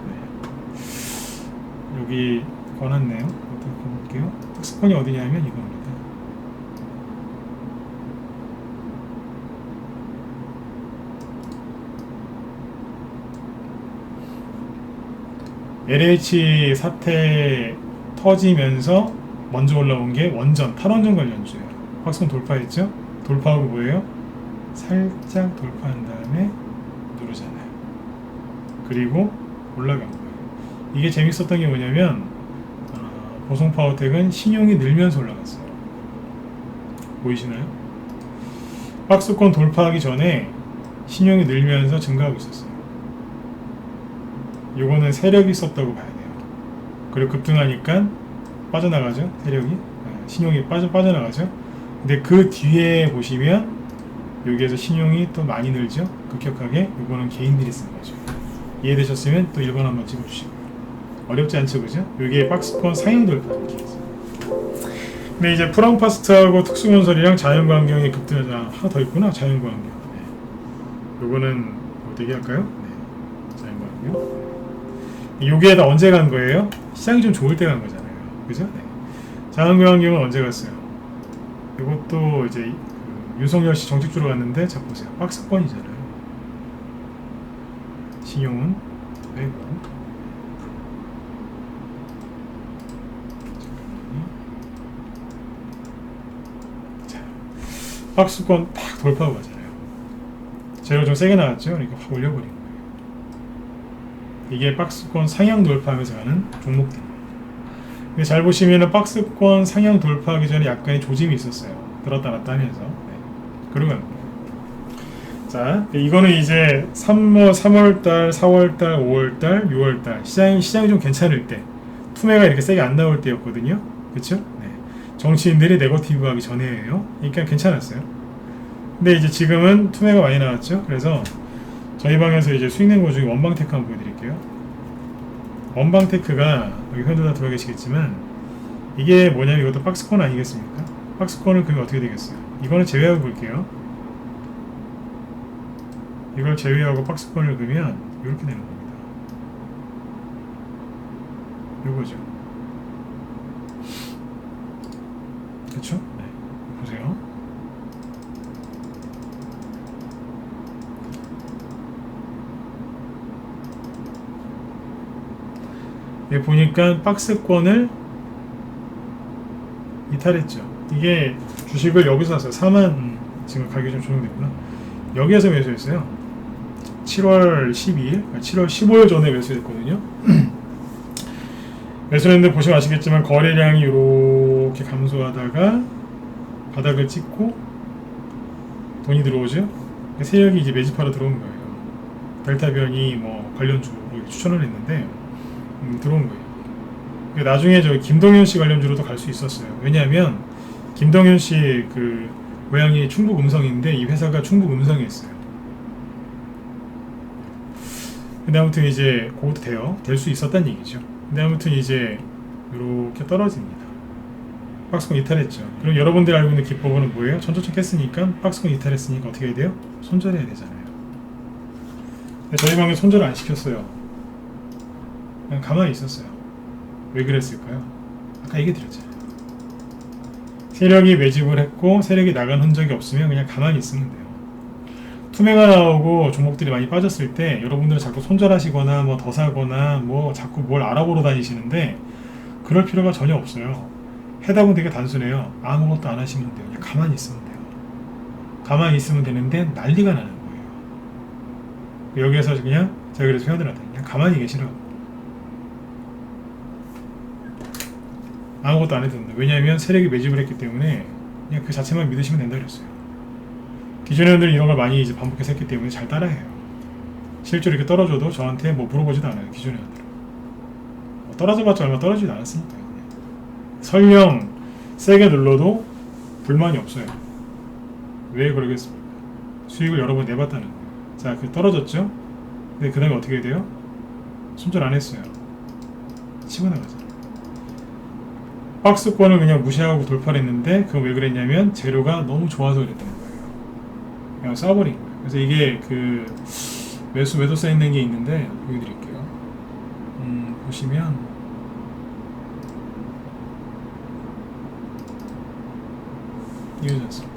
여기 꺼놨네요. 이것도 볼게요. 특수권이 어디냐면 이겁니다. LH 사태 터지면서 먼저 올라온 게 탈원전 관련주예요. 박스권 돌파했죠? 돌파하고 뭐예요? 살짝 돌파한 다음에 누르잖아요. 그리고 올라간 거예요. 이게 재밌었던 게 뭐냐면 보송 파워텍은 신용이 늘면서 올라갔어요. 보이시나요? 박스권 돌파하기 전에 신용이 늘면서 증가하고 있었어요. 요거는 세력이 있었다고 봐야 돼요. 그리고 급등하니까 빠져나가죠. 세력이 신용이 빠져나가죠. 근데 그 뒤에 보시면 여기에서 신용이 또 많이 늘죠. 급격하게. 요거는 개인들이 쓴 거죠. 이해되셨으면 또 1번 한번 찍어주시고요. 어렵지 않죠, 그죠? 여기에 박스권 상향 돌파 이렇게 있어요. 근데 이제 프랑파스트하고 특수건설이랑 자연광경이 급등하자. 하나 더 있구나. 자연광경. 네. 요거는 어떻게 할까요? 네. 자연광경. 요게 다 언제 간 거예요? 시장이 좀 좋을 때 간 거잖아요. 그죠? 네. 자연광경은 언제 갔어요? 요것도 이제 윤석열 씨 정책주로 갔는데, 자 보세요. 박스권이잖아요. 신용은 빼고. 박스권 딱 돌파하고 가잖아요. 제가 좀 세게 나왔죠? 그러니까 확 올려버린 거예요. 이게 박스권 상향 돌파하면서 가는 종목들입니다. 근데 잘 보시면은 박스권 상향 돌파하기 전에 약간의 조짐이 있었어요. 들었다 놨다 하면서. 네. 그러고 가는 거예요. 자, 이거는 이제 3월달, 4월달, 5월달, 6월달 시장이 좀 괜찮을 때, 투매가 이렇게 세게 안 나올 때였거든요. 그쵸? 네. 정치인들이 네거티브 하기 전에예요. 그러니까 괜찮았어요. 근데 이제 지금은 투매가 많이 나왔죠. 그래서 저희 방에서 이제 수익 낸 거 중에 원방테크 한번 보여드릴게요. 원방테크가 여기 회원들 다 들어와 계시겠지만 이게 뭐냐면 이것도 박스권 아니겠습니까? 박스권을 그게 어떻게 되겠어요? 이거는 제외하고 볼게요. 이걸 제외하고 박스권을 그으면 이렇게 되는 겁니다. 요거죠. 그쵸? 네. 보세요. 여기 보니까 박스권을 이탈했죠. 이게 주식을 여기서 샀어요. 4만 지금 가격이 좀 조정됐구나. 여기에서 매수했어요. 7월 12일, 7월 15일 전에 매수했거든요. 매수했는데 보시면 아시겠지만 거래량이 이렇게 감소하다가 바닥을 찍고 돈이 들어오죠. 세력이 이제 매집하러 들어온 거예요. 델타변이 뭐 관련주로 추천을 했는데 들어온 거예요. 나중에 저 김동현 씨 관련주로도 갈 수 있었어요. 왜냐하면 김동현 씨 그 고향이 충북 음성인데 이 회사가 충북 음성에 있어요. 근데 아무튼 이제 그것도 돼요. 될 수 있었단 얘기죠. 근데 아무튼 이제 이렇게 떨어집니다. 박스권 이탈했죠. 그럼 여러분들이 알고 있는 기법은 뭐예요? 전조책 했으니까 박스권 이탈했으니까 어떻게 해야 돼요? 손절해야 되잖아요. 근데 저희 방에 손절 안 시켰어요. 그냥 가만히 있었어요. 왜 그랬을까요? 아까 얘기 드렸잖아요. 세력이 매집을 했고 세력이 나간 흔적이 없으면 그냥 가만히 있으면 돼요. 투매가 나오고 종목들이 많이 빠졌을 때 여러분들은 자꾸 손절하시거나 뭐 더 사거나 뭐 자꾸 뭘 알아보러 다니시는데 그럴 필요가 전혀 없어요. 해답은 되게 단순해요. 아무것도 안 하시면 돼요. 그냥 가만히 있으면 돼요. 가만히 있으면 되는데 난리가 나는 거예요. 여기에서 그냥 제가 그래서 회원들한테 그냥 가만히 계시라고. 아무것도 안 해도 된다. 왜냐하면 세력이 매집을 했기 때문에 그냥 그 자체만 믿으시면 된다 그랬어요. 기존 회원들이 이런 걸 많이 이제 반복해서 했기 때문에 잘 따라해요. 실제로 이렇게 떨어져도 저한테 뭐 물어보지도 않아요. 기존 회원들은. 떨어져봤자 얼마 떨어지지도 않았으니까요. 설령 세게 눌러도 불만이 없어요. 왜 그러겠습니까? 수익을 여러 번 내봤다는 거예요. 자, 그 떨어졌죠? 근데 그 다음에 어떻게 돼요? 손절 안 했어요. 치고 나가잖아요. 박스권을 그냥 무시하고 돌파를 했는데 그건 왜 그랬냐면 재료가 너무 좋아서 그랬다는 거예요. 그냥 쏴버린 거예요. 그래서 이게 그 매도세 있는 게 있는데 보여드릴게요. 보시면 이거지 않습니까?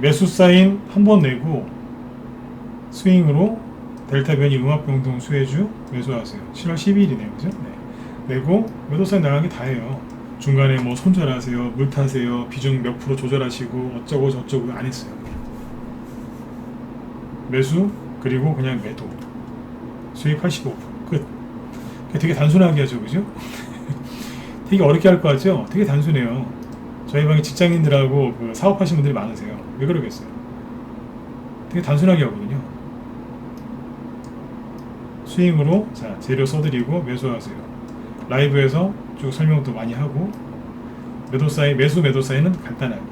매수 사인 한 번 내고 스윙으로 델타 변이 음압 변동 수혜주 매수하세요. 7월 12일이네요. 그죠? 네. 내고 매도 사인 나간 게 다예요. 중간에 뭐 손절하세요, 물 타세요, 비중 몇 프로 조절하시고 어쩌고 저쩌고 안 했어요. 매수, 그리고 그냥 매도. 수익 85%. 끝. 되게 단순하게 하죠, 그죠? 되게 어렵게 할 것 같죠? 되게 단순해요. 저희 방에 직장인들하고 그 사업하시는 분들이 많으세요. 왜 그러겠어요? 되게 단순하게 하거든요. 스윙으로 자 재료 써드리고 매수하세요. 라이브에서 쭉 설명도 많이 하고 매도 사이, 매수 매도 사이는 간단하게.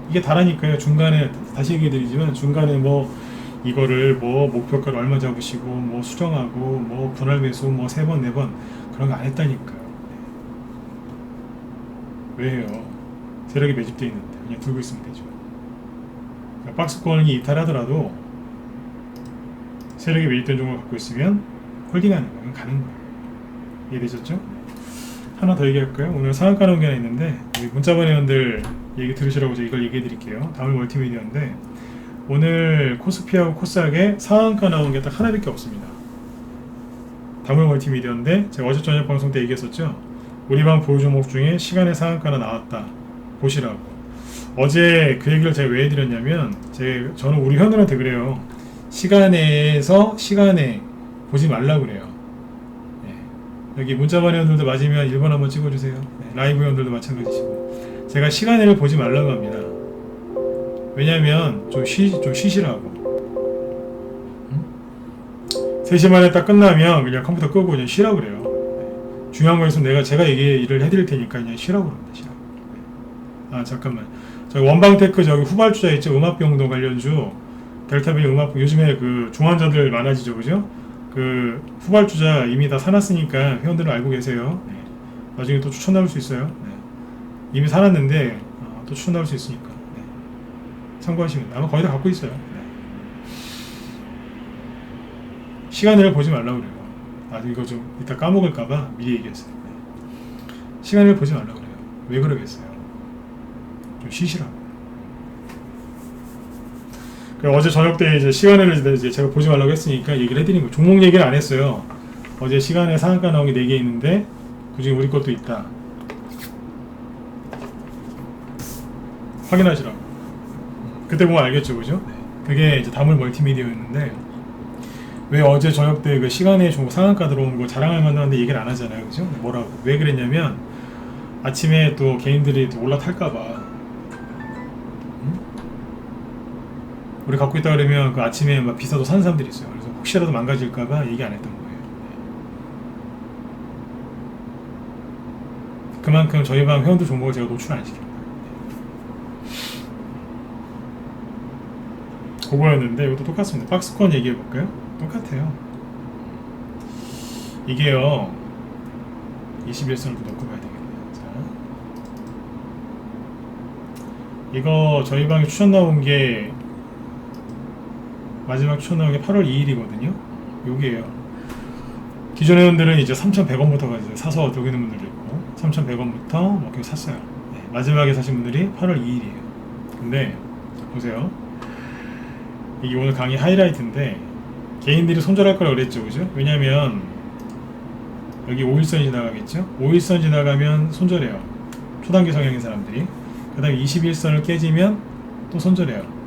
이게 다라니까요. 중간에 다시 얘기해드리지만 중간에 뭐 이거를 뭐 목표가를 얼마 잡으시고 뭐 수정하고 뭐 분할 매수 뭐 3번 4번 그런 거 안 했다니까요. 왜 해요? 세력이 매집되어 있는데 그냥 들고 있으면 되죠. 그러니까 박스권이 이탈하더라도 세력이 매집된 종목을 갖고 있으면 홀딩하는 거예요. 가는 거예요. 이해되셨죠? 하나 더 얘기할까요? 오늘 상한가 나온 게 하나 있는데 문자번 회원들 얘기 들으시라고 제가 이걸 얘기해 드릴게요. 다음은 멀티미디어인데 오늘 코스피하고 코스닥에 상한가 나온 게 딱 하나밖에 없습니다. 다음은 멀티미디어인데 제가 어제 저녁 방송 때 얘기했었죠. 우리 방 보유 종목 중에 시간의 상한가가 나왔다. 보시라고. 어제 그 얘기를 제가 왜 해드렸냐면 저는 우리 회원들한테 그래요. 시간에서 시간에 보지 말라고 그래요. 여기 문자반 회원들도 맞으면 1번 한번 찍어주세요. 라이브 회원들도 마찬가지시고 제가 시간을 보지 말라고 합니다. 왜냐면 좀 쉬시라고. 3시 만에 딱 끝나면 그냥 컴퓨터 끄고 그냥 쉬라고 그래요. 중요한 거 있으면 제가 얘기를 해드릴 테니까 그냥 쉬라고 그럽니다. 쉬라고. 아 잠깐만, 저기 원방테크 저기 후발주자 있죠? 음압병도 관련주 델타빈 음압, 요즘에 그 중환자들 많아지죠, 그죠? 그 후발주자 이미 다 사놨으니까 회원들은 알고 계세요. 나중에 또 추천 나올 수 있어요. 이미 사놨는데 또 추천 나올 수 있으니까 참고하시면 아마 거의 다 갖고 있어요. 시간을 보지 말라고 그래요. 이거 좀 이따 까먹을까봐 미리 얘기했어요. 시간을 보지 말라고 그래요. 왜 그러겠어요? 좀 쉬시라고. 어제 저녁 때 이제 시간을 이제 제가 보지 말라고 했으니까 얘기를 해드린 거예요. 종목 얘기를 안 했어요. 어제 시간에 상한가 나온 게 4개 있는데 그중에 우리 것도 있다. 확인하시라고. 그때 보면 알겠죠, 그죠? 그게 이제 다물 멀티미디어였는데 왜 어제 저녁 때 그 시간에 종목 상한가 들어온 거 자랑할 만한데 얘기를 안 하잖아요, 그죠? 뭐라고? 왜 그랬냐면 아침에 또 개인들이 또 올라탈까봐. 우리 갖고 있다 그러면 그 아침에 막 비싸도 사는 사람들이 있어요. 그래서 혹시라도 망가질까봐 얘기 안 했던 거예요. 그만큼 저희 방 회원들 종목을 제가 노출 안 시킵니다. 그거였는데 이것도 똑같습니다. 박스권 얘기해 볼까요? 똑같아요. 이게요 21선을 넣고 봐야 되겠네요. 자, 이거 저희 방에 추천 나온 게 마지막 추천 나온 게 8월 2일이거든요. 요게요. 기존 회원들은 이제 3,100원부터가 이제 사서 들고 있는 분들도 있고 3,100원부터 뭐 계속 샀어요. 마지막에 사신 분들이 8월 2일이에요. 근데 보세요. 이게 오늘 강의 하이라이트인데 개인들이 손절할 거라고 그랬죠, 그죠? 왜냐면 여기 5일선 지나가겠죠? 5일선 지나가면 손절해요. 초단기 성향인 사람들이. 그 다음에 21선을 깨지면 또 손절해요.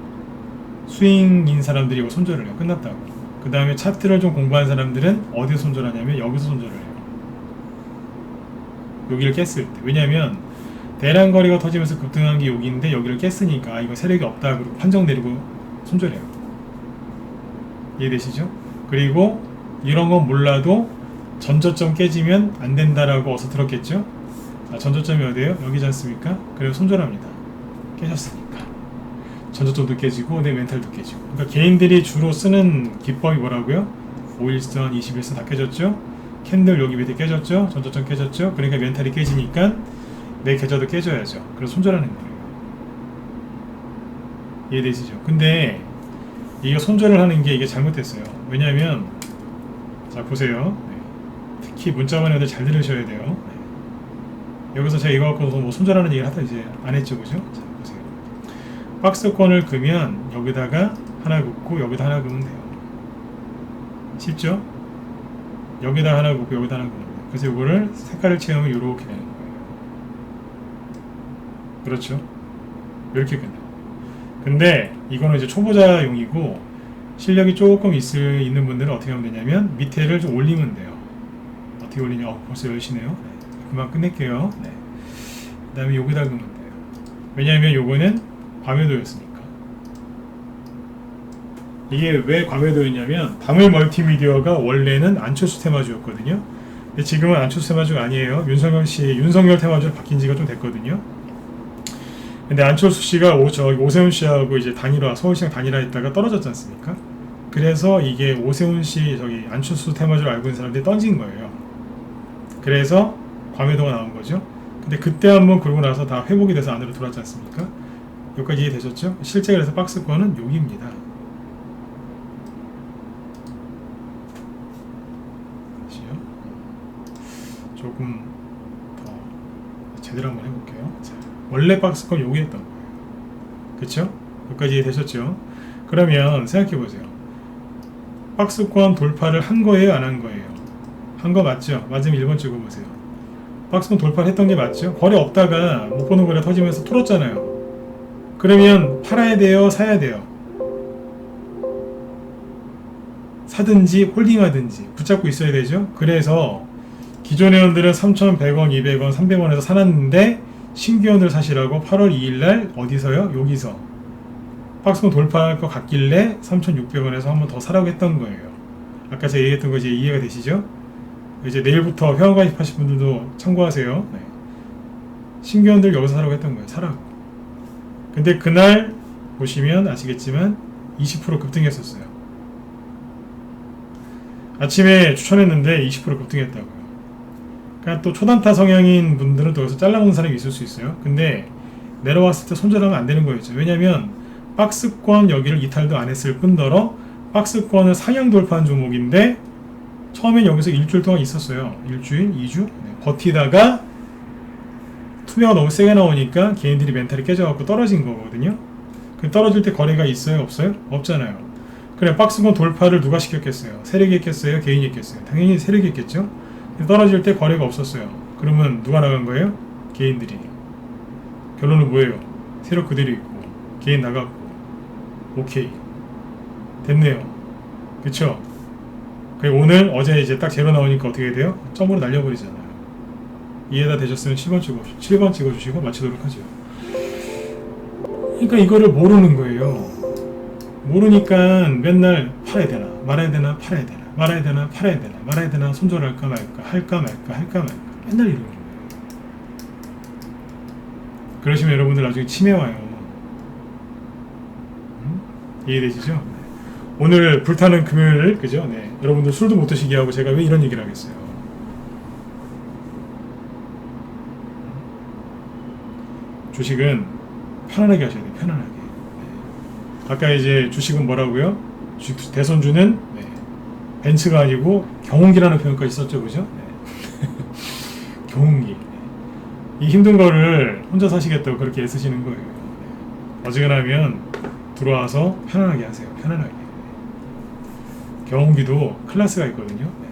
스윙인 사람들이 이거 손절을 해요. 끝났다고. 그 다음에 차트를 좀 공부한 사람들은 어디서 손절하냐면 여기서 손절을 해요. 여기를 깼을 때. 왜냐면 대량 거래가 터지면서 급등한 게 여기인데 여기를 깼으니까 이거 세력이 없다 그러고 판정 내리고 손절해요. 이해되시죠? 그리고 이런 건 몰라도 전저점 깨지면 안 된다라고 어서 들었겠죠? 자, 전저점이 어디예요? 여기지 않습니까? 그래서 손절합니다. 깨졌으니까. 전저점도 깨지고 내 멘탈도 깨지고. 그러니까 개인들이 주로 쓰는 기법이 뭐라고요? 5일선, 21선 다 깨졌죠? 캔들 여기 밑에 깨졌죠? 전저점 깨졌죠? 그러니까 멘탈이 깨지니까 내 계좌도 깨져야죠. 그래서 손절하는 거예요. 이해되시죠? 근데 이게 손절을 하는 게 이게 잘못됐어요. 왜냐하면 자 보세요. 특히 문자만 애들 잘 들으셔야 돼요. 여기서 제가 이거 갖고 뭐 손절하는 얘기를 하다 이제 안 했죠, 그죠? 자 보세요. 박스권을 그으면 여기다가 하나 긋고 여기다 하나 그으면 돼요. 쉽죠? 여기다 하나 긋고 여기다 하나 그으면 돼요. 그래서 이거를 색깔을 채우면 이렇게 되는 거예요. 그렇죠? 이렇게 끝나요. 근데 이거는 이제 초보자용이고 실력이 조금 있는 분들은 어떻게 하면 되냐면 밑에를 좀 올리면 돼요. 어떻게 올리냐? 벌써 10시네요. 네. 그만 끝낼게요. 네. 그 다음에 여기다 그으면 돼요. 왜냐하면 요거는 과매도였으니까. 이게 왜 과매도였냐면 방울 멀티미디어가 원래는 안철수 테마주였거든요. 근데 지금은 안철수 테마주가 아니에요. 윤석열 테마주로 바뀐 지가 좀 됐거든요. 근데 안철수 씨가 오세훈 씨하고 이제 단일화, 서울시장 단일화 했다가 떨어졌지 않습니까? 그래서 이게 오세훈 씨, 안철수 테마주를 알고 있는 사람들이 던진 거예요. 그래서 과매도가 나온 거죠. 근데 그때 한번 그러고 나서 다 회복이 돼서 안으로 들어왔지 않습니까? 여기까지 이해되셨죠? 실제 그래서 박스권은 여기입니다. 조금 더 제대로 한번 해볼게요. 자, 원래 박스권 여기였던 거예요. 그쵸? 여기까지 이해되셨죠? 그러면 생각해보세요. 박스권 돌파를 한 거예요? 안 한 거예요? 한 거 맞죠? 맞으면 1번 찍어보세요. 박스권 돌파를 했던 게 맞죠? 거래 없다가 못 보는 거래 터지면서 뚫었잖아요. 그러면 팔아야 돼요? 사야 돼요? 사든지 홀딩하든지 붙잡고 있어야 되죠? 그래서 기존 회원들은 3,100원, 200원, 300원에서 사놨는데 신규 회원들 사시라고 8월 2일날 어디서요? 여기서 박스권 돌파할 것 같길래 3,600원에서 한 번 더 사라고 했던 거예요. 아까 제가 얘기했던 거 이제 이해가 되시죠? 이제 내일부터 회원 가입하실 분들도 참고하세요. 네. 신규 회원들 여기서 사라고 했던 거예요. 사라고. 근데 그날 보시면 아시겠지만 20% 급등했었어요. 아침에 추천했는데 20% 급등했다고요. 그러니까 또 초단타 성향인 분들은 또 여기서 잘라먹는 사람이 있을 수 있어요. 근데 내려왔을 때 손절하면 안 되는 거였죠. 왜냐면 박스권 여기를 이탈도 안 했을 뿐더러 박스권을 상향 돌파한 종목인데 처음엔 여기서 일주일 동안 있었어요. 일주일, 2주 버티다가 투매가 너무 세게 나오니까 개인들이 멘탈이 깨져갖고 떨어진 거거든요. 떨어질 때 거래가 있어요? 없어요? 없잖아요. 그래 박스권 돌파를 누가 시켰겠어요? 세력이 했겠어요? 개인이 했겠어요? 당연히 세력이 했겠죠? 떨어질 때 거래가 없었어요. 그러면 누가 나간 거예요? 개인들이. 결론은 뭐예요? 세력 그대로 있고 개인 나갔고 오케이 됐네요. 그쵸? 오늘 어제 이제 딱 제로 나오니까 어떻게 돼요? 점으로 날려버리잖아요. 이해가 되셨으면 7번 찍어주시고 마치도록 하죠. 그러니까 이거를 모르는 거예요. 모르니까 맨날 팔아야 되나 말아야 되나 팔아야 되나 말아야 되나 팔아야 되나 말아야 되나 손절할까 말까 할까 말까 맨날 이러는 거예요. 그러시면 여러분들 나중에 치매 와요. 이해되시죠? 네. 오늘 불타는 금요일 그죠? 네. 여러분들 술도 못 드시게 하고 제가 왜 이런 얘기를 하겠어요. 주식은 편안하게 하셔야 돼요. 편안하게. 네. 아까 이제 주식은 뭐라고요? 대선주는 네. 벤츠가 아니고 경운기라는 표현까지 썼죠, 그죠? 네. 경운기. 이 힘든 거를 혼자 사시겠다고 그렇게 애쓰시는 거예요. 네. 어지간하면 들어와서 편안하게 하세요. 편안하게. 경운기도 클래스가 있거든요. 네.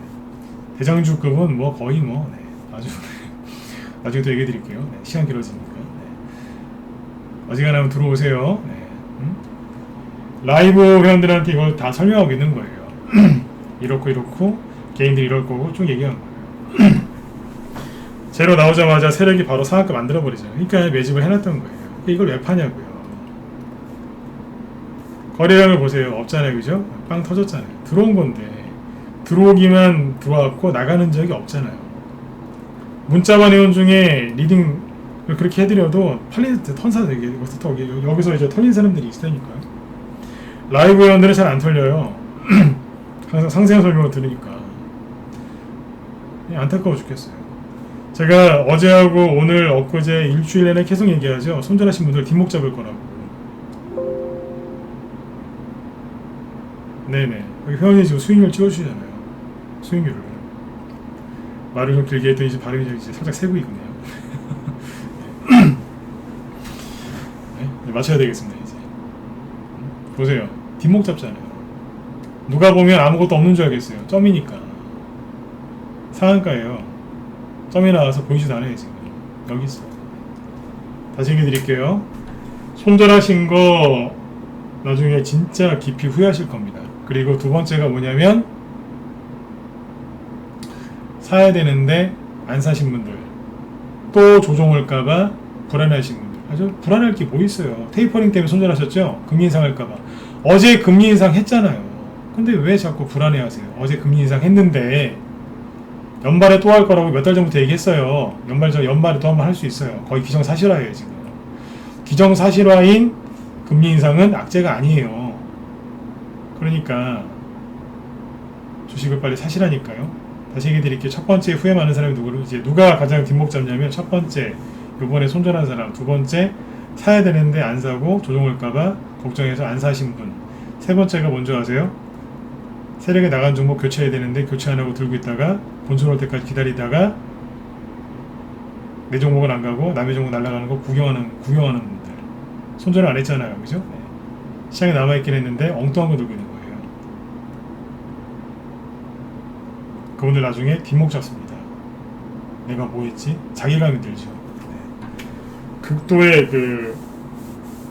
대장주급은 뭐 거의 뭐 네. 아주 나중에 또 얘기해 드릴게요. 네. 시간 길어지니까. 네. 어지간하면 들어오세요. 네. 라이브 회원들한테 이걸 다 설명하고 있는 거예요. 이렇고 개인들이 이럴 거고 쭉 얘기한 거예요. 제로 나오자마자 세력이 바로 상한가 만들어 버리잖아요. 그러니까 매집을 해놨던 거예요. 이걸 왜 파냐고요. 거래량을 보세요. 없잖아요, 그죠? 빵 터졌잖아요. 들어온 건데 들어오기만 들어왔고 나가는 적이 없잖아요. 문자반 회원 중에 리딩을 그렇게 해드려도 팔린 여기서 이제 털린 사람들이 있으니까요. 라이브 회원들은 잘 안 털려요. 항상 상세한 설명을 들으니까 안타까워 죽겠어요. 제가 어제하고 오늘 엊그제 일주일 내내 계속 얘기하죠. 손절하신 분들 뒷목 잡을 거라고. 네네. 여기 회원이 지금 수익률 찍어주시잖아요. 수익률을. 말을 좀 길게 했더니 이제 발음이 이제 살짝 새고 있네요. 네, 맞춰야 되겠습니다 이제. 보세요. 뒷목 잡잖아요. 누가 보면 아무것도 없는 줄 알겠어요. 점이니까. 상한가예요. 점이 나와서 보이지도 않아요 지금. 여기 있어. 다시 얘기 드릴게요. 손절하신 거 나중에 진짜 깊이 후회하실 겁니다. 그리고 두 번째가 뭐냐면 사야 되는데 안 사신 분들, 또 조종할까봐 불안해하신 분들. 아주 불안할 게 뭐 있어요. 테이퍼링 때문에 손절하셨죠? 금리 인상할까봐. 어제 금리 인상 했잖아요. 근데 왜 자꾸 불안해하세요? 어제 금리 인상 했는데 연말에 또 할 거라고 몇 달 전부터 얘기했어요. 연말에 또 한 번 할 수 있어요. 거의 기정사실화예요 지금. 기정사실화인 금리 인상은 악재가 아니에요. 그러니까 주식을 빨리 사시라니까요. 다시 얘기 드릴게요. 첫 번째 후회 많은 사람이 누구로, 이제 누가 가장 뒷목 잡냐면, 첫 번째 요번에 손절한 사람, 두 번째 사야 되는데 안 사고 조종할까봐 걱정해서 안 사신 분, 세 번째가 뭔지 아세요? 세력에 나간 종목 교체해야 되는데 교체 안 하고 들고 있다가 본전 올 때까지 기다리다가 내 종목은 안 가고 남의 종목 날아가는 거 구경하는 분들. 손절을 안 했잖아요, 그죠? 네. 시장에 남아있긴 했는데 엉뚱한 거 들고 있는 거예요. 그분들 나중에 뒷목 잡습니다. 내가 뭐 했지? 자괴감이 들죠. 네. 극도의 그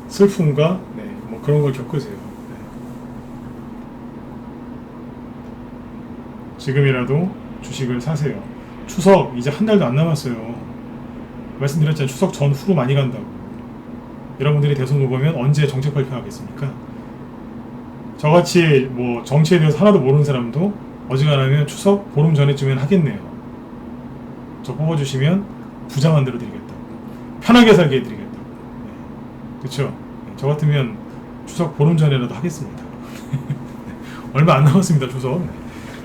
슬픔과 뭐 그런 걸 겪으세요. 네. 지금이라도 주식을 사세요. 추석 이제 한 달도 안 남았어요. 말씀드렸잖아요. 추석 전후로 많이 간다고. 여러분들이 대선 후보면 언제 정책 발표하겠습니까? 저같이 뭐 정치에 대해서 하나도 모르는 사람도 어지간하면 추석 보름 전에쯤엔 하겠네요. 저 뽑아주시면 부자 만들어 드리겠다고, 편하게 살게 해드리겠다고. 네. 그쵸? 저 같으면 추석 보름 전에라도 하겠습니다. 얼마 안 남았습니다. 추석. 네.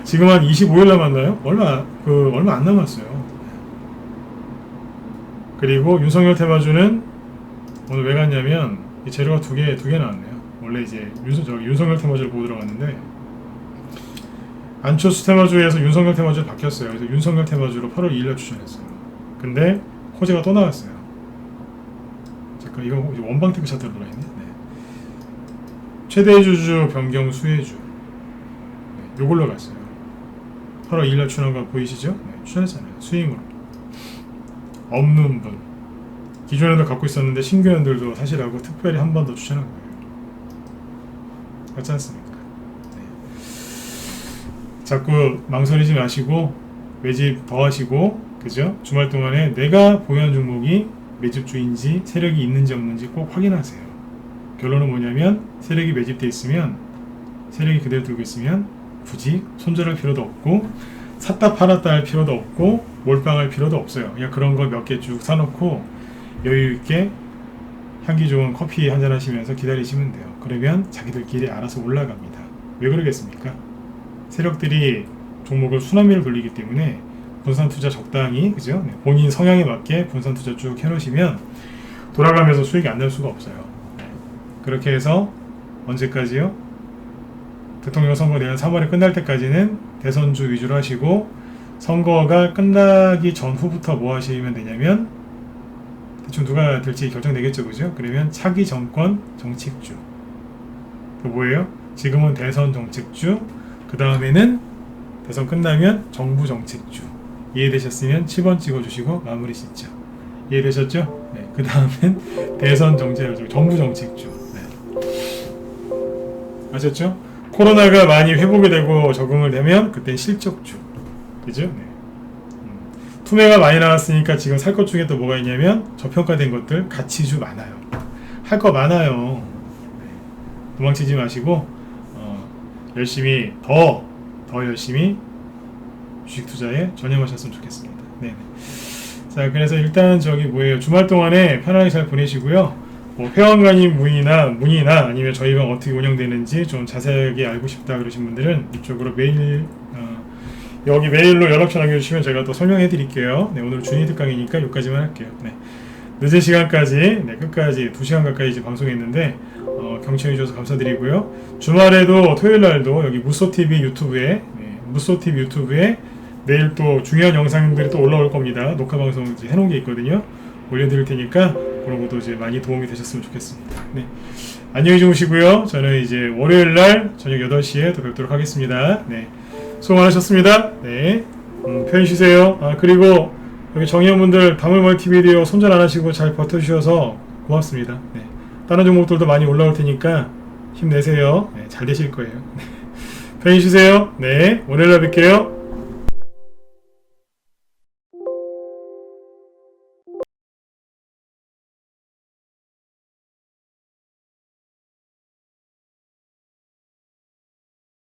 지금 한 25일 남았나요? 얼마 안 남았어요. 그리고 윤석열 테마주는 오늘 왜 갔냐면 이 재료가 두 개 나왔네요. 원래 이제 윤석열 테마주를 보고 들어갔는데 안초수 테마주에서 윤석열 테마주로 바뀌었어요. 그래서 윤석열 테마주로 8월 2일날 추천했어요. 근데 호재가 또 나왔어요. 잠깐 이거 원방 테크 차트로 들어있네. 네. 최대 주주 변경 수혜주. 네, 요걸로 갔어요. 8월 2일날 추천한 거 보이시죠? 네, 추천했잖아요. 스윙으로. 없는 분. 기존에도 갖고 있었는데 신규연들도 사시라고 특별히 한 번 더 추천한 거예요. 맞지 않습니까? 네. 자꾸 망설이지 마시고 매집 더 하시고, 그죠? 주말 동안에 내가 보유한 종목이 매집주인지 세력이 있는지 없는지 꼭 확인하세요. 결론은 뭐냐면 세력이 매집돼 있으면, 세력이 그대로 들고 있으면 굳이 손절할 필요도 없고 샀다 팔았다 할 필요도 없고 몰빵할 필요도 없어요. 그냥 그런 거 몇 개 쭉 사놓고 여유있게 향기 좋은 커피 한잔 하시면서 기다리시면 돼요. 그러면 자기들끼리 알아서 올라갑니다. 왜 그러겠습니까? 세력들이 종목을 순환매를 돌리기 때문에 분산 투자 적당히, 그죠? 네, 본인 성향에 맞게 분산 투자 쭉 해놓으시면 돌아가면서 수익이 안 날 수가 없어요. 네. 그렇게 해서 언제까지요? 대통령 선거 내년 3월에 끝날 때까지는 대선주 위주로 하시고, 선거가 끝나기 전후부터 뭐 하시면 되냐면 대충 누가 될지 결정되겠죠, 그죠? 그러면 차기 정권 정책주. 그 뭐예요? 지금은 대선 정책주, 그 다음에는 대선 끝나면 정부 정책주. 이해되셨으면 7번 찍어주시고 마무리 짓죠. 이해되셨죠? 네. 그 다음엔 대선 정부 정책주. 네. 아셨죠? 코로나가 많이 회복이 되고 적응을 되면 그때 실적주. 그죠? 네. 투매가 많이 나왔으니까 지금 살 것 중에 또 뭐가 있냐면 저평가된 것들, 가치주 많아요. 할 거 많아요. 네. 도망치지 마시고 열심히 더 열심히 주식 투자에 전념하셨으면 좋겠습니다. 네. 자, 그래서 일단 주말 동안에 편하게 잘 보내시고요. 뭐 회원가입 문의나 아니면 저희 방 어떻게 운영되는지 좀 자세하게 알고 싶다 그러신 분들은 이쪽으로 여기 메일로 연락처 남겨주시면 제가 또 설명해 드릴게요. 네, 오늘 준이드 강의니까 여기까지만 할게요. 네. 늦은 시간까지, 끝까지 2시간 가까이 이제 방송했는데, 경청해 주셔서 감사드리고요. 주말에도, 토요일날도 여기 무소TV 유튜브에, 내일 또 중요한 영상들이 또 올라올 겁니다. 녹화 방송 이제 해놓은 게 있거든요. 올려드릴 테니까, 그런 것도 이제 많이 도움이 되셨으면 좋겠습니다. 네. 안녕히 주무시고요. 저는 이제 월요일날 저녁 8시에 또 뵙도록 하겠습니다. 네. 수고 많으셨습니다. 네. 편히 쉬세요. 그리고 여기 정의원분들 다물멀티비디오 손절 안 하시고 잘 버텨주셔서 고맙습니다. 네. 다른 종목들도 많이 올라올 테니까 힘내세요. 네, 잘 되실 거예요. 편히 쉬세요. 네, 월요일에 뵐게요.